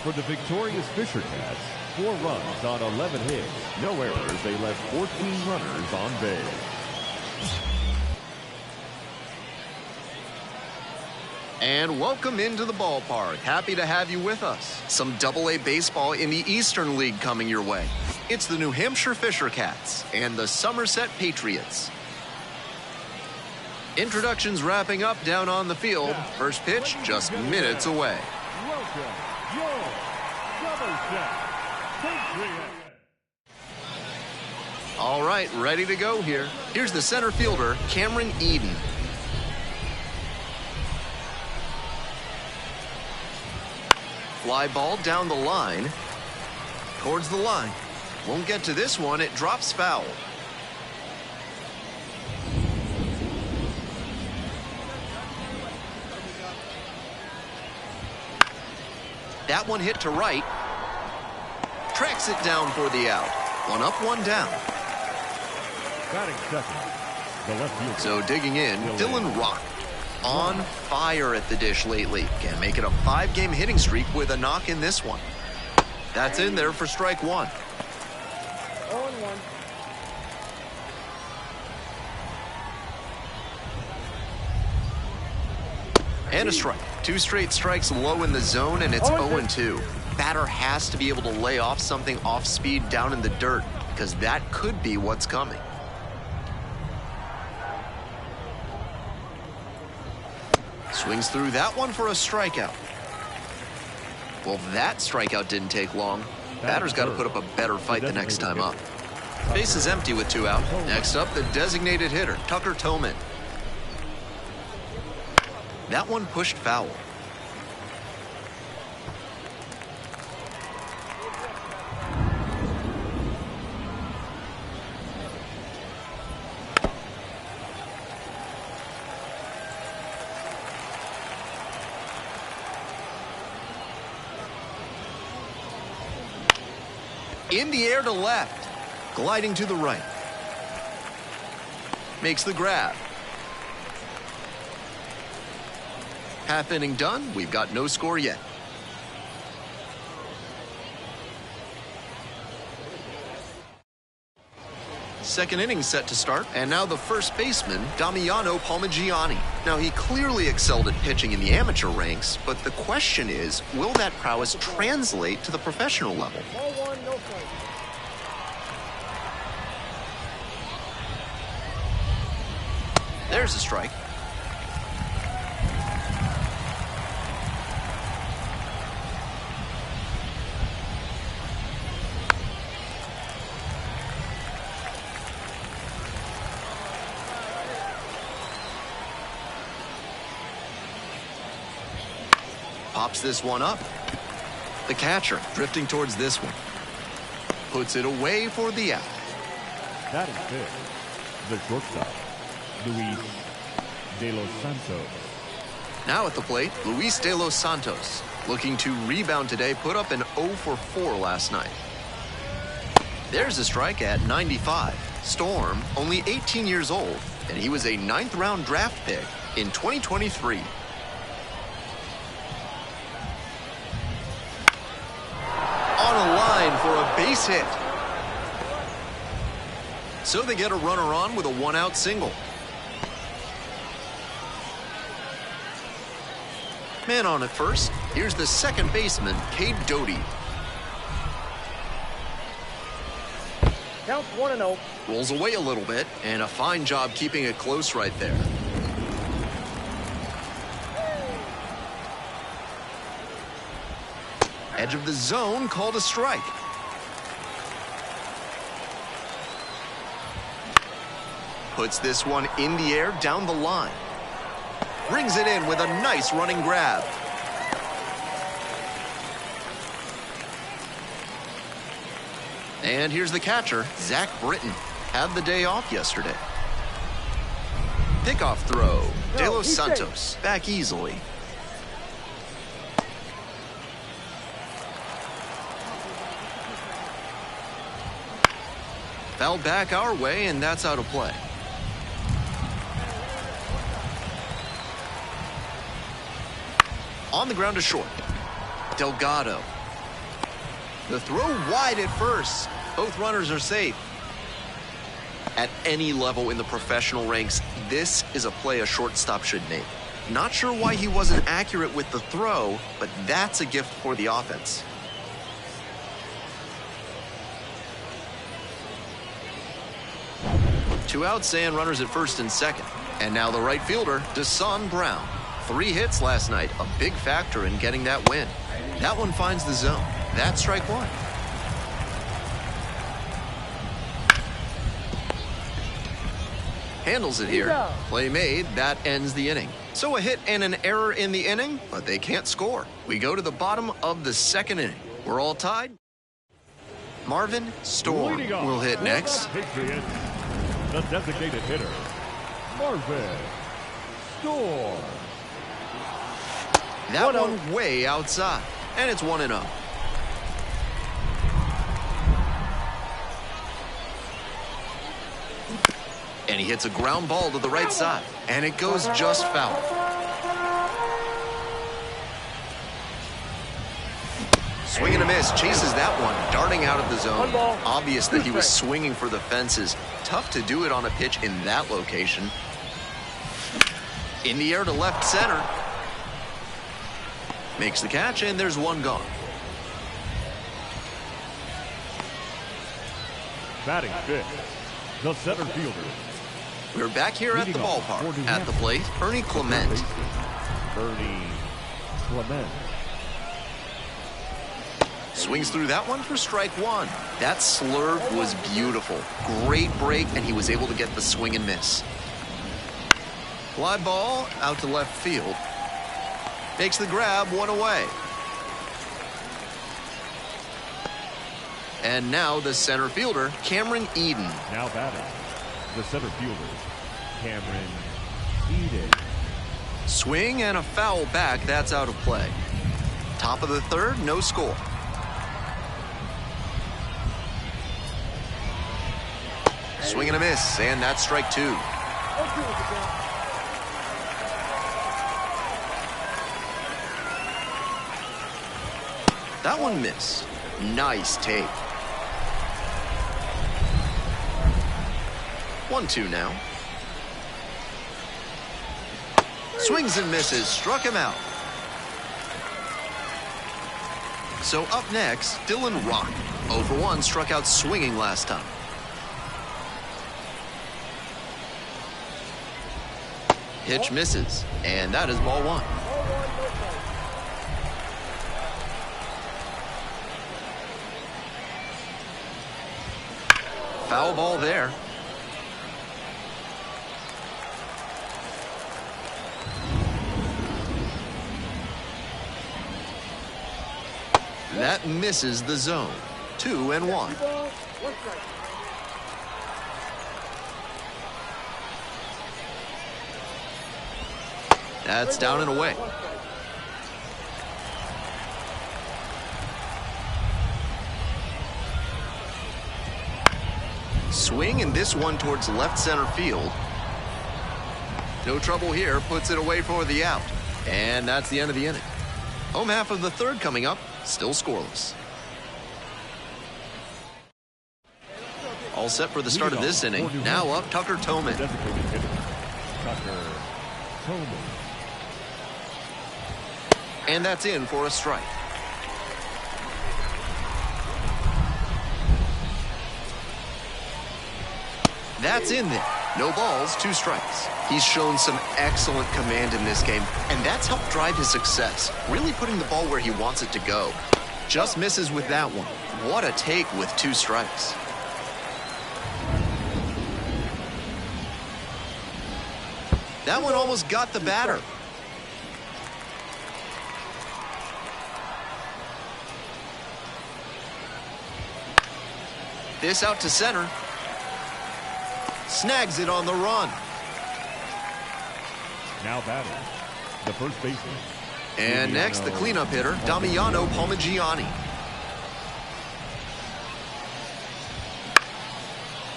[SPEAKER 2] For the victorious Fisher Cats, 4 runs on 11 hits, no errors. They left 14 runners on base.
[SPEAKER 5] And welcome into the ballpark. Happy to have you with us. Some AA baseball in the Eastern League coming your way. It's the New Hampshire Fisher Cats and the Somerset Patriots. Introductions wrapping up down on the field. First pitch just minutes away.
[SPEAKER 2] Welcome, your Somerset Patriots.
[SPEAKER 5] All right, ready to go here. Here's the center fielder, Cameron Eden. Fly ball down the line, towards the line. Won't get to this one, it drops foul. That one hit to right. Tracks it down for the out. 1 up, 1 down.
[SPEAKER 2] Batting second, the left fielder.
[SPEAKER 5] So digging in, Dylan Rock. On fire at the dish lately. Can make it a 5-game hitting streak with a knock in this one. That's in there for strike 1.
[SPEAKER 4] 0-1.
[SPEAKER 5] And a strike. 2 straight strikes low in the zone, and it's 0-2. Batter has to be able to lay off something off speed down in the dirt, because that could be what's coming. Swings through that one for a strikeout. Well, that strikeout didn't take long. Batter's got to put up a better fight the next time up. Base is empty with 2 out. Next up, the designated hitter, Tucker Toman. That one pushed foul. In the air to left, gliding to the right. Makes the grab. Half inning done, we've got no score yet. Second inning set to start, and now the first baseman, Damiano Palmigiani. Now, he clearly excelled at pitching in the amateur ranks, but the question is, will that prowess translate to the professional level?
[SPEAKER 4] Ball 1, no strike.
[SPEAKER 5] There's a strike. Pops this one up. The catcher drifting towards this one. Puts it away for the out.
[SPEAKER 2] That is fifth. The shortstop, Luis De Los Santos.
[SPEAKER 5] Now at the plate, Luis De Los Santos. Looking to rebound today, put up an 0 for 4 last night. There's a strike at 95. Storm, only 18 years old, and he was a 9th round draft pick in 2023. On a line for a base hit. So they get a runner on with a 1-out single. Man on at first. Here's the second baseman, Cade Doty.
[SPEAKER 4] Counts 1-0.
[SPEAKER 5] Rolls away a little bit, and a fine job keeping it close right there. Edge of the zone, called a strike. Puts this one in the air down the line. Brings it in with a nice running grab. And here's the catcher, Zach Britton. Had the day off yesterday. Pickoff throw. De Los Santos back easily. Fouled back our way, and that's out of play. On the ground to short. Delgado. The throw wide at first. Both runners are safe. At any level in the professional ranks, this is a play a shortstop should make. Not sure why he wasn't accurate with the throw, but that's a gift for the offense. Two outs and runners at first and second. And now the right fielder, Deson Brown. 3 hits last night, a big factor in getting that win. That one finds the zone. That's strike one. Handles it here. Play made. That ends the inning. So a hit and an error in the inning, but they can't score. We go to the bottom of the second inning. We're all tied. Marvin Storm will hit next.
[SPEAKER 2] Patriots, the designated hitter, Marvin Storm.
[SPEAKER 5] That one way outside, and it's 1-0. And he hits a ground ball to the right side, and it goes just foul. Swing and a miss, chases that one, darting out of the zone. Obvious that he was swinging for the fences. Tough to do it on a pitch in that location. In the air to left center. Makes the catch, and there's one gone.
[SPEAKER 2] Batting fifth, the center fielder.
[SPEAKER 5] We're back here at the ballpark. At the plate, Ernie Clement.
[SPEAKER 2] Ernie Clement.
[SPEAKER 5] Swings through that one for strike one. That slurve was beautiful. Great break, and he was able to get the swing and miss. Fly ball out to left field. Makes the grab, one away. And now the center fielder, Cameron Eden.
[SPEAKER 2] Now batting, the center fielder, Cameron Eden.
[SPEAKER 5] Swing and a foul back, that's out of play. Top of the third, no score. Swing and a miss, and that's strike two. That one missed. Nice take. 1-2 now. Swings and misses, struck him out. So up next, Dylan Rock. 0 for 1, struck out swinging last time. Pitch misses, and that is ball one. Foul ball there. That misses the zone. 2-1. That's down and away. Swing, and this one towards left center field. No trouble here, puts it away for the out. And that's the end of the inning. Home half of the third coming up, still scoreless. All set for the start of this inning. Now up, Tucker Toman. And that's in for a strike. That's in there. No balls, 2 strikes. He's shown some excellent command in this game, and that's helped drive his success, really putting the ball where he wants it to go. Just misses with that one. What a take with 2 strikes. That one almost got the batter. This out to center. Snags it on the run.
[SPEAKER 2] Now batting, the first baseman.
[SPEAKER 5] And next, the cleanup hitter, Damiano Palmigiani.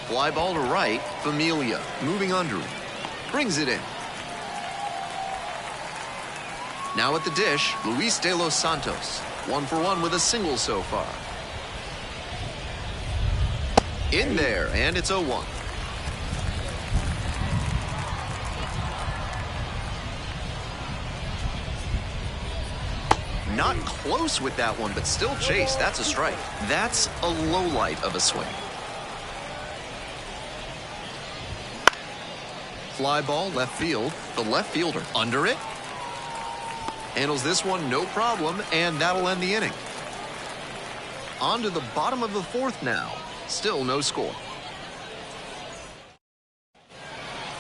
[SPEAKER 5] Fly ball to right, Familia, moving under it. Brings it in. Now at the dish, Luis de los Santos. 1 for 1 with a single so far. In there, and it's 0-1. Not close with that one, but still chase. That's a strike. That's a low light of a swing. Fly ball, left field. The left fielder under it. Handles this one, no problem, and that'll end the inning. On to the bottom of the 4th now. Still no score.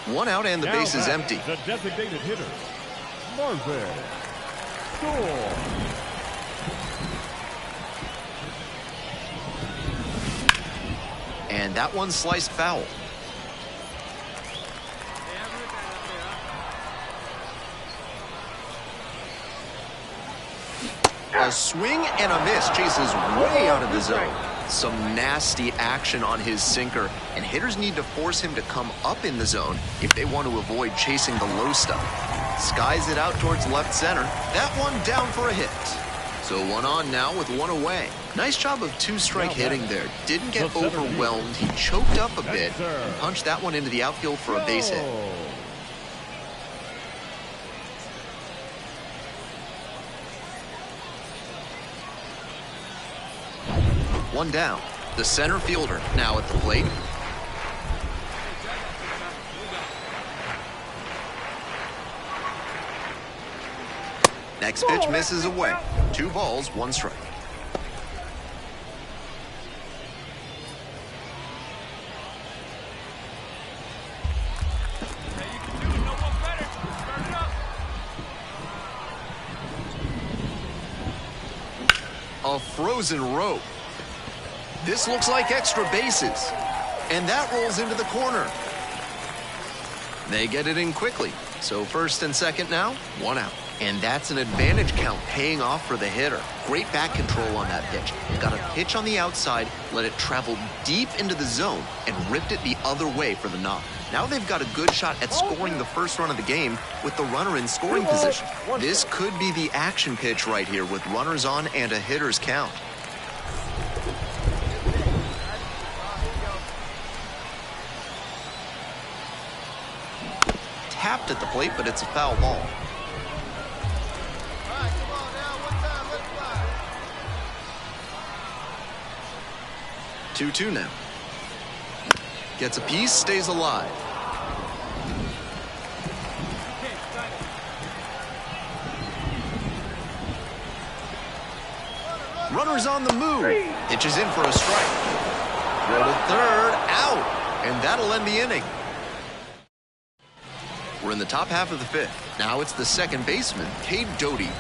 [SPEAKER 5] 1 out and the base is empty.
[SPEAKER 2] The designated hitter, Marvin Storm.
[SPEAKER 5] And that one sliced foul. A swing and a miss, chases way out of the zone. Some nasty action on his sinker, and hitters need to force him to come up in the zone if they want to avoid chasing the low stuff. Skies it out towards left center. That one down for a hit. So 1 on now with 1 away. Nice job of 2-strike hitting there. Didn't get overwhelmed. He choked up a bit and punched that one into the outfield for a base hit. 1 down. The center fielder now at the plate. Next pitch misses away. 2 balls, 1 strike. A frozen rope. This looks like extra bases. And that rolls into the corner. They get it in quickly. So 1st and 2nd now, 1 out. And that's an advantage count paying off for the hitter. Great bat control on that pitch. Got a pitch on the outside, let it travel deep into the zone, and ripped it the other way for the knock. Now they've got a good shot at scoring the first run of the game with the runner in scoring position. This could be the action pitch right here with runners on and a hitter's count. Tapped at the plate, but it's a foul ball. 2-2 now. Gets a piece, stays alive. Runner's on the move. Pitches in for a strike. Throw to 3rd, out. And that'll end the inning. We're in the top half of the 5th. Now it's the second baseman, Cade Doty.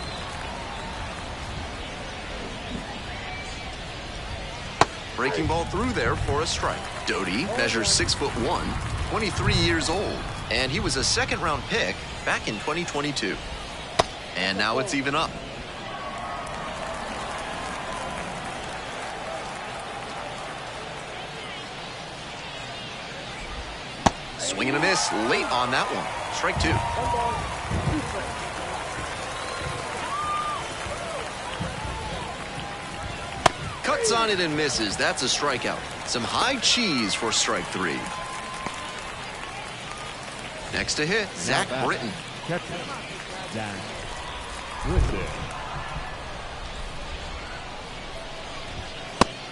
[SPEAKER 5] Breaking ball through there for a strike. Doty measures 6'1", 23 years old, and he was a 2nd-round pick back in 2022. And now it's even up. Swing and a miss late on that one. Strike 2. Cuts on it and misses. That's a strikeout. Some high cheese for strike 3. Next to hit, Zach Britton.
[SPEAKER 2] Zach Britton.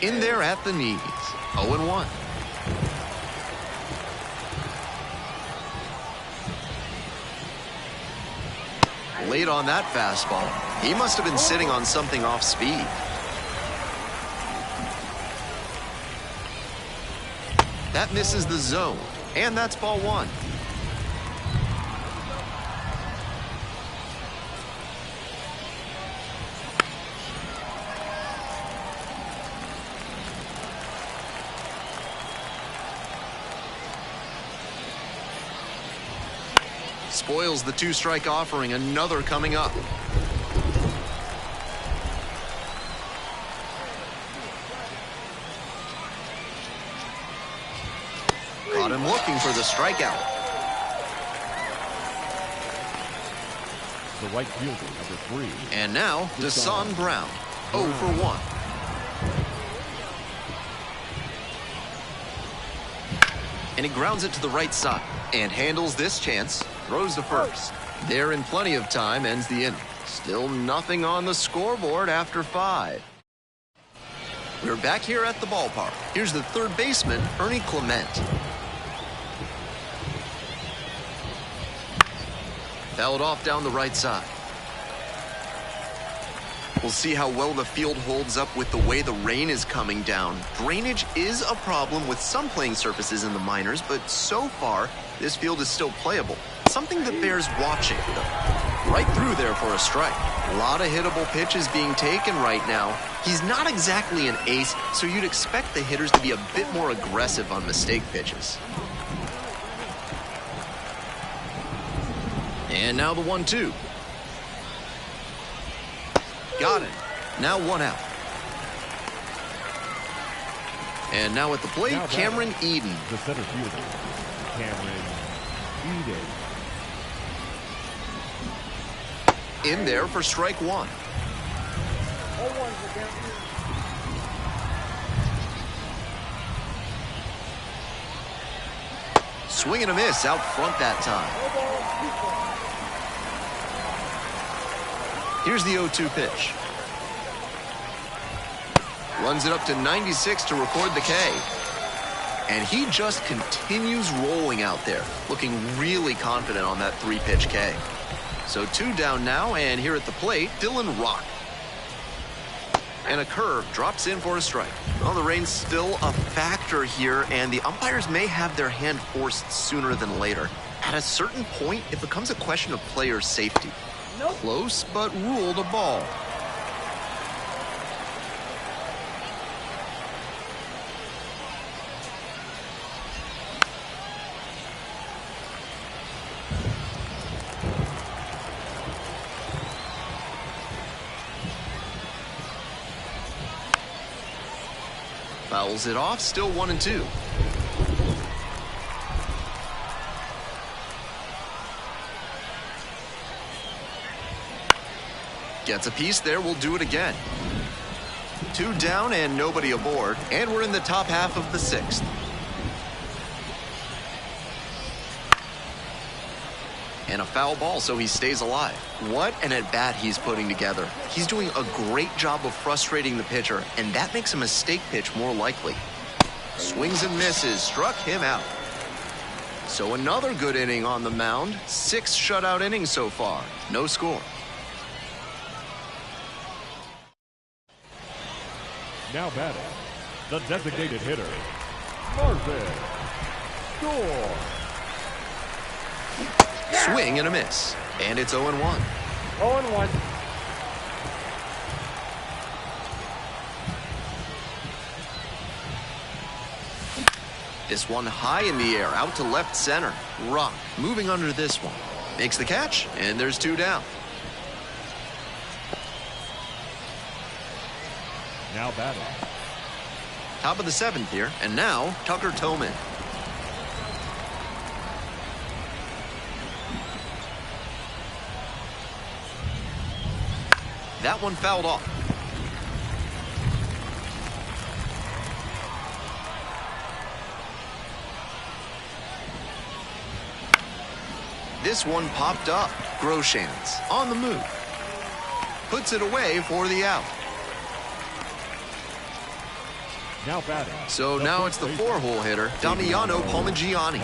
[SPEAKER 5] In there at the knees. 0-1. Late on that fastball. He must have been sitting on something off speed. That misses the zone, and that's ball 1. Spoils the 2-strike offering, another coming up. Caught him looking for the strikeout.
[SPEAKER 2] The right fielder, number 3.
[SPEAKER 5] And now, Deson Brown, 0 for 1. And he grounds it to the right side and handles this chance, throws to first. There in plenty of time, ends the inning. Still nothing on the scoreboard after 5. We're back here at the ballpark. Here's the third baseman, Ernie Clement. Fouled off down the right side. We'll see how well the field holds up with the way the rain is coming down. Drainage is a problem with some playing surfaces in the minors, but so far, this field is still playable. Something that bears watching, though. Right through there for a strike. A lot of hittable pitches being taken right now. He's not exactly an ace, so you'd expect the hitters to be a bit more aggressive on mistake pitches. And now the 1-2. Got it. Now 1 out. And now at the plate, Cameron Eden.
[SPEAKER 2] The center fielder, Cameron Eden.
[SPEAKER 5] In there for strike 1. Swing and a miss out front that time. Here's the 0-2 pitch. Runs it up to 96 to record the K. And he just continues rolling out there, looking really confident on that 3-pitch K. So 2 down now, and here at the plate, Dylan Rock. And a curve drops in for a strike. Well, the rain's still a factor here, and the umpires may have their hand forced sooner than later. At a certain point, it becomes a question of player safety. Close, but ruled a ball. Fouls it off, still 1-2. Gets a piece there, we'll do it again. 2 down and nobody aboard, and we're in the top half of the 6th. And a foul ball, so he stays alive. What an at-bat he's putting together. He's doing a great job of frustrating the pitcher, and that makes a mistake pitch more likely. Swings and misses, struck him out. So another good inning on the mound. 6 shutout innings so far. No score.
[SPEAKER 2] Now batting, the designated hitter, Marvin Store.
[SPEAKER 5] Swing and a miss. And it's 0-1.
[SPEAKER 4] 0-1.
[SPEAKER 5] This one high in the air, out to left center. Rock moving under this one. Makes the catch, and there's 2 down.
[SPEAKER 2] Now batting.
[SPEAKER 5] Top of the 7th here, and now Tucker Toman. That one fouled off. This one popped up. Groshans on the move. Puts it away for the out.
[SPEAKER 2] Now batting.
[SPEAKER 5] So now it's the 4-hole hitter, Damiano Palmigiani.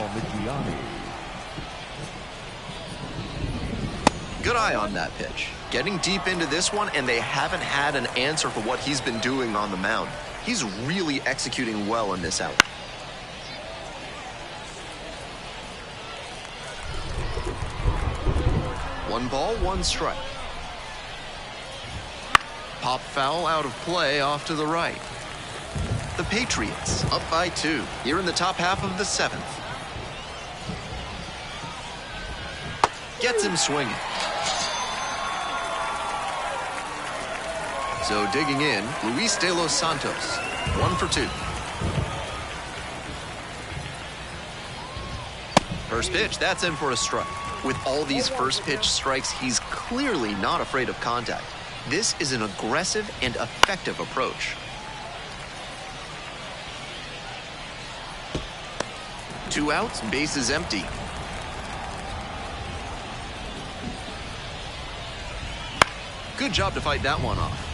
[SPEAKER 5] Good eye on that pitch. Getting deep into this one, and they haven't had an answer for what he's been doing on the mound. He's really executing well in this out. One ball, 1 strike. Pop foul out of play off to the right. The Patriots up by 2 here in the top half of the 7th. Gets him swinging. So digging in, Luis De Los Santos, 1 for 2. First pitch, that's in for a strike. With all these first pitch strikes, he's clearly not afraid of contact. This is an aggressive and effective approach. 2 outs, bases empty. Good job to fight that one off.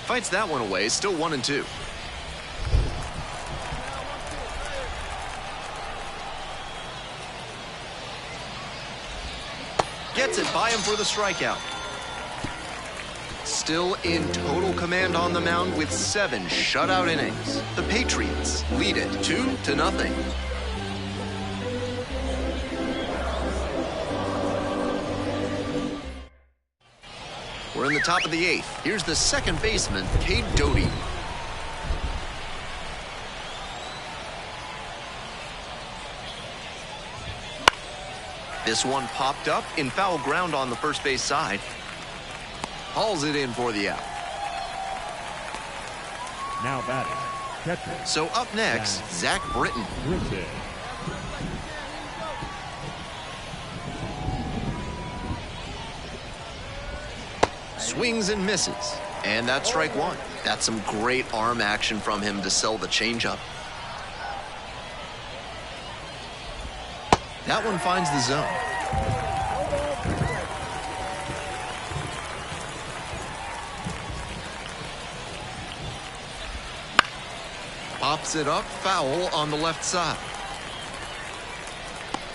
[SPEAKER 5] Fights that one away, still 1-2. Gets it by him for the strikeout. Still in total command on the mound with 7 shutout innings. The Patriots lead it 2-0. We're in the top of the 8th. Here's the second baseman, Cade Doty. This one popped up in foul ground on the first base side. Hauls it in for the out.
[SPEAKER 2] Now batting, catcher.
[SPEAKER 5] So up next, Zach Britton. Swings and misses. And that's strike 1. That's some great arm action from him to sell the changeup. That one finds the zone. Pops it up, foul on the left side.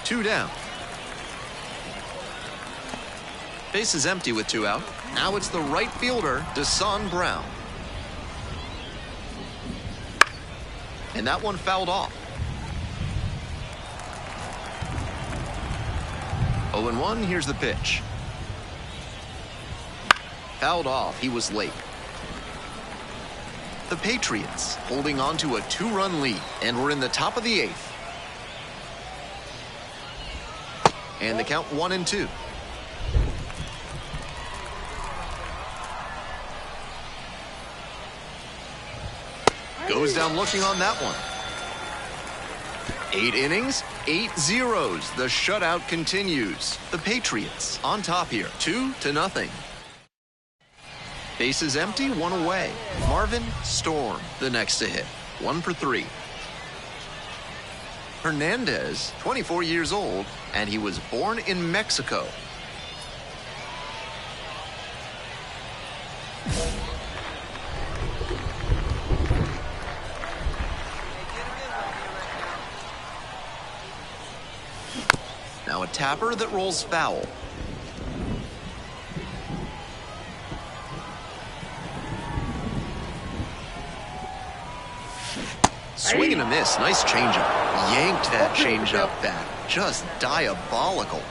[SPEAKER 5] 2 down. Base is empty with 2 out. Now it's the right fielder, Deshaun Brown. And that one fouled off. 0-1, here's the pitch. Fouled off, he was late. The Patriots holding on to a 2-run lead, and we're in the top of the 8th. And the count 1-2. Goes down looking on that one. 8 innings, 8 zeros. The shutout continues. The Patriots on top here, 2-0. Bases empty, 1 away. Marvin Storm, the next to hit, 1 for 3. Hernandez, 24 years old, and he was born in Mexico. Now a tapper that rolls foul. Swing and a miss. Nice changeup. Yanked that changeup back. Just diabolical.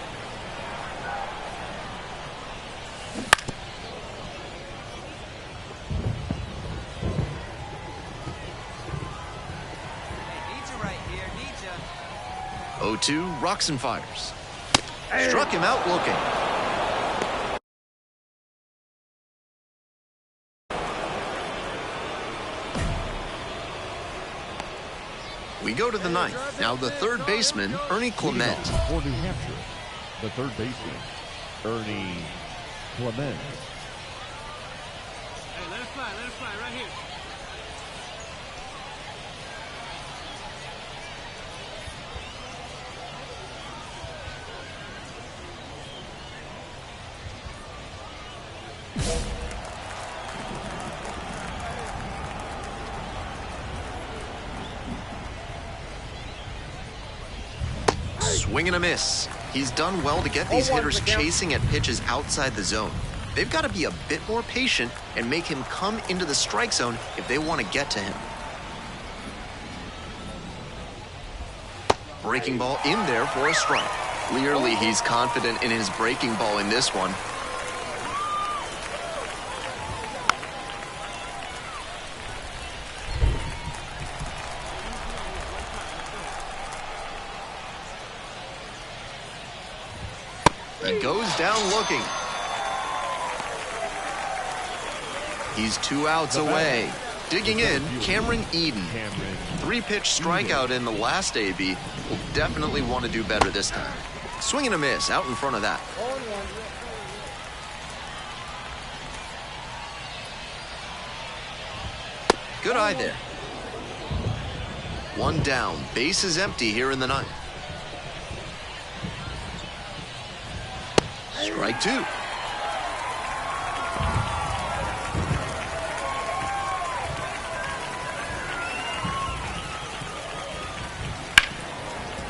[SPEAKER 6] Need you right here. Need you.
[SPEAKER 5] 0-2, rocks and fires. Struck him out looking. We go to the 9th. Now the third baseman, Ernie Clement.
[SPEAKER 2] For New Hampshire, the third baseman, Ernie Clement.
[SPEAKER 7] Hey, let it fly right here.
[SPEAKER 5] Swing and a miss. He's done well to get these hitters chasing at pitches outside the zone. They've got to be a bit more patient and make him come into the strike zone if they want to get to him. Breaking ball in there for a strike. Clearly, he's confident in his breaking ball in this one. He goes down looking. He's 2 outs away. Digging in, Cameron Eden. 3-pitch strikeout in the last AB. Will definitely want to do better this time. Swing and a miss out in front of that.
[SPEAKER 4] 0-1.
[SPEAKER 5] Good eye there. 1 down. Base is empty here in the 9th. Strike 2.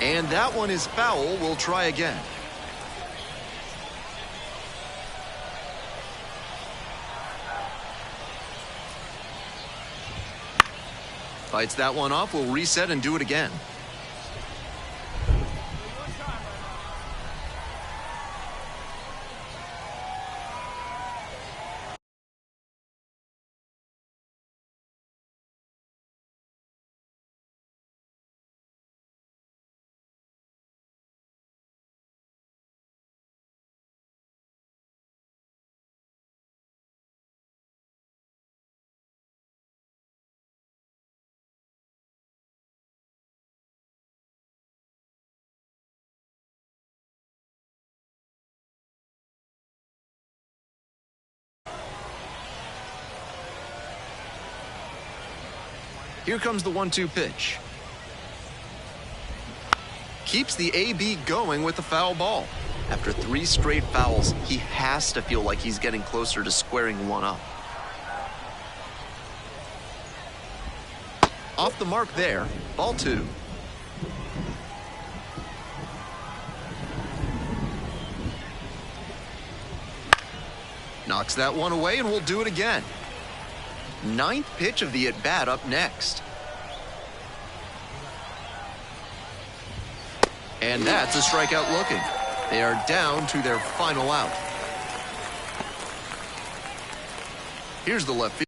[SPEAKER 5] And that one is foul. We'll try again. Fights that one off. We'll reset and do it again. Here comes the 1-2 pitch. Keeps the AB going with the foul ball. After 3 straight fouls, he has to feel like he's getting closer to squaring one up. Off the mark there, ball 2. Knocks that one away, and we'll do it again. 9th pitch of the at-bat up next. And that's a strikeout looking. They are down to their final out. Here's the left field.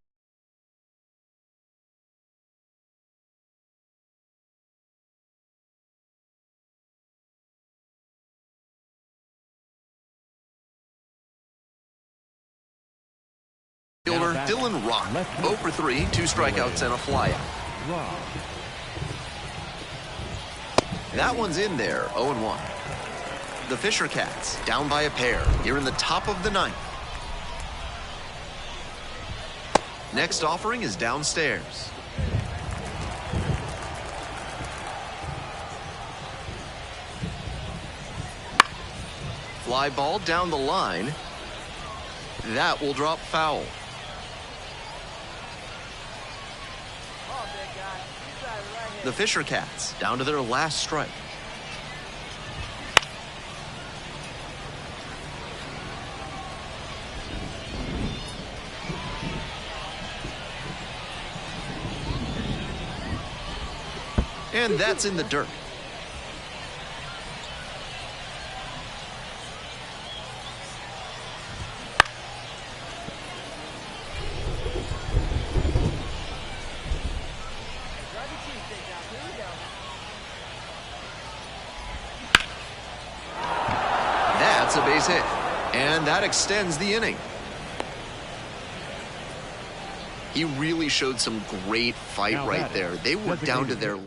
[SPEAKER 5] Dylan Rock, 0 for 3, 2 strikeouts and a flyout. That one's in there, 0-1. The Fisher Cats, down by a pair, here in the top of the 9th. Next offering is downstairs. Fly ball down the line. That will drop foul. The Fisher Cats down to their last strike. And that's in the dirt. That's a base hit, and that extends the inning. He really showed some great fight right there. They were down to their...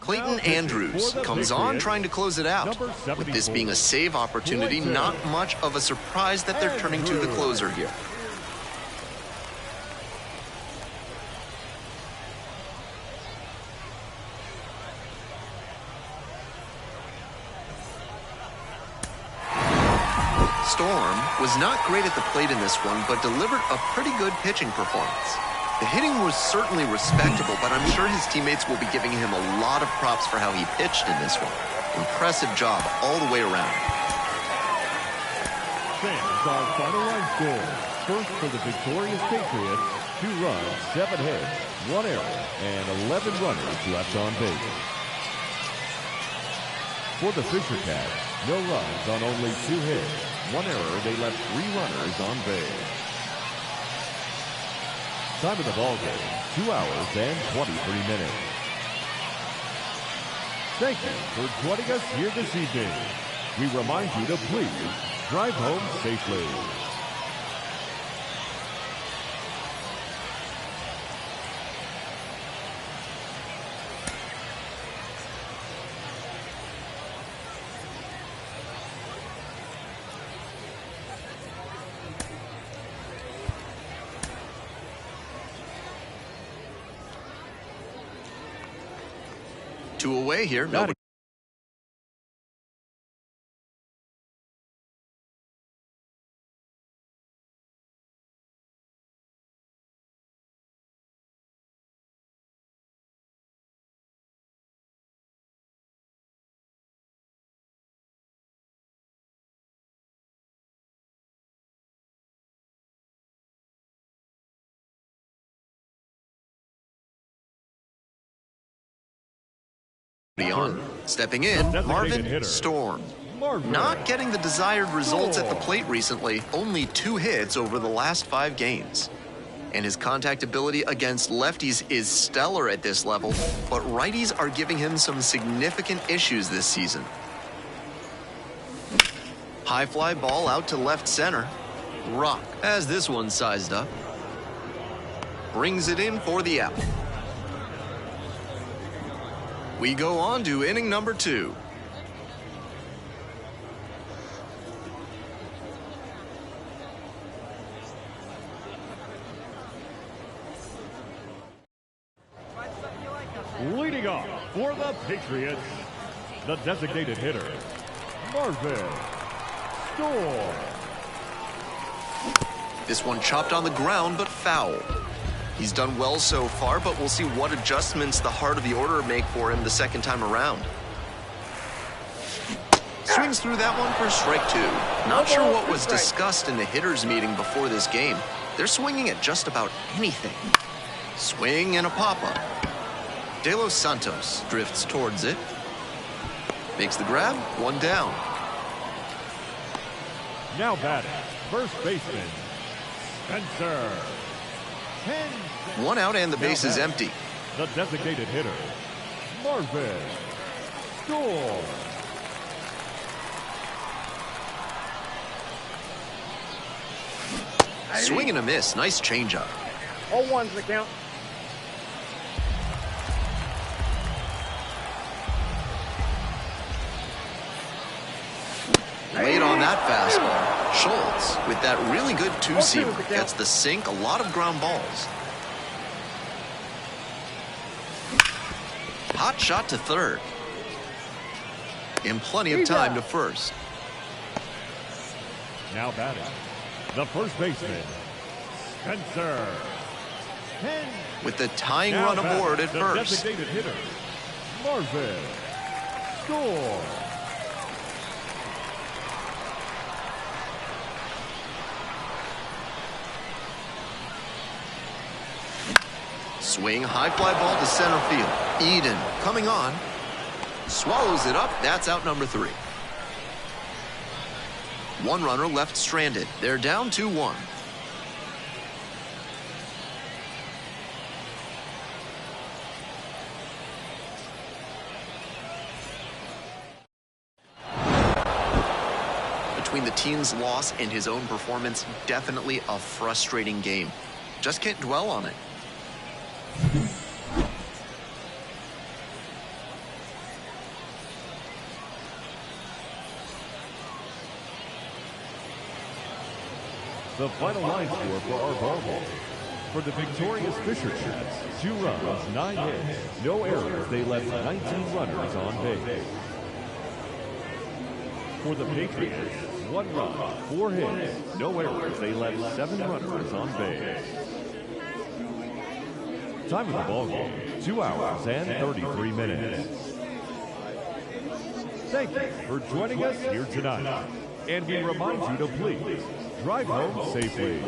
[SPEAKER 5] Clayton Andrews comes on trying to close it out. With this being a save opportunity, not much of a surprise that they're turning to the closer here. Storm was not great at the plate in this one, but delivered a pretty good pitching performance. The hitting was certainly respectable, but I'm sure his teammates will be giving him a lot of props for how he pitched in this one. Impressive job all the way around.
[SPEAKER 2] Fans, our final line score. First for the victorious Patriots, 2 runs, 7 hits, 1 error, and 11 runners left on base. For the Fisher Cats, no runs on only 2 hits, 1 error, they left 3 runners on base. Time of the ball game, 2 hours and 23 minutes. Thank you for joining us here this evening. We remind you to please Drive home safely.
[SPEAKER 5] Two away here. Nobody. On. Stepping in, Marvin Storm. Not getting the desired results at the plate recently. Only 2 hits over the last 5 games. And his contact ability against lefties is stellar at this level, but righties are giving him some significant issues this season. High fly ball out to left center. Rock has this one sized up. Brings it in for the out. We go on to inning number 2.
[SPEAKER 2] Leading off for the Patriots, the designated hitter, Marvin Storm.
[SPEAKER 5] This one chopped on the ground, but foul. He's done well so far, but we'll see what adjustments the heart of the order make for him the second time around. Swings through that one for strike 2. Not sure what was discussed in the hitters meeting before this game. They're swinging at just about anything. Swing and a pop-up. De Los Santos drifts towards it. Makes the grab, 1 down.
[SPEAKER 2] Now batting, first baseman, Spencer.
[SPEAKER 5] 1 out and the base is empty.
[SPEAKER 2] The designated hitter, Marvin Storm.
[SPEAKER 5] Swing and a miss. Nice changeup.
[SPEAKER 4] 0-1's the count.
[SPEAKER 5] Late on that fastball. Schultz, with that really good two-seamer, gets the sink, a lot of ground balls. Hot shot to third. And plenty of time to first.
[SPEAKER 2] Now batting, the first baseman, Spencer.
[SPEAKER 5] With the tying run aboard at first.
[SPEAKER 2] The designated hitter, Marvin Storm.
[SPEAKER 5] Swing, high fly ball to center field. Eden coming on. Swallows it up. That's out number 3. 1 runner left stranded. They're down 2-1. Between the team's loss and his own performance, definitely a frustrating game. Just can't dwell on it.
[SPEAKER 2] The final line score for our ball game. For the victorious Fisher Cats, 2 runs, 9 hits, no errors. They left 19 runners on base. For the Patriots, 1 run, 4 hits, no errors. They left 7 runners on base. Time of the ball game, 2 hours and 33 minutes. Thank you for joining us here tonight. And we remind you to please drive home safely.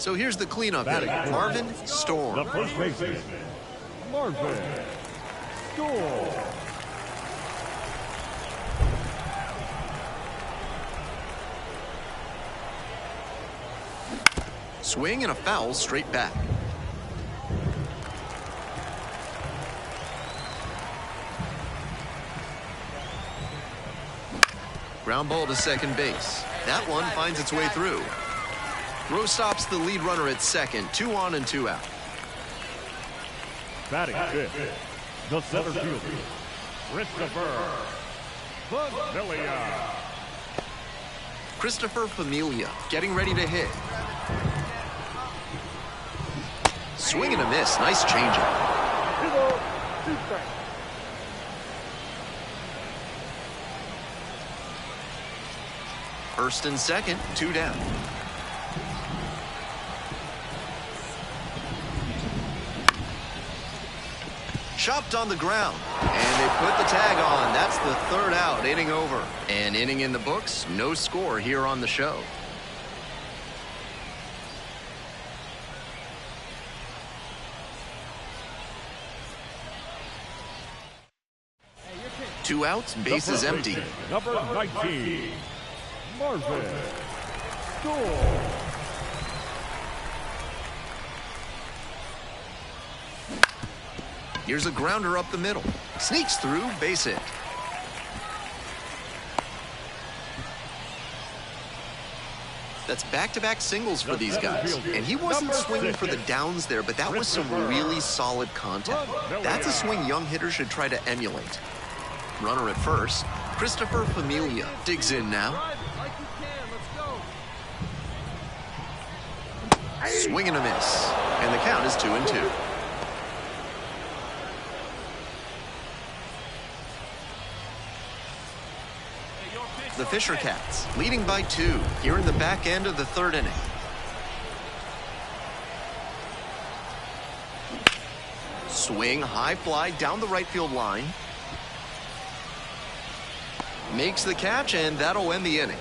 [SPEAKER 5] So here's the cleanup hitter, Marvin Storm.
[SPEAKER 2] The first baseman, Marvin Storm.
[SPEAKER 5] Swing and a foul straight back. Ground ball to second base. That one finds its way through. Throw stops the lead runner at second. 2 on and 2 out.
[SPEAKER 2] Batting fifth, the center fielder, Christopher Familia.
[SPEAKER 5] Christopher Familia getting ready to hit. Swing and a miss. Nice changeup.
[SPEAKER 4] 2 strikes.
[SPEAKER 5] First and second, 2 down. Chopped on the ground, and they put the tag on. That's the 3rd out, inning over. An inning in the books, no score here on the show. Two outs, bases empty.
[SPEAKER 2] Number 19, Marvin Storm.
[SPEAKER 5] Here's a grounder up the middle. Sneaks through, base hit. That's back-to-back singles for these guys. And he wasn't swinging for the downs there, but that was some really solid contact. That's a swing young hitters should try to emulate. Runner at first. Christopher Familia digs in now. Swing and a miss. And the count is 2-2. The Fisher Cats leading by 2 here in the back end of the 3rd inning. Swing, high fly down the right field line. Makes the catch, and that'll end the inning.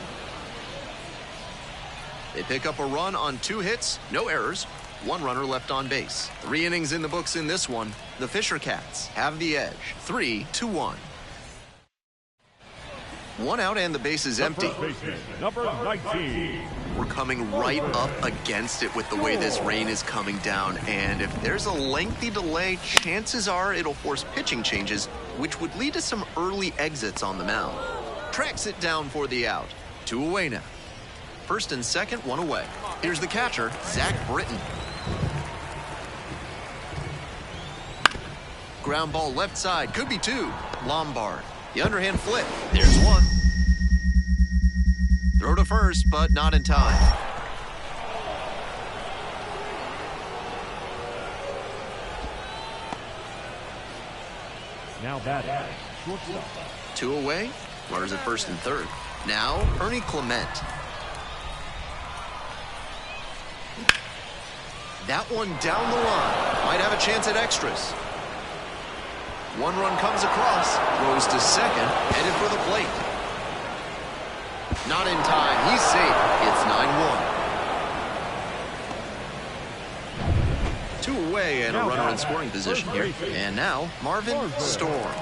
[SPEAKER 5] They pick up a run on 2 hits, no errors, 1 runner left on base. 3 innings in the books in this one. The Fisher Cats have the edge, 3-1. 1 out and the base is empty.
[SPEAKER 2] Number 19.
[SPEAKER 5] We're coming right up against it with the way this rain is coming down, and if there's a lengthy delay, chances are it'll force pitching changes, which would lead to some early exits on the mound. Tracks it down for the out. 2 away now. First and second, 1 away. Here's the catcher, Zach Britton. Ground ball left side, could be 2. Lombard. The underhand flip. There's 1. Throw to first, but not in time.
[SPEAKER 2] Now batting, shortstop.
[SPEAKER 5] 2 away. Runners at first and third. Now, Ernie Clement. That one down the line. Might have a chance at extras. 1 run comes across, throws to second, headed for the plate. Not in time, he's safe. It's 9-1. 2 away and a runner in scoring position here. And now, Marvin Storm.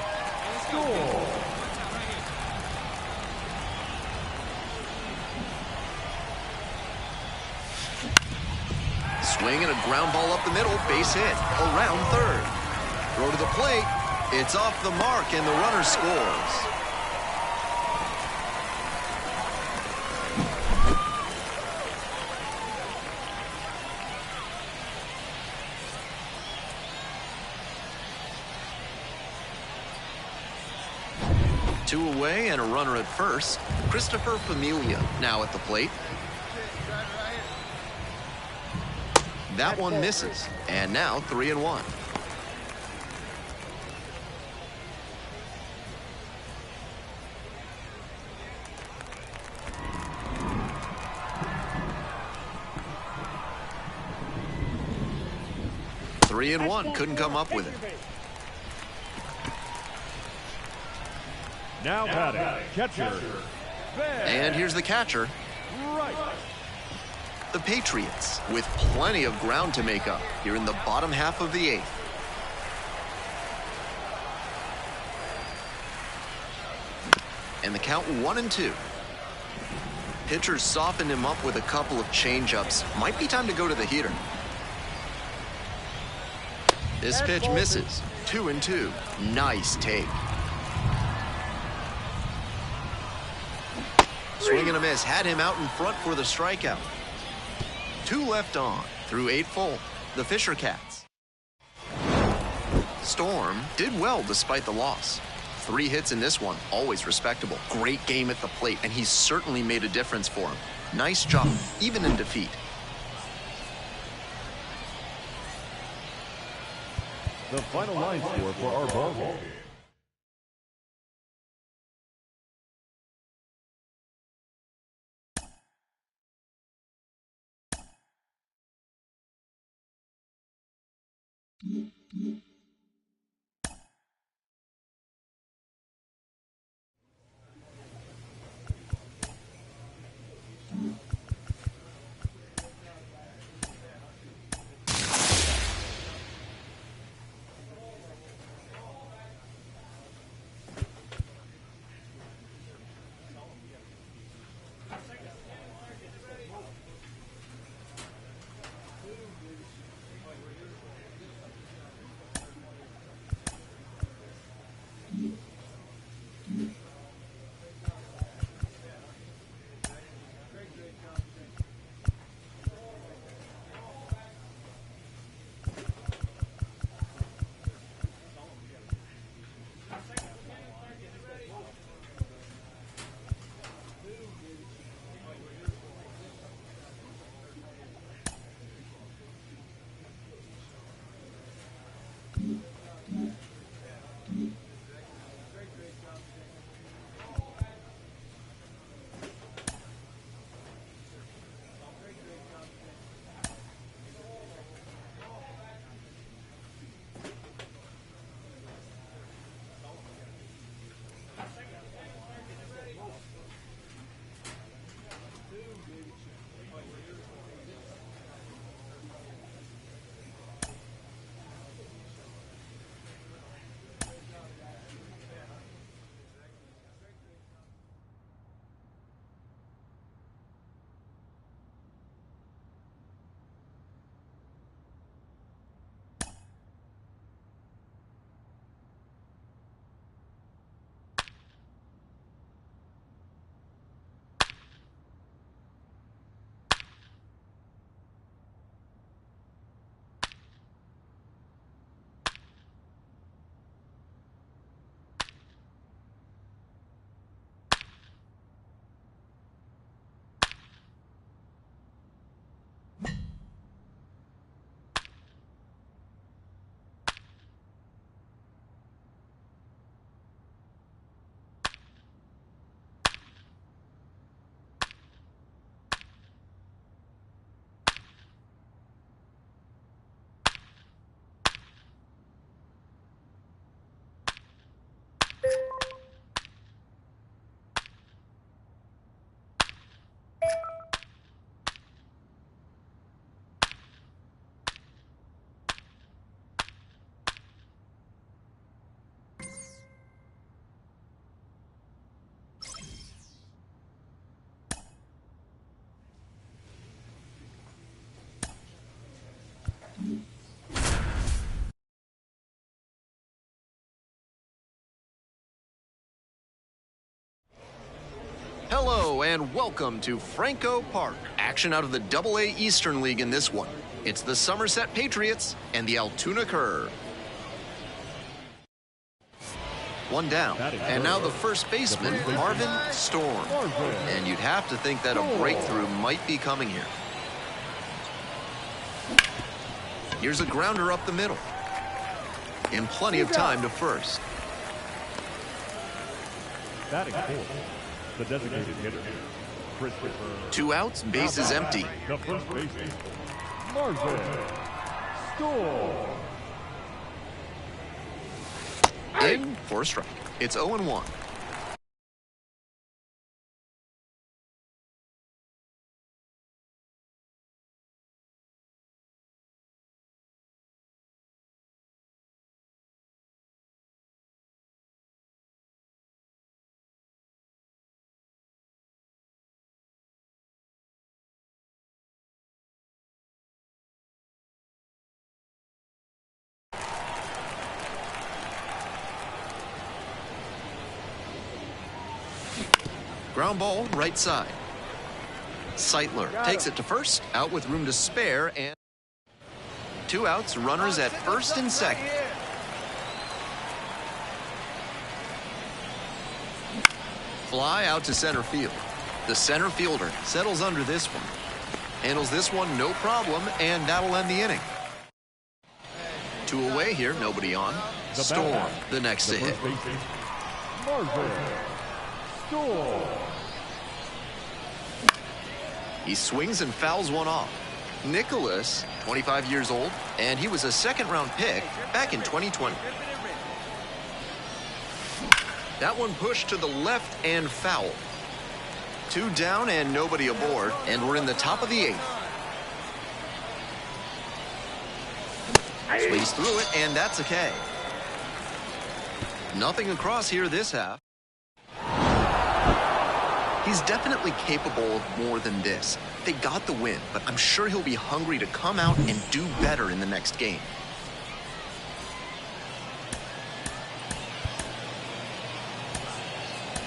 [SPEAKER 5] Swing and a ground ball up the middle, base hit, around third. Throw to the plate. It's off the mark, and the runner scores. Two away and a runner at first. Christopher Familia now at the plate. That one misses, and now 3-1. Three and one, couldn't come up with it.
[SPEAKER 2] Now batting, catcher.
[SPEAKER 5] And here's the catcher.
[SPEAKER 2] Right.
[SPEAKER 5] the Patriots, with plenty of ground to make up here in the bottom half of the 8th. And the count 1-2. Pitchers softened him up with a couple of changeups. Might be time to go to the heater. This pitch misses. 2-2. Nice take. Swing and a miss. Had him out in front for the strikeout. 2 left on through 8 full. The Fisher Cats. Storm did well despite the loss. 3 hits in this one, always respectable. Great game at the plate, and he's certainly made a difference for him. Nice job, even in defeat.
[SPEAKER 2] The final line score for our ball game.
[SPEAKER 5] Hello and welcome to Franco Park. Action out of the AA Eastern League in this one. It's the Somerset Patriots and the Altoona Curve. 1 down, and now the first baseman, Marvin Storm. And you'd have to think that a breakthrough might be coming here. Here's a grounder up the middle. And plenty of time to first.
[SPEAKER 2] Batting fourth, the designated hitter, Christopher.
[SPEAKER 5] 2 outs, base is empty.
[SPEAKER 2] The first baseman, Marvin Storm.
[SPEAKER 5] In for a strike. It's 0-1. Ground ball, right side. Seitler takes it to first, out with room to spare, and 2 outs, runners at first and second. Fly out to center field. The center fielder settles under this one. Handles this one no problem, and that'll end the inning. 2 away here, nobody on. Storm, the next to hit. He swings and fouls one off. Nicholas, 25 years old, and he was a second-round pick back in 2020. That one pushed to the left and foul. 2 down and nobody aboard, and we're in the top of the 8th. Swings through it, and that's a K. Nothing across here this half. He's definitely capable of more than this. They got the win, but I'm sure he'll be hungry to come out and do better in the next game.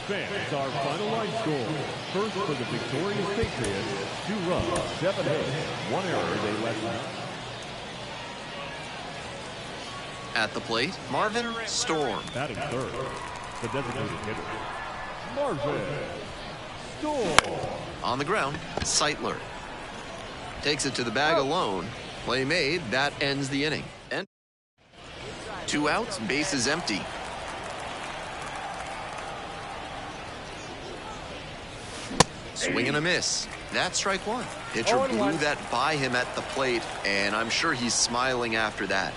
[SPEAKER 2] Fans, our final line score. First for the victorious Patriots, 2 runs, 7 hits, 1 error. They left none.
[SPEAKER 5] At the plate, Marvin Storm.
[SPEAKER 2] Batting third, the designated hitter, Marvin Storm.
[SPEAKER 5] On the ground, Seitler. Takes it to the bag alone. Play made, that ends the inning. And 2 outs, bases empty. Swing and a miss. That's strike 1. Pitcher blew that by him at the plate, and I'm sure he's smiling after that.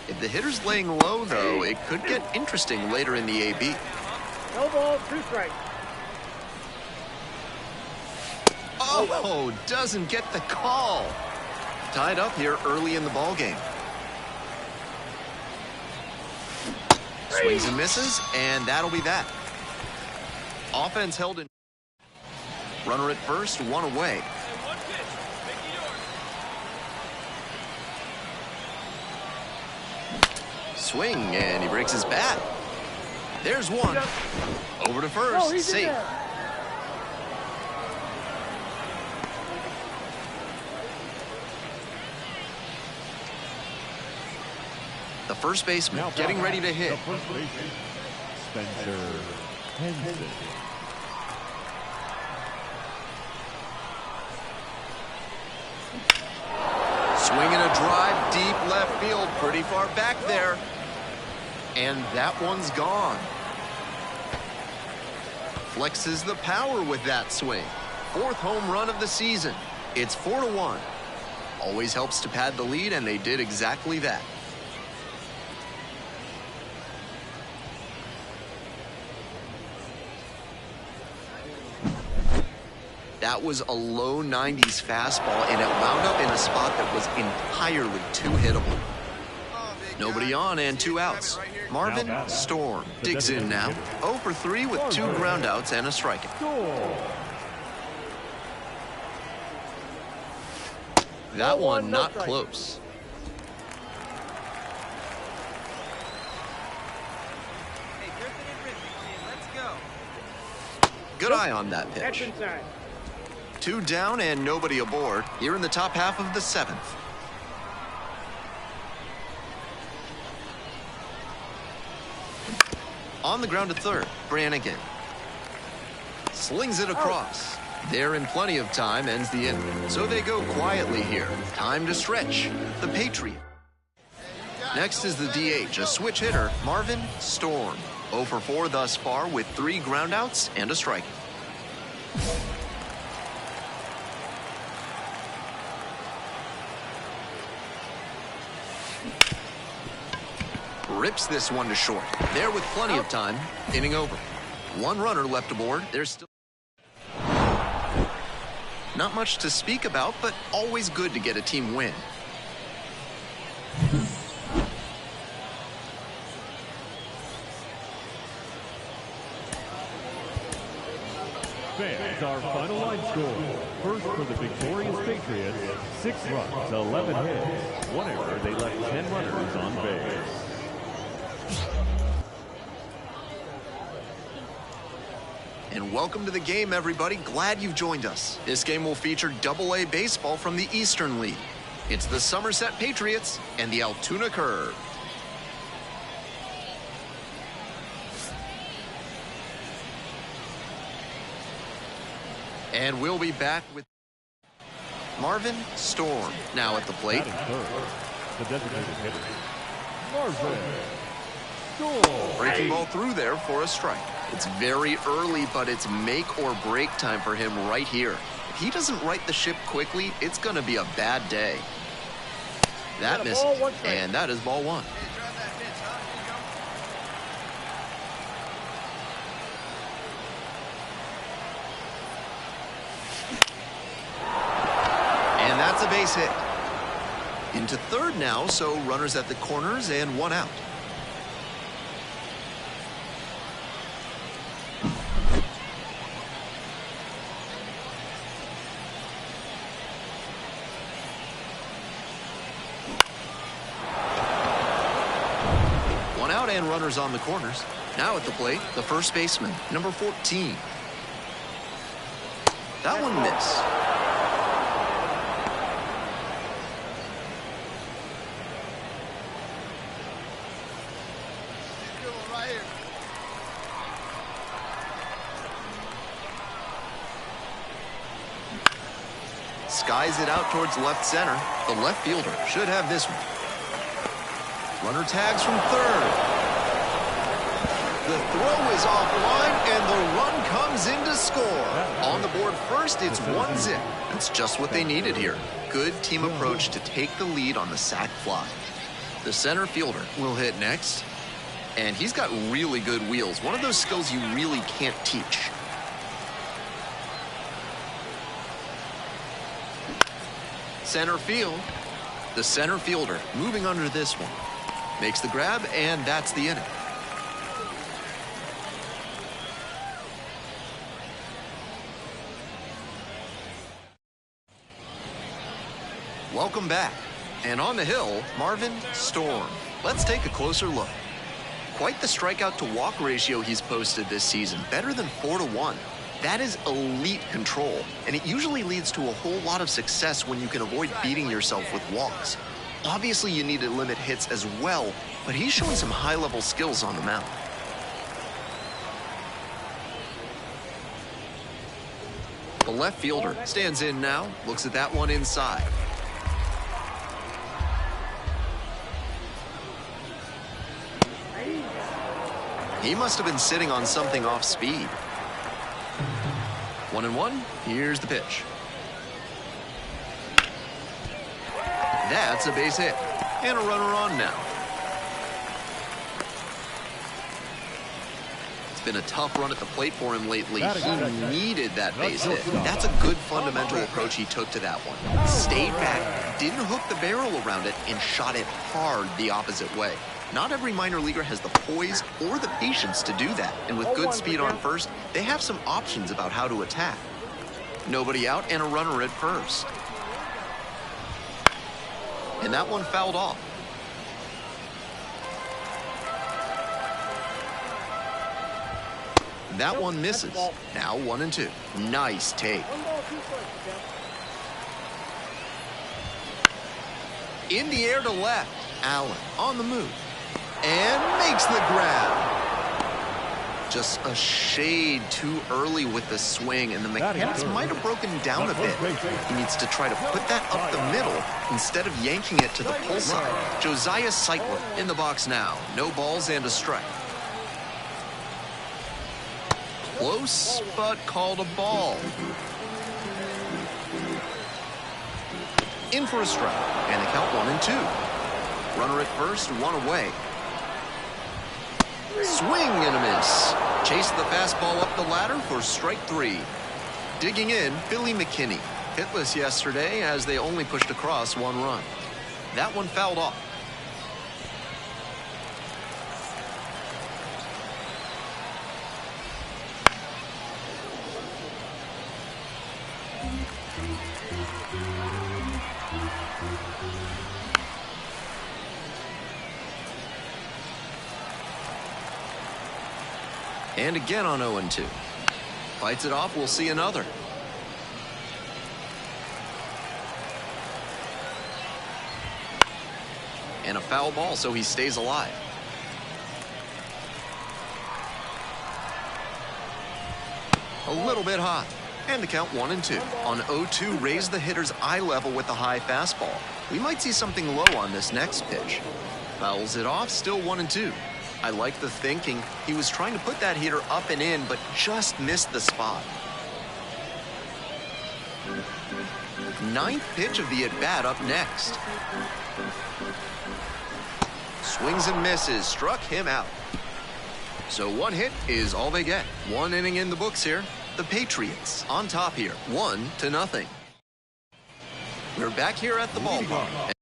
[SPEAKER 5] If the hitter's laying low, though, it could get interesting later in the AB.
[SPEAKER 4] No ball, 2 strikes.
[SPEAKER 5] Oh, doesn't get the call. Tied up here early in the ball game. Swings and misses, and that'll be that. Offense held in. Runner at first, 1 away. Swing, and he breaks his bat. There's 1. Over to first, safe. The first baseman getting ready to hit.
[SPEAKER 2] Spencer Henson.
[SPEAKER 5] Swinging a drive deep left field, pretty far back there. And that one's gone. Flexes the power with that swing. 4th home run of the season. It's 4-1. Always helps to pad the lead, and they did exactly that. That was a low 90s fastball, and it wound up in a spot that was entirely too hittable. Nobody on and 2 outs. Marvin Storm digs in now. 0 for 3 with 2 groundouts and a strikeout. That one not close. Good eye on that pitch. 2 down and nobody aboard here in the top half of the 7th. On the ground to third, Brannigan. Slings it across. They're in plenty of time, ends the inning. So they go quietly here. Time to stretch. The Patriot. Next is the DH, a switch hitter, Marvin Storm. 0 for 4 thus far with 3 groundouts and a strikeout. Rips this one to short. There with plenty of time. Inning over. 1 runner left aboard. There's still not much to speak about, but always good to get a team win.
[SPEAKER 2] Fans, our final line score. First for the victorious Patriots, 6 runs, 11 hits, 1 error. They left 10 runners on base.
[SPEAKER 5] And welcome to the game, everybody. Glad you've joined us. This game will feature AA baseball from the Eastern League. It's the Somerset Patriots and the Altoona Curve. And we'll be back with Marvin Storm now at the plate.
[SPEAKER 2] The designated hitter, Marvin Storm.
[SPEAKER 5] Breaking ball through there for a strike. It's very early, but it's make or break time for him right here. If he doesn't right the ship quickly, it's going to be a bad day. That misses, and that is ball one. And that's a base hit. Into third now, so runners at the corners and one out. One out and runners on the corners. Now at the plate, the first baseman, number 14. That one missed. Skies it out towards left center. The left fielder should have this one. Runner tags from third. The throw is offline, and the run comes in to score. On the board first, it's 1-0. That's just what they needed here. Good team approach to take the lead on the sac fly. The center fielder will hit next, and he's got really good wheels. One of those skills you really can't teach. Center field. The center fielder moving under this one. Makes the grab, and that's the inning. Welcome back. And on the hill, Marvin Storm. Let's take a closer look. Quite the strikeout to walk ratio he's posted this season. Better than 4-1. That is elite control, and it usually leads to a whole lot of success when you can avoid beating yourself with walks. Obviously, you need to limit hits as well, but he's showing some high-level skills on the mound. The left fielder stands in now, looks at that one inside. He must have been sitting on something off speed. 1-1, here's the pitch. That's a base hit, and a runner on now. It's been a tough run at the plate for him lately. He needed that base hit. That's a good fundamental approach he took to that one. Stayed back, didn't hook the barrel around it, and shot it hard the opposite way. Not every minor leaguer has the poise or the patience to do that, and with good speed on first, they have some options about how to attack. Nobody out and a runner at first. And that one fouled off. That one misses. Now 1-2. Nice take. In the air to left. Allen on the move. And makes the grab. Just a shade too early with the swing, and the mechanics might have broken down a bit. He needs to try to put that up the middle instead of yanking it to the pull side. Josiah Cycler in the box now. No balls and a strike. Close, but called a ball. In for a strike, and the count 1-2. Runner at first, one away. Swing and a miss. Chased the fastball up the ladder for strike 3. Digging in, Billy McKinney. Hitless yesterday as they only pushed across 1 run. That one fouled off. And again on 0-2. Fights it off, we'll see another. And a foul ball, so he stays alive. A little bit hot. And the count 1-2. On 0-2, raise the hitter's eye level with the high fastball. We might see something low on this next pitch. Fouls it off, still 1-2. I like the thinking. He was trying to put that hitter up and in, but just missed the spot. Ninth pitch of the at-bat up next. Swings and misses, struck him out. So one hit is all they get. One inning in the books here. The Patriots on top here, 1-0. We're back here at the ballpark.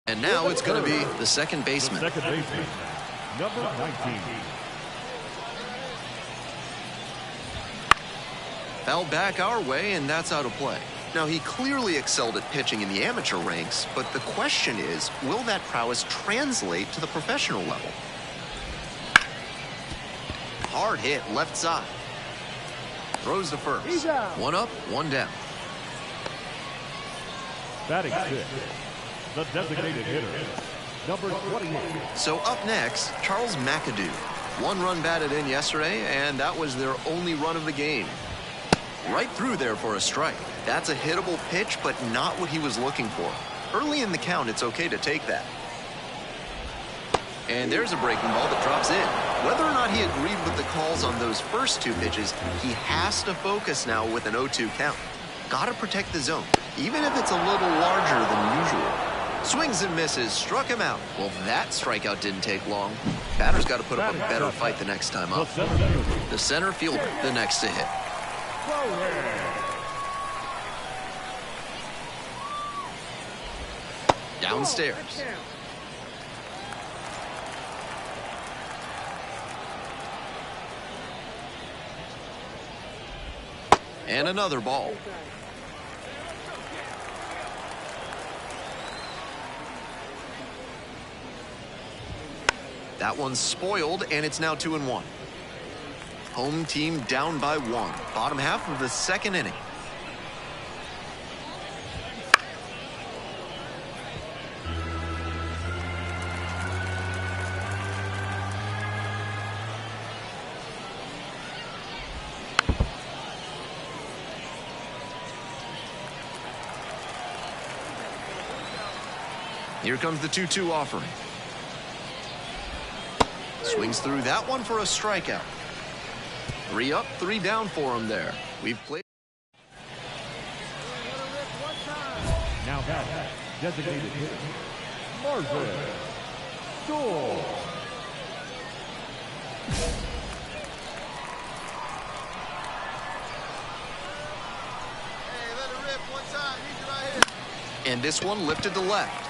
[SPEAKER 5] And now it's going to be the second baseman.
[SPEAKER 2] Number 19.
[SPEAKER 5] Foul back our way, and that's out of play. Now, he clearly excelled at pitching in the amateur ranks, but the question is, will that prowess translate to the professional level? Hard hit, left side. Throws to first. One up, one down.
[SPEAKER 2] Batting fifth, the designated hitter, number 28.
[SPEAKER 5] So up next, Charles McAdoo. One run batted in yesterday, and that was their only run of the game. Right through there for a strike. That's a hittable pitch, but not what he was looking for. Early in the count, it's okay to take that. And there's a breaking ball that drops in. Whether or not he agreed with the calls on those first two pitches, he has to focus now with an 0-2 count. Gotta protect the zone, even if it's a little larger than usual. Swings and misses, struck him out. Well, that strikeout didn't take long. Batter's got to put up a better fight the next time up. The center fielder, the next to hit. downstairs. And another ball. That one's spoiled, and it's now 2-1. Home team down by 1. Bottom half of the second inning. Here comes the 2-2 offering. Swings through that one for a strikeout. 3 up, 3 down for him there. We've played.
[SPEAKER 2] Now back, designated hitter, Marvin Storm.
[SPEAKER 5] Hey, let it rip one time. He's right here. And this one lifted to left.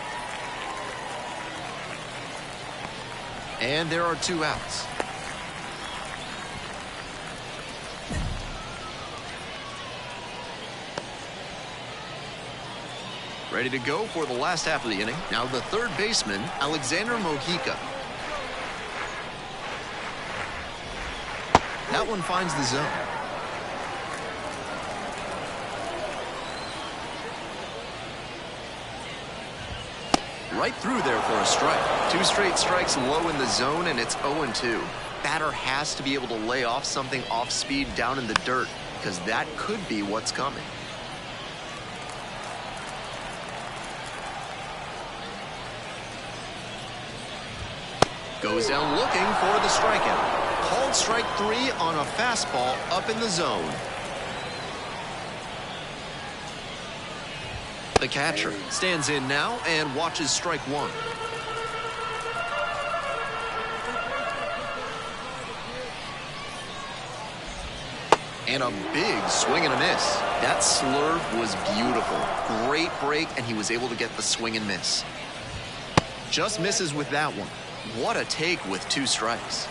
[SPEAKER 5] And there are 2 outs. Ready to go for the last half of the inning. Now the third baseman, Alexander Mojica. That one finds the zone. Right through there for a strike. 2 straight strikes low in the zone, and it's 0-2. Batter has to be able to lay off something off speed down in the dirt, because that could be what's coming. Goes down looking for the strikeout. Called strike 3 on a fastball up in the zone. The catcher stands in now and watches strike 1. And a big swing and a miss. That slurve was beautiful. Great break, and he was able to get the swing and miss. Just misses with that one. What a take with 2 strikes.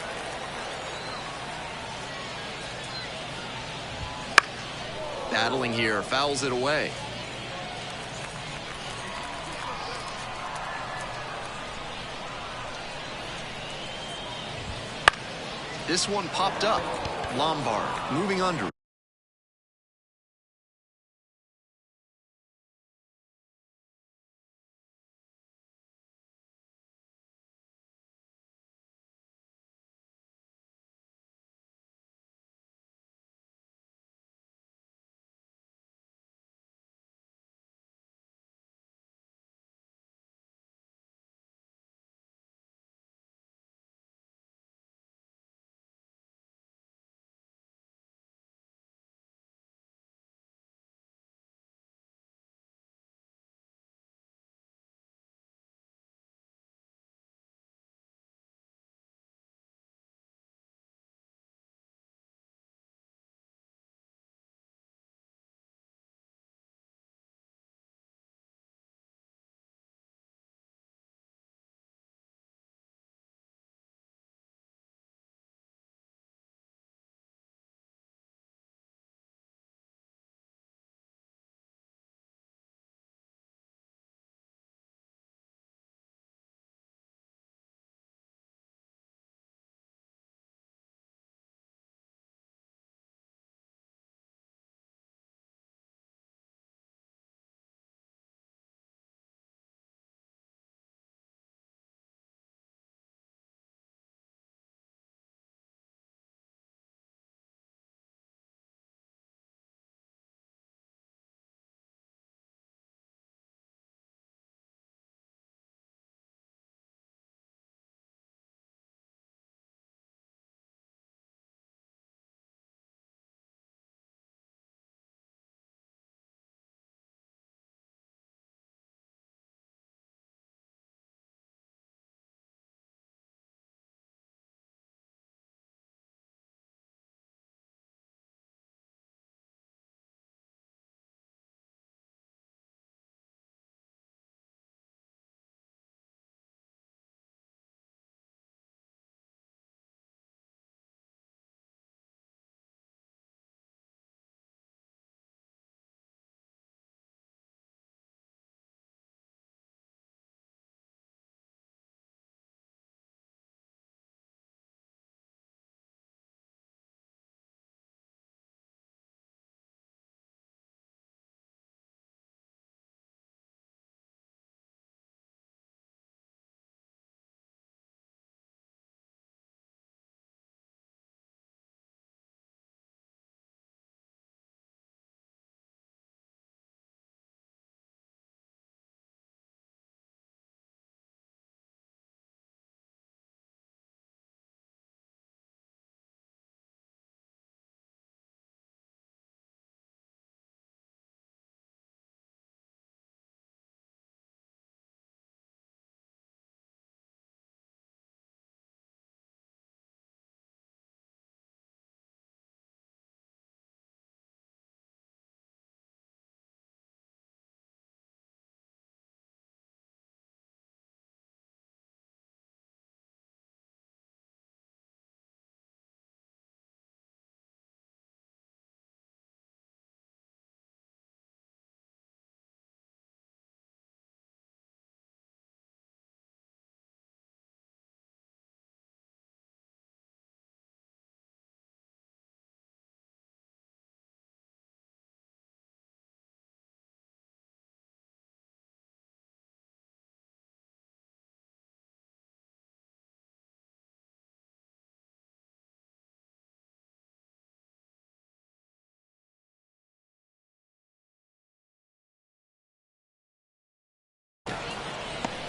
[SPEAKER 5] Battling here, fouls it away. This one popped up. Lombard moving under.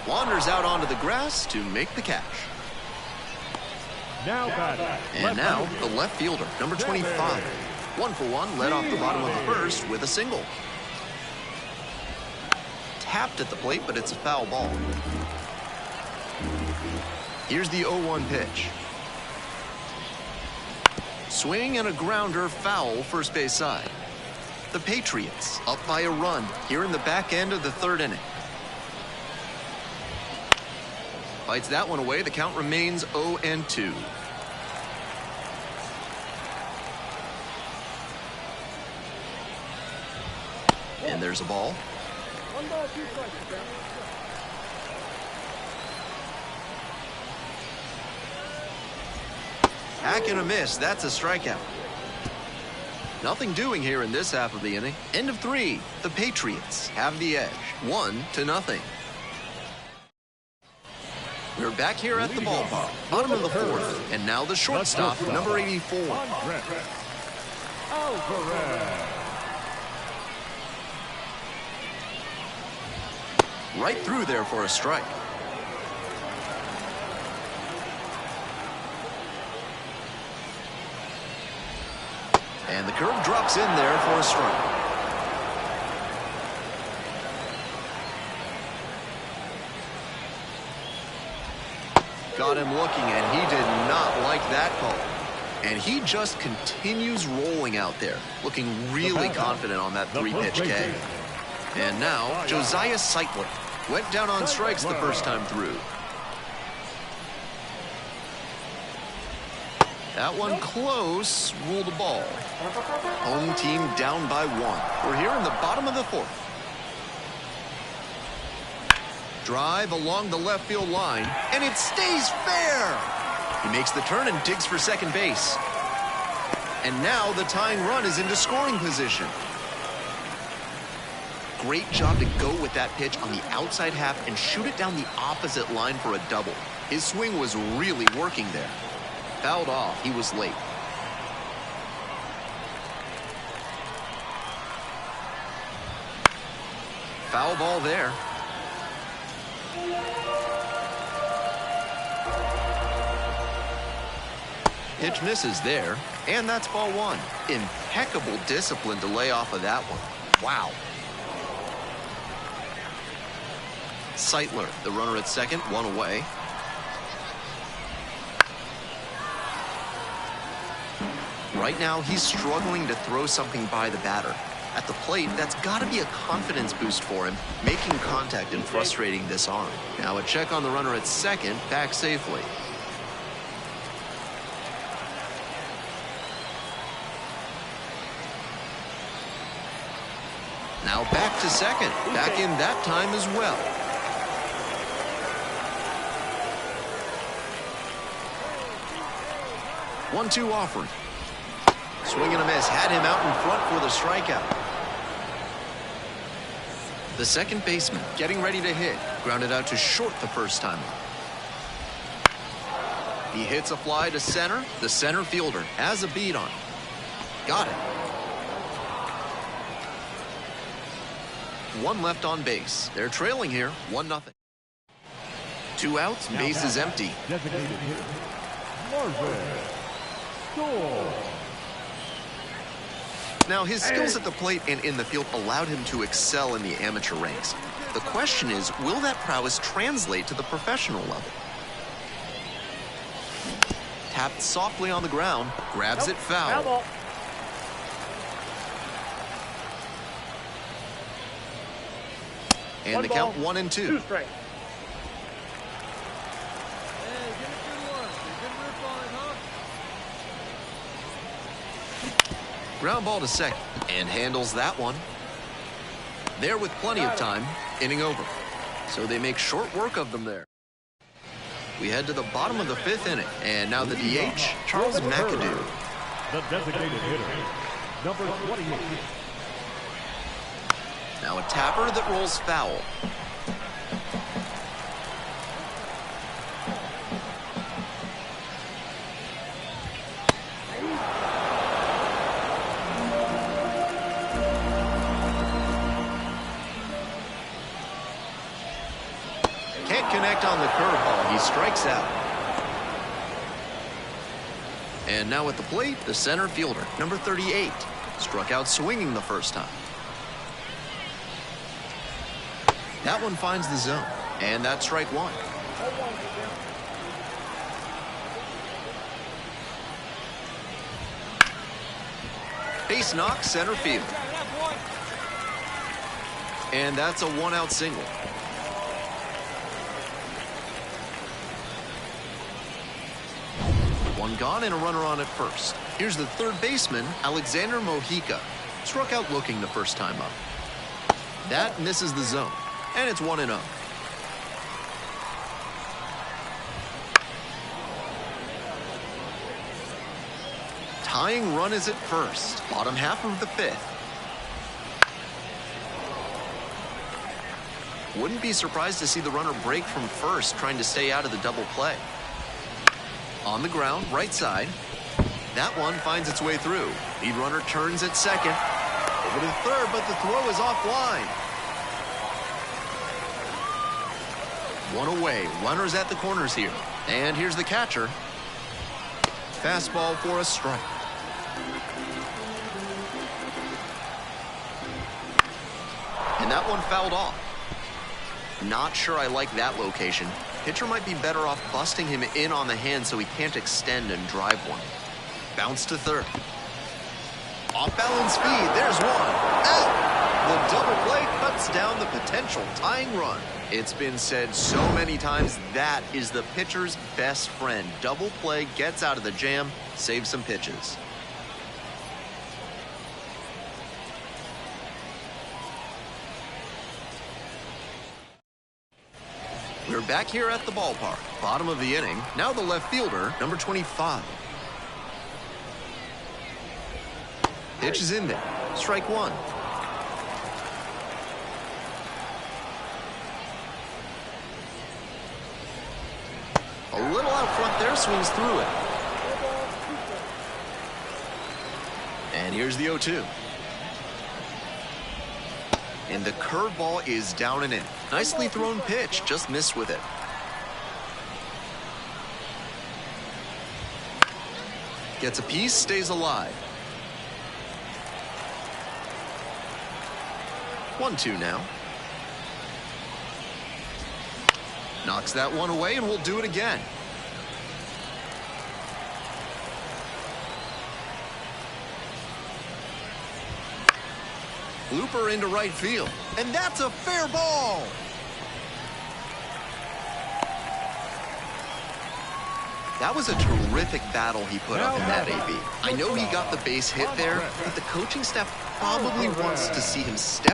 [SPEAKER 5] wanders out onto the grass to make the catch.
[SPEAKER 2] Now batting.
[SPEAKER 5] And now the left fielder, number 25. 1-for-1, led off the bottom of the first with a single. Tapped at the plate, but it's a foul ball. Here's the 0-1 pitch. Swing and a grounder, foul, first base side. The Patriots up by a run here in the back end of the third inning. Fights that one away. The count remains 0-2. And there's a ball.
[SPEAKER 4] 1 ball, 2 strikes.
[SPEAKER 5] Hack and a miss. That's a strikeout. Nothing doing here in this half of the inning. End of 3. The Patriots have the edge. 1-0. We're back here at the ballpark. Bottom of the fourth. And now the shortstop, number 84. Right through there for a strike. And the curve drops in there for a strike. Got him looking, and he did not like that call. And he just continues rolling out there, looking really confident on that 3-pitch K. And now, Josiah Seitler went down on strikes the first time through. That one close, ruled a ball. Home team down by 1. We're here in the bottom of the fourth. Drive along the left field line, and it stays fair. He makes the turn and digs for second base. And now the tying run is into scoring position. Great job to go with that pitch on the outside half and shoot it down the opposite line for a double. His swing was really working there. Fouled off. He was late. Foul ball there. Pitch misses there, and that's ball 1. Impeccable discipline to lay off of that one. Wow. Seitler, the runner at second, 1 away. Right now, he's struggling to throw something by the batter. At the plate, that's got to be a confidence boost for him, making contact and frustrating this arm. Now a check on the runner at second, back safely. Now back to second, back in that time as well. One-two offering. Swing and a miss, had him out in front for the strikeout. The second baseman getting ready to hit. Grounded out to short the first time. He hits a fly to center. The center fielder has a beat on him. Got it. 1 left on base. They're trailing here, 1-0. 2 outs, base is empty.
[SPEAKER 2] Designated hitter, Marvin Storm.
[SPEAKER 5] Now, his skills at the plate and in the field allowed him to excel in the amateur ranks. The question is, will that prowess translate to the professional level? Tapped softly on the ground, grabs it foul.
[SPEAKER 4] Ball.
[SPEAKER 5] And the count 1-2.
[SPEAKER 4] 2 strikes.
[SPEAKER 5] Ground ball to second, and handles that one. There with plenty of time, inning over. So they make short work of them there. We head to the bottom of the 5th inning, and now the DH, Charles McAdoo.
[SPEAKER 2] The designated hitter, number 28.
[SPEAKER 5] Now a tapper that rolls foul. strikes out. And now at the plate, the center fielder, number 38, struck out swinging the first time. That one finds the zone, and that's strike one. Base knock, center field. And that's a one-out single. One gone and a runner on at first. Here's the third baseman, Alexander Mojica. Struck out looking the first time up. That misses the zone, and it's 1-0. Tying run is at first, bottom half of the fifth. Wouldn't be surprised to see the runner break from first, trying to stay out of the double play. On the ground, right side. That one finds its way through. Lead runner turns at second. Over to third, but the throw is offline. One away. Runners at the corners here. And here's the catcher. Fastball for a strike. And that one fouled off. Not sure I like that location. Pitcher might be better off busting him in on the hand so he can't extend and drive one. Bounce to third. Off balance speed, there's one. Out! The double play cuts down the potential tying run. It's been said so many times that is the pitcher's best friend. Double play gets out of the jam, saves some pitches. We're back here at the ballpark. Bottom of the inning. Now the left fielder, number 25. Pitch is in there. Strike one. A little out front there, swings through it. And here's the 0-2. And the curveball is down and in. Nicely thrown pitch, just missed with it. Gets a piece, stays alive. 1-2 now. Knocks that one away, and we'll do it again. Looper into right field, and that's a fair ball. That was a terrific battle he put up in that AB. I know he got the base hit there, but the coaching staff probably wants to see him step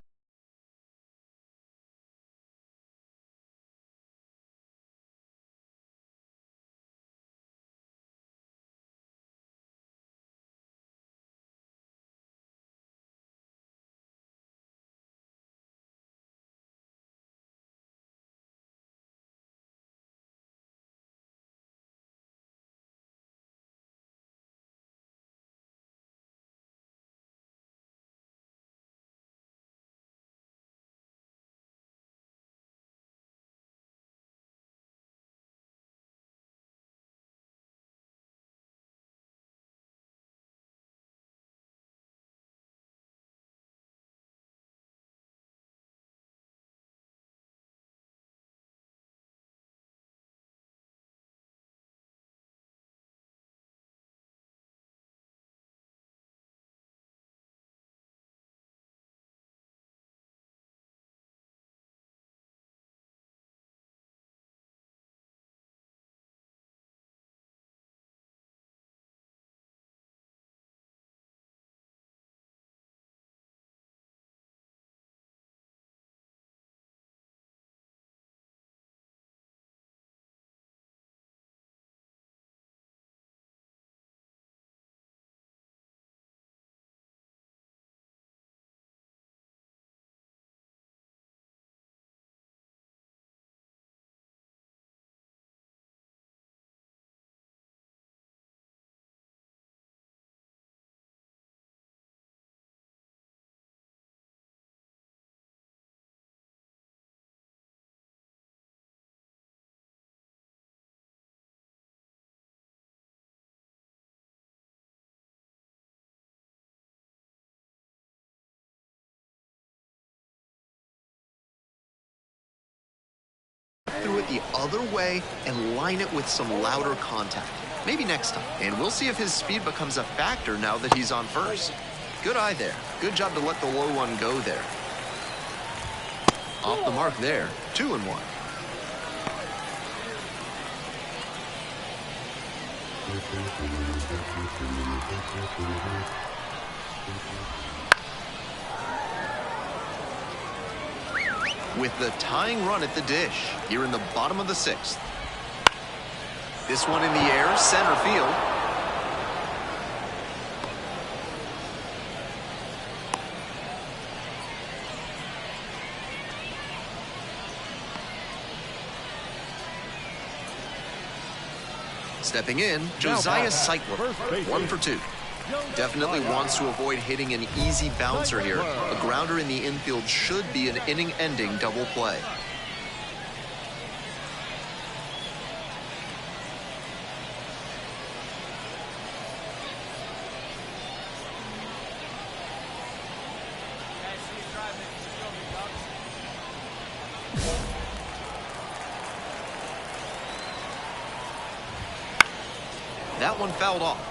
[SPEAKER 5] the other way and line it with some louder contact. Maybe next time. And we'll see if his speed becomes a factor now that he's on first. Good eye there. Good job to let the low one go there. Off the mark there. 2-1. With the tying run at the dish here in the bottom of the 6th. This one in the air, center field. Stepping in, Josiah Seitler, 1 for 2. Definitely wants to avoid hitting an easy bouncer here. A grounder in the infield should be an inning-ending double play. That one fouled off.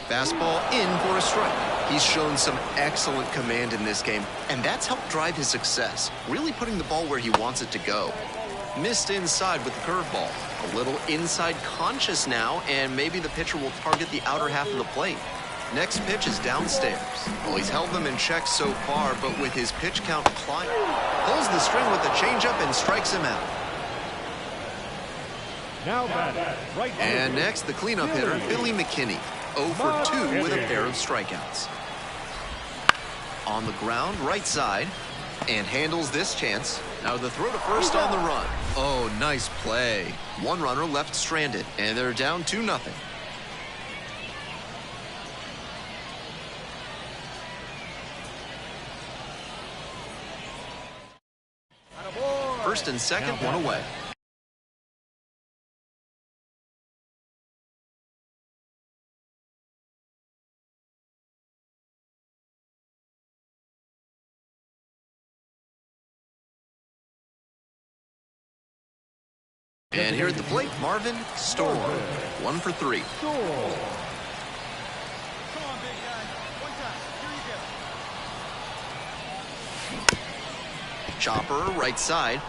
[SPEAKER 5] Fastball in for a strike. He's shown some excellent command in this game, and that's helped drive his success, really putting the ball where he wants it to go. Missed inside with the curveball. A little inside conscious now, and maybe the pitcher will target the outer half of the plate. Next pitch is downstairs. Well, he's held them in check so far, but with his pitch count climbing, pulls the string with a changeup and strikes him out.
[SPEAKER 2] Now batting, right.
[SPEAKER 5] And next, the cleanup hitter, Billy McKinney. 0 for 2 with a pair of strikeouts. On the ground, right side, and handles this chance. Now the throw to first on the run. Oh, nice play. One runner left stranded, and they're down 2-0. First and second, one away. And here at the plate, Marvin Storm. 1 for 3.
[SPEAKER 4] Come on, big guy. One time. Here you go.
[SPEAKER 5] Chopper, right side.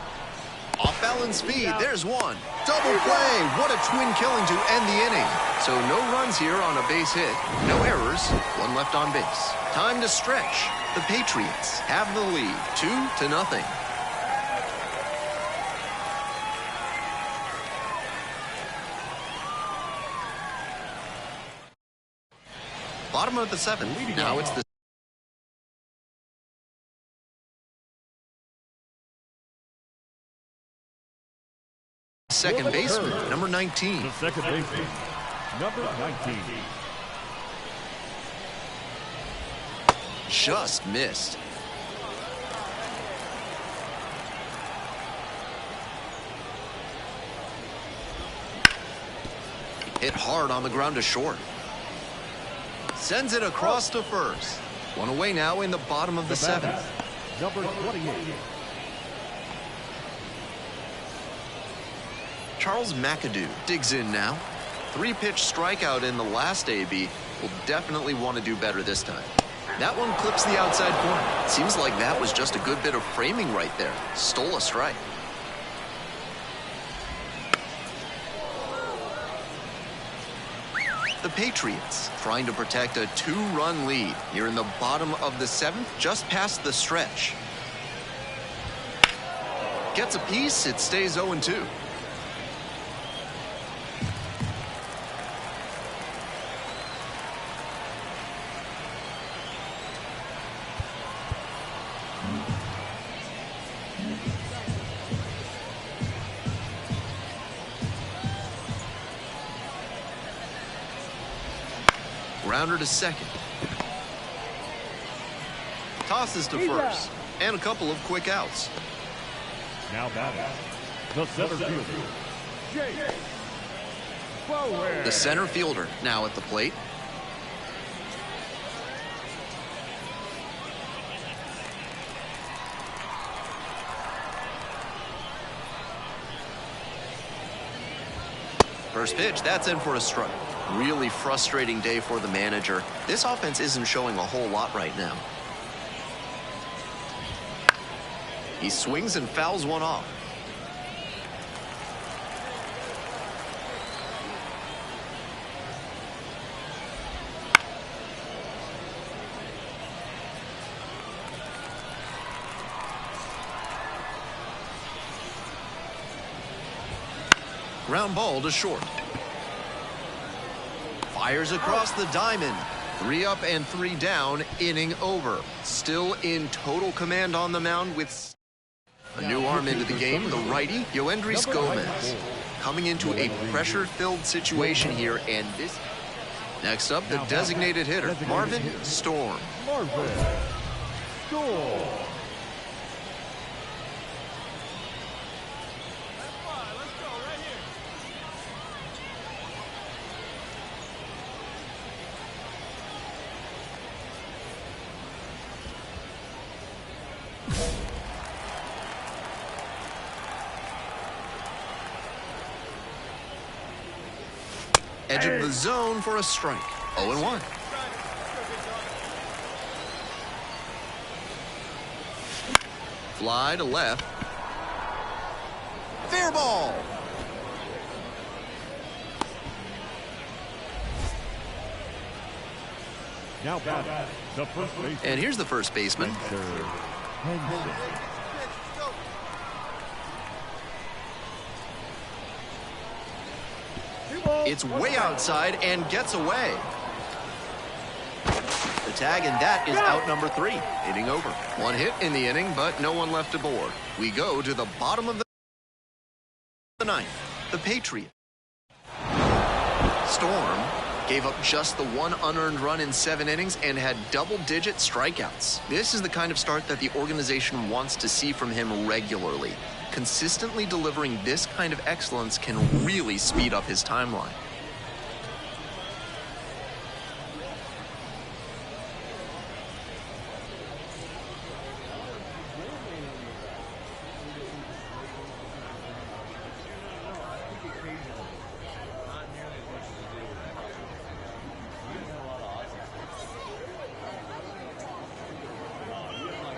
[SPEAKER 5] Off balance speed, there's one. Double play, what a twin killing to end the inning. So no runs here on a base hit, no errors, one left on base. Time to stretch. The Patriots have the lead, 2-0. Bottom of the 7th, now it's the second baseman, number 19.
[SPEAKER 2] The second baseman, number 19.
[SPEAKER 5] Just missed. Hit hard on the ground to short. Sends it across to first. One away now in the bottom of the 7th.
[SPEAKER 2] Number 28.
[SPEAKER 5] Charles McAdoo digs in now. 3-pitch strikeout in the last AB. Will definitely want to do better this time. That one clips the outside corner. Seems like that was just a good bit of framing right there. Stole a strike. The Patriots trying to protect a 2-run lead here in the bottom of the 7th, just past the stretch. Gets a piece, it stays 0-2. Grounder to second. Tosses to first. And a couple of quick outs.
[SPEAKER 2] Now batting, the center fielder, Jake Bowen.
[SPEAKER 5] The center fielder now at the plate. First pitch, that's in for a strike. Really frustrating day for the manager. This offense isn't showing a whole lot right now. He swings and fouls one off. Ground ball to short. Fires across the diamond. 3 up and 3 down, inning over. Still in total command on the mound with a new arm into the game, the righty, Yoendrys Gomez. Coming into a pressure-filled situation here, and this... Next up, the designated hitter, Marvin Storm.
[SPEAKER 2] Marvin Storm.
[SPEAKER 5] Edge of the zone for a strike. 0-1. Fly to left. Fair ball.
[SPEAKER 2] Now back, the first baseman.
[SPEAKER 5] And here's the first baseman. It's way outside and gets away. The tag, and that is out number 3. Inning over. 1 hit in the inning, but no one left aboard. We go to the bottom of the 9th. The Patriot. Storm gave up just the 1 unearned run in 7 innings and had double-digit strikeouts. This is the kind of start that the organization wants to see from him regularly. Consistently delivering this kind of excellence can really speed up his timeline.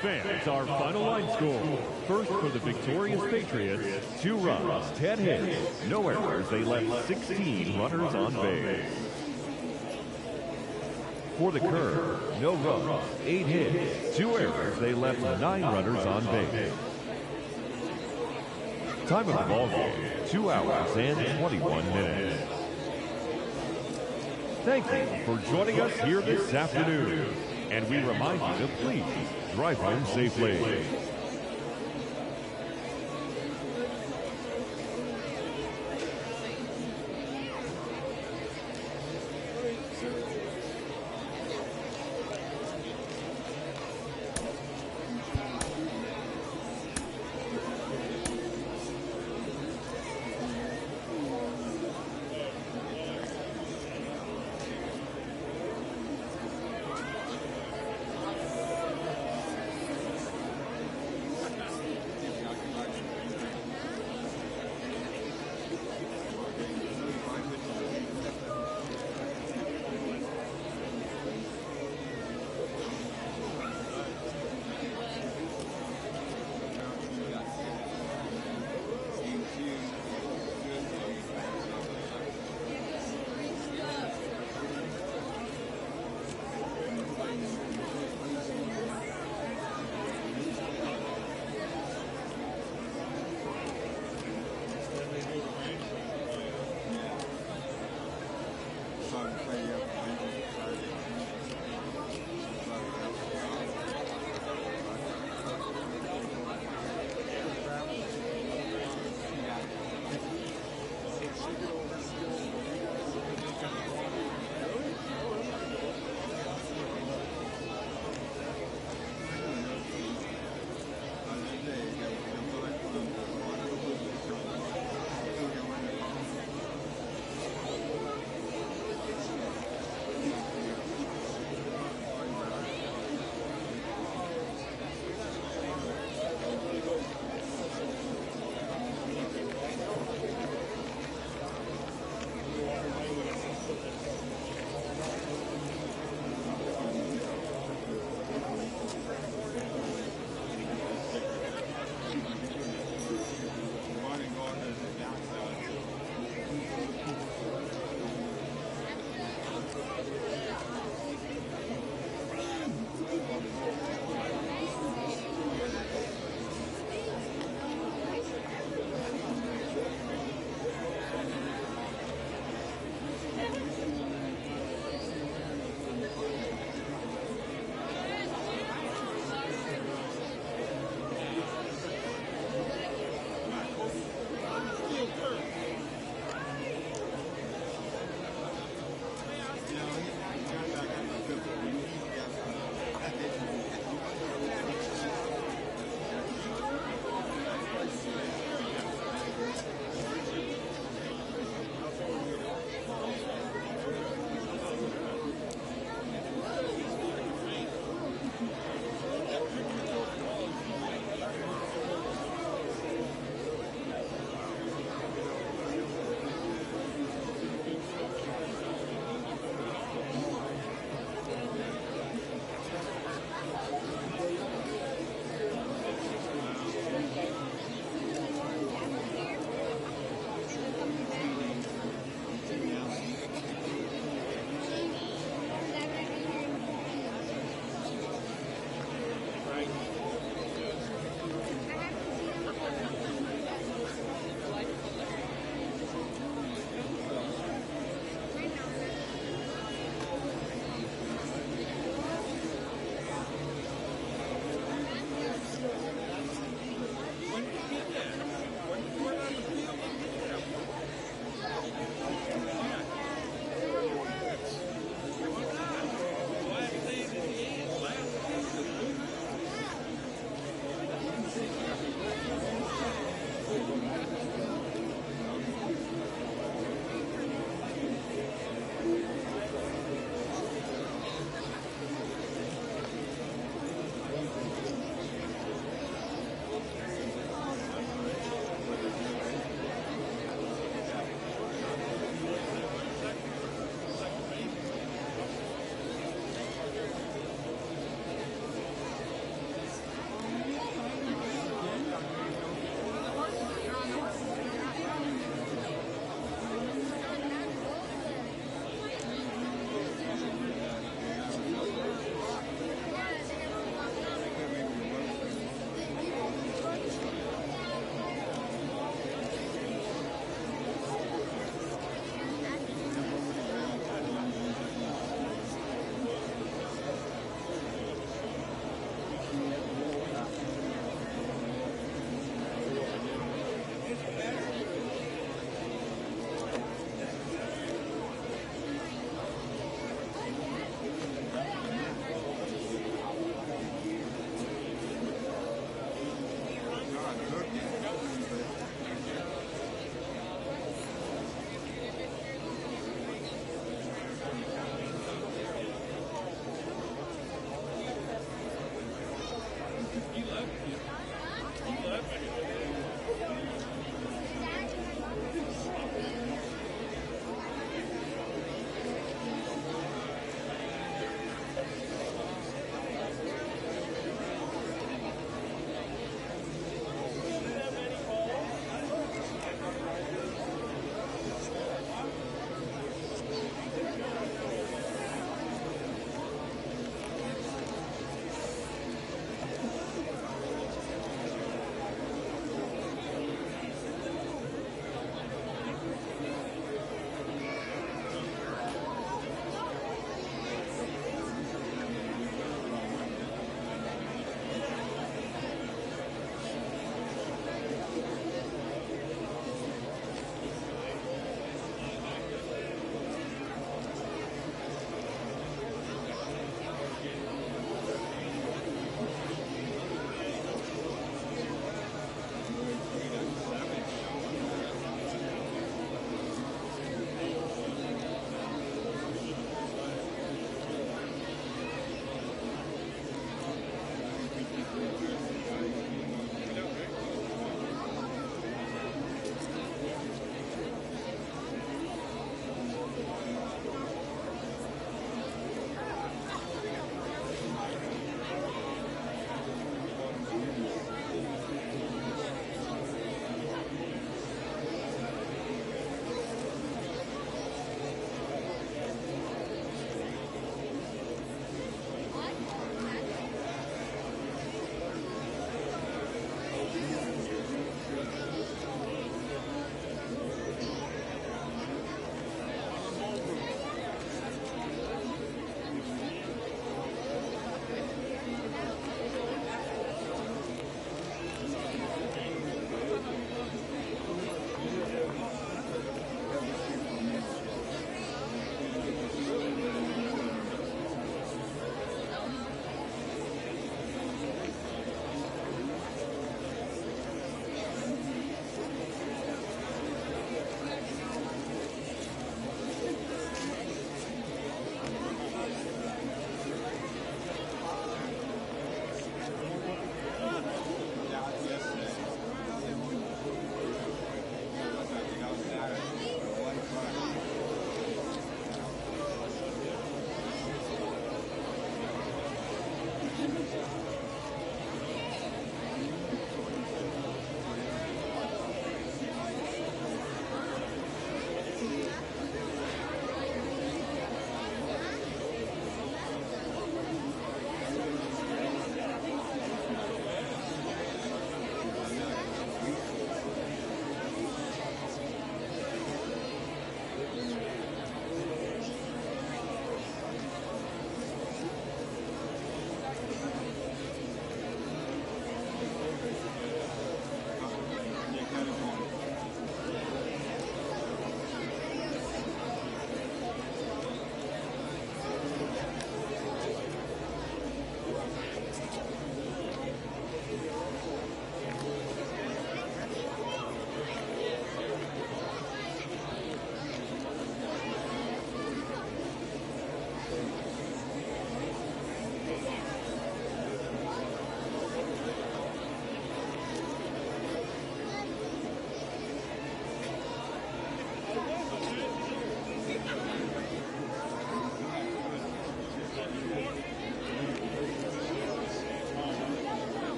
[SPEAKER 2] Fans, our final line score. First for the victorious Patriots, 2 runs, 10 hits, no errors. They left 16 runners on base. For the Curve, no runs, 8 hits, 2 errors. They left 9 runners on base. Time of the ball game, 2 hours and 21 minutes. Thank you for joining us here this afternoon. And we remind you to please drive home safely.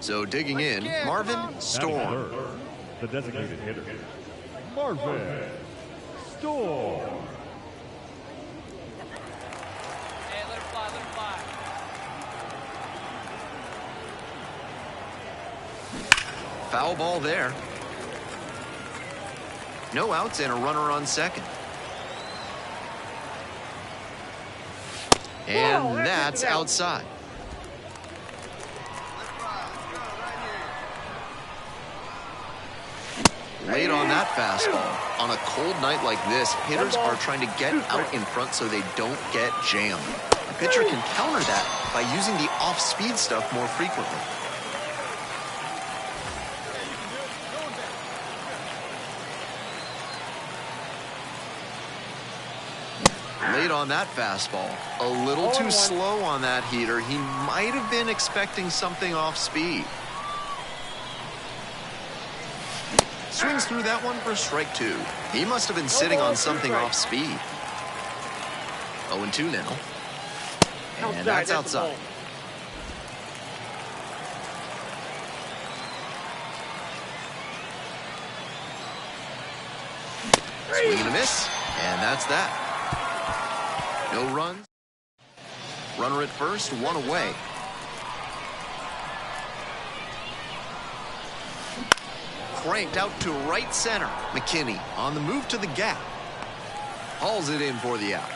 [SPEAKER 5] So digging in, Marvin Storm.
[SPEAKER 2] Third, the designated hitter, Marvin Storm.
[SPEAKER 6] Hey, let it fly, let it fly.
[SPEAKER 5] Foul ball there. No outs and a runner on second. And that's outside. Late on that fastball. On a cold night like this, hitters are trying to get out in front so they don't get jammed. A pitcher can counter that by using the off-speed stuff more frequently. Late on that fastball. A little too slow on that heater. He might have been expecting something off speed. Swings through that one for strike 2. He must have been sitting on something off speed. 0-2 now. And that's outside. Swing and a miss. And that's that. No runs. Runner at first, one away. Cranked out to right center. McKinney on the move to the gap. Hauls it in for the out.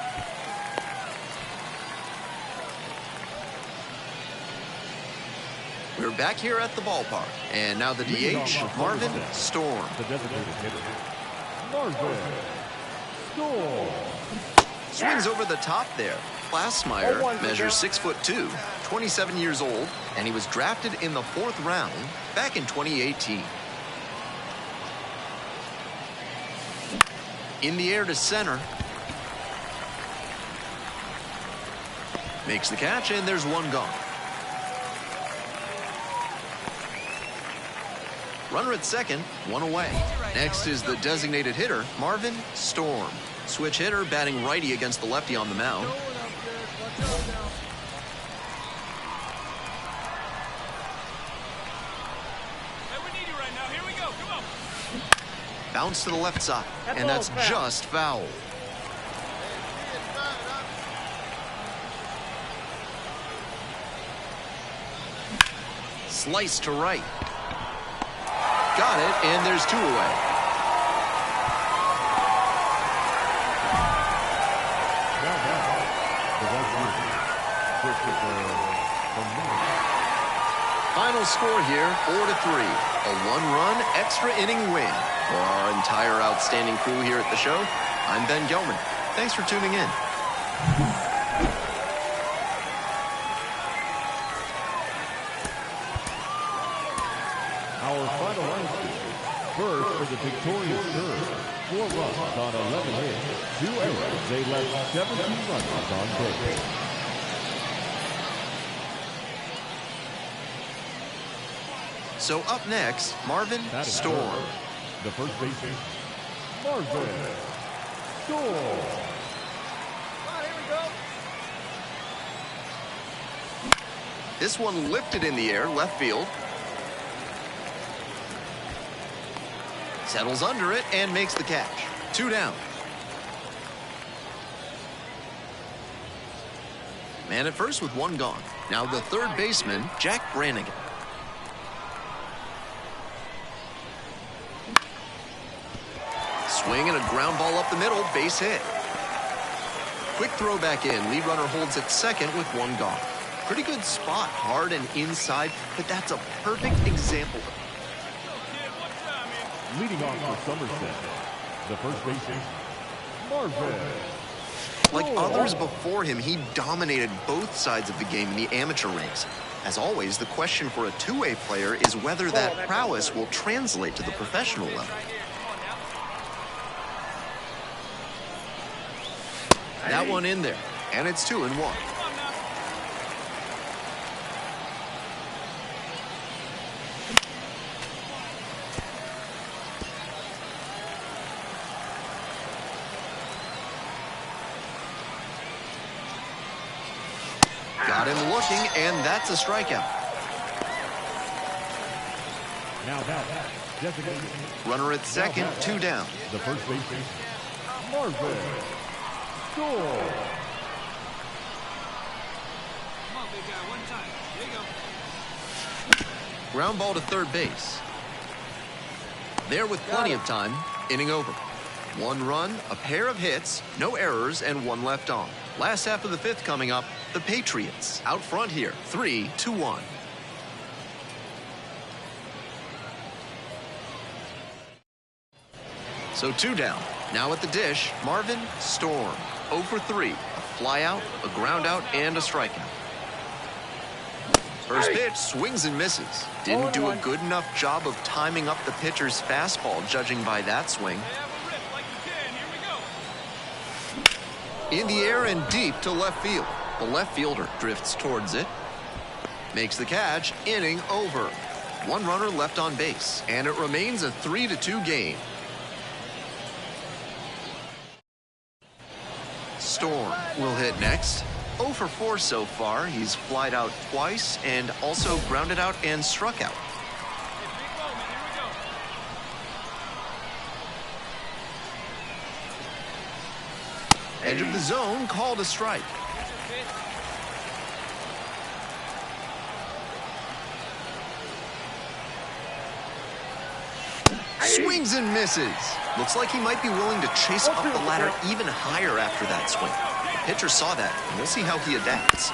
[SPEAKER 5] We're back here at the ballpark. And now the DH, Marvin Storm.
[SPEAKER 2] The designated hitter, Marvin Storm.
[SPEAKER 5] Swings over the top there. Glassmeyer measures 6'2", 27 years old, and he was drafted in the 4th round back in 2018. In the air to center. Makes the catch, and there's one gone. Runner at second, one away. Next is the designated hitter, Marvin Storm. Switch hitter, batting righty against the lefty on the mound.
[SPEAKER 7] Hey, we need you right now. Here we go. Come on.
[SPEAKER 5] Bounce to the left side, and that's just foul. Slice to right. Got it, and there's 2 away. Final score here, 4-3. A 1-run extra inning win. For our entire outstanding crew here at the show, I'm Ben Gelman. Thanks for tuning in.
[SPEAKER 2] Our final line score. First for the victorious third. 4 runs on 11 hits. 2 errors. They left 17 runners on base.
[SPEAKER 5] So up next, Marvin Storm.
[SPEAKER 2] The first baseman, Marvin Storm.
[SPEAKER 5] This one lifted in the air, left field. Settles under it and makes the catch. 2 down. Man at first with 1 gone. Now the third baseman, Jack Brannigan. Swing and a ground ball up the middle, base hit. Quick throw back in. Lead runner holds at second with 1 gone. Pretty good spot, hard and inside, but that's a perfect example.
[SPEAKER 2] Leading off for Somerset, the first baseman, Marvin.
[SPEAKER 5] Like others before him, he dominated both sides of the game in the amateur ranks. As always, the question for a two-way player is whether that prowess will translate to the professional level. That one in there, and it's 2-1. Got him looking, and that's a strikeout.
[SPEAKER 2] Now that designated
[SPEAKER 5] Runner at second, 2 down.
[SPEAKER 2] the first baseman, Marvin Storm.
[SPEAKER 7] Come on, big guy, one time. There you go.
[SPEAKER 5] Ground ball to third base. There with plenty of time, inning over. 1 run, a pair of hits, no errors, and 1 left on. Last half of the 5th coming up, the Patriots out front here, 3-1. So 2 down. Now at the dish, Marvin Storm. 0 for 3. A fly out, a ground out, and a strikeout. First pitch swings and misses. Didn't do a good enough job of timing up the pitcher's fastball, judging by that swing. In the air and deep to left field. The left fielder drifts towards it. Makes the catch, inning over. 1 runner left on base, and it remains a 3-2 game. Storm will hit next. 0 for 4 so far. He's flied out twice and also grounded out and struck out. Edge of the zone, called a strike. Swings and misses. Looks like he might be willing to chase up the ladder even higher after that swing. The pitcher saw that, and we'll see how he adapts.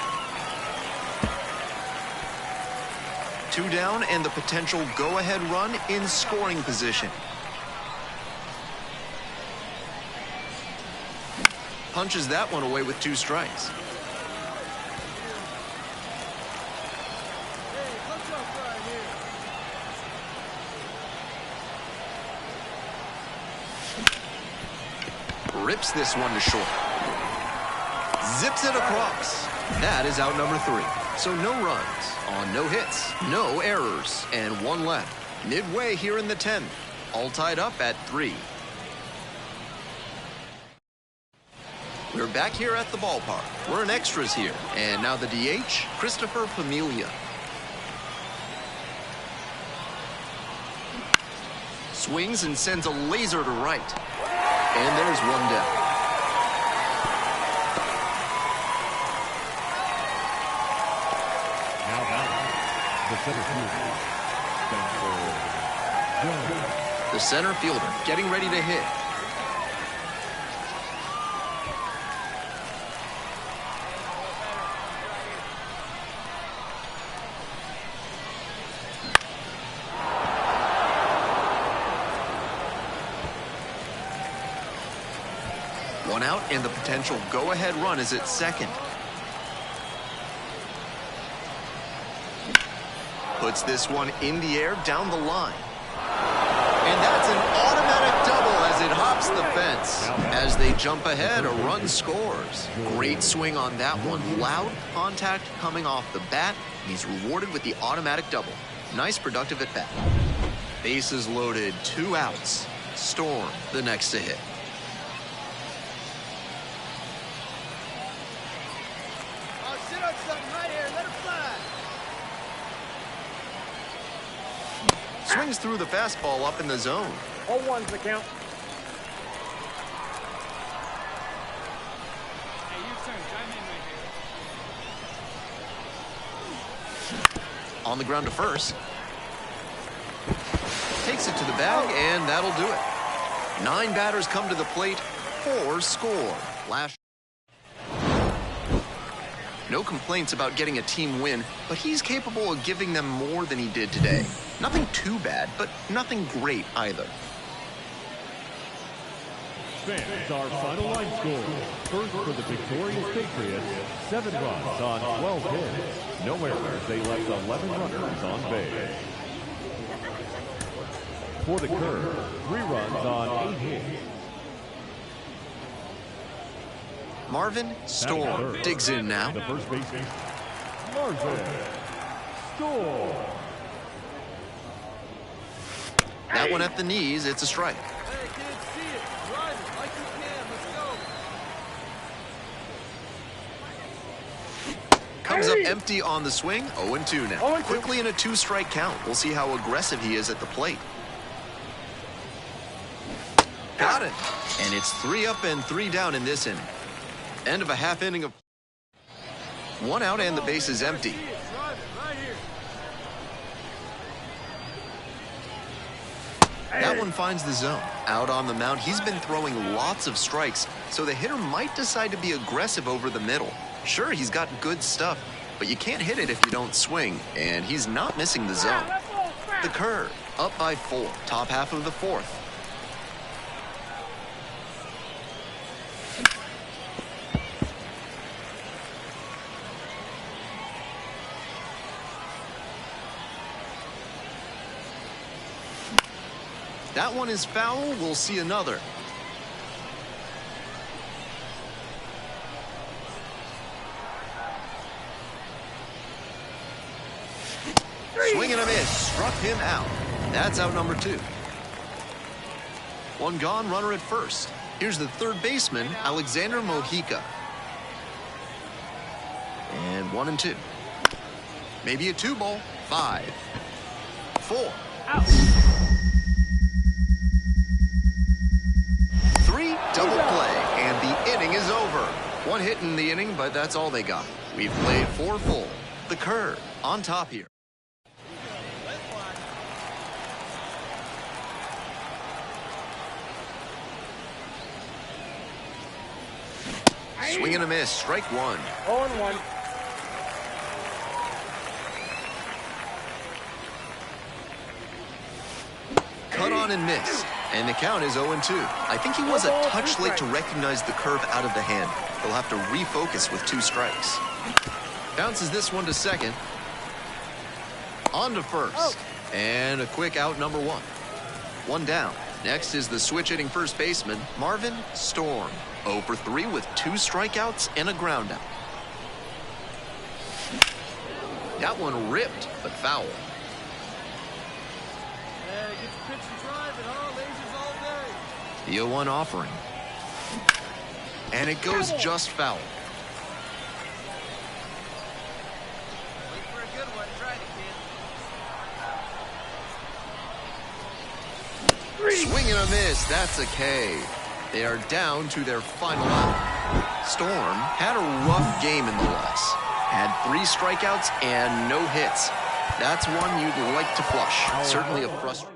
[SPEAKER 5] 2 down and the potential go-ahead run in scoring position. Punches that one away with 2 strikes. Rips this one to short. Zips it across. That is out number 3. So no runs on no hits, no errors, and 1 left. Midway here in the 10th. All tied up at 3. We're back here at the ballpark. We're in extras here. And now the DH, Christopher Familia. Swings and sends a laser to right. And there's 1 down. The center fielder getting ready to hit. One out, and the potential go-ahead run is at second. Puts this one in the air down the line. And that's an automatic double as it hops the fence. As they jump ahead, a run scores. Great swing on that one. Loud contact coming off the bat. He's rewarded with the automatic double. Nice productive at bat. Bases loaded, 2 outs. Storm the next to hit. Swings through the fastball up in the zone.
[SPEAKER 4] 0-1's the count.
[SPEAKER 7] Hey, your turn. Chime in right here.
[SPEAKER 5] On the ground to first. Takes it to the bag, and that'll do it. 9 batters come to the plate, 4 score. No complaints about getting a team win, but he's capable of giving them more than he did today. Nothing too bad, but nothing great either.
[SPEAKER 2] Fans, our final line score. First for the victorious Patriots, 7 runs on 12 hits. No errors, they left 11 runners on base. For the Curve, 3 runs on 8 hits.
[SPEAKER 5] Marvin Storm digs in now.
[SPEAKER 2] The first baseman, Marvin Storm.
[SPEAKER 5] That one at the knees, it's a strike.
[SPEAKER 4] Hey, kids, see it. Drive it like you can. Let's go.
[SPEAKER 5] Comes up empty on the swing. 0-2 now.
[SPEAKER 4] 0-2.
[SPEAKER 5] Quickly in a 2-strike count. We'll see how aggressive he is at the plate. Got it. And it's 3 up and 3 down in this inning. End of a half inning of 1 out and the base is empty. That one finds the zone. Out on the mound, he's been throwing lots of strikes, so the hitter might decide to be aggressive over the middle. Sure, he's got good stuff, but you can't hit it if you don't swing, and he's not missing the zone. The curve, up by 4, top half of the 4th. That one is foul. We'll see another. Swing and a miss. Struck him out. That's out number 2. 1 gone, runner at first. Here's the third baseman, Alexander Mojica. And 1-2. Maybe a 2-ball. 5, 4.
[SPEAKER 4] Out.
[SPEAKER 5] 3, double play, and the inning is over. 1 hit in the inning, but that's all they got. We've played 4 full. The curve on top here. Swing and a miss, strike 1.
[SPEAKER 4] 0-1.
[SPEAKER 5] Cut on and missed. And the count is 0-2. I think he was a touch late to recognize the curve out of the hand. He'll have to refocus with 2 strikes. Bounces this one to second. On to first. And a quick out number 1. 1 down. Next is the switch-hitting first baseman, Marvin Storm. 0 for 3 with 2 strikeouts and a ground out. That one ripped, but foul. The 0-1 offering. And it goes just foul.
[SPEAKER 6] Wait for a good one. Try it, kid.
[SPEAKER 5] Swing and a miss. That's a K. They are down to their final out. Storm had a rough game in the loss. Had 3 strikeouts and no hits. That's one you'd like to flush. Certainly a frustrating.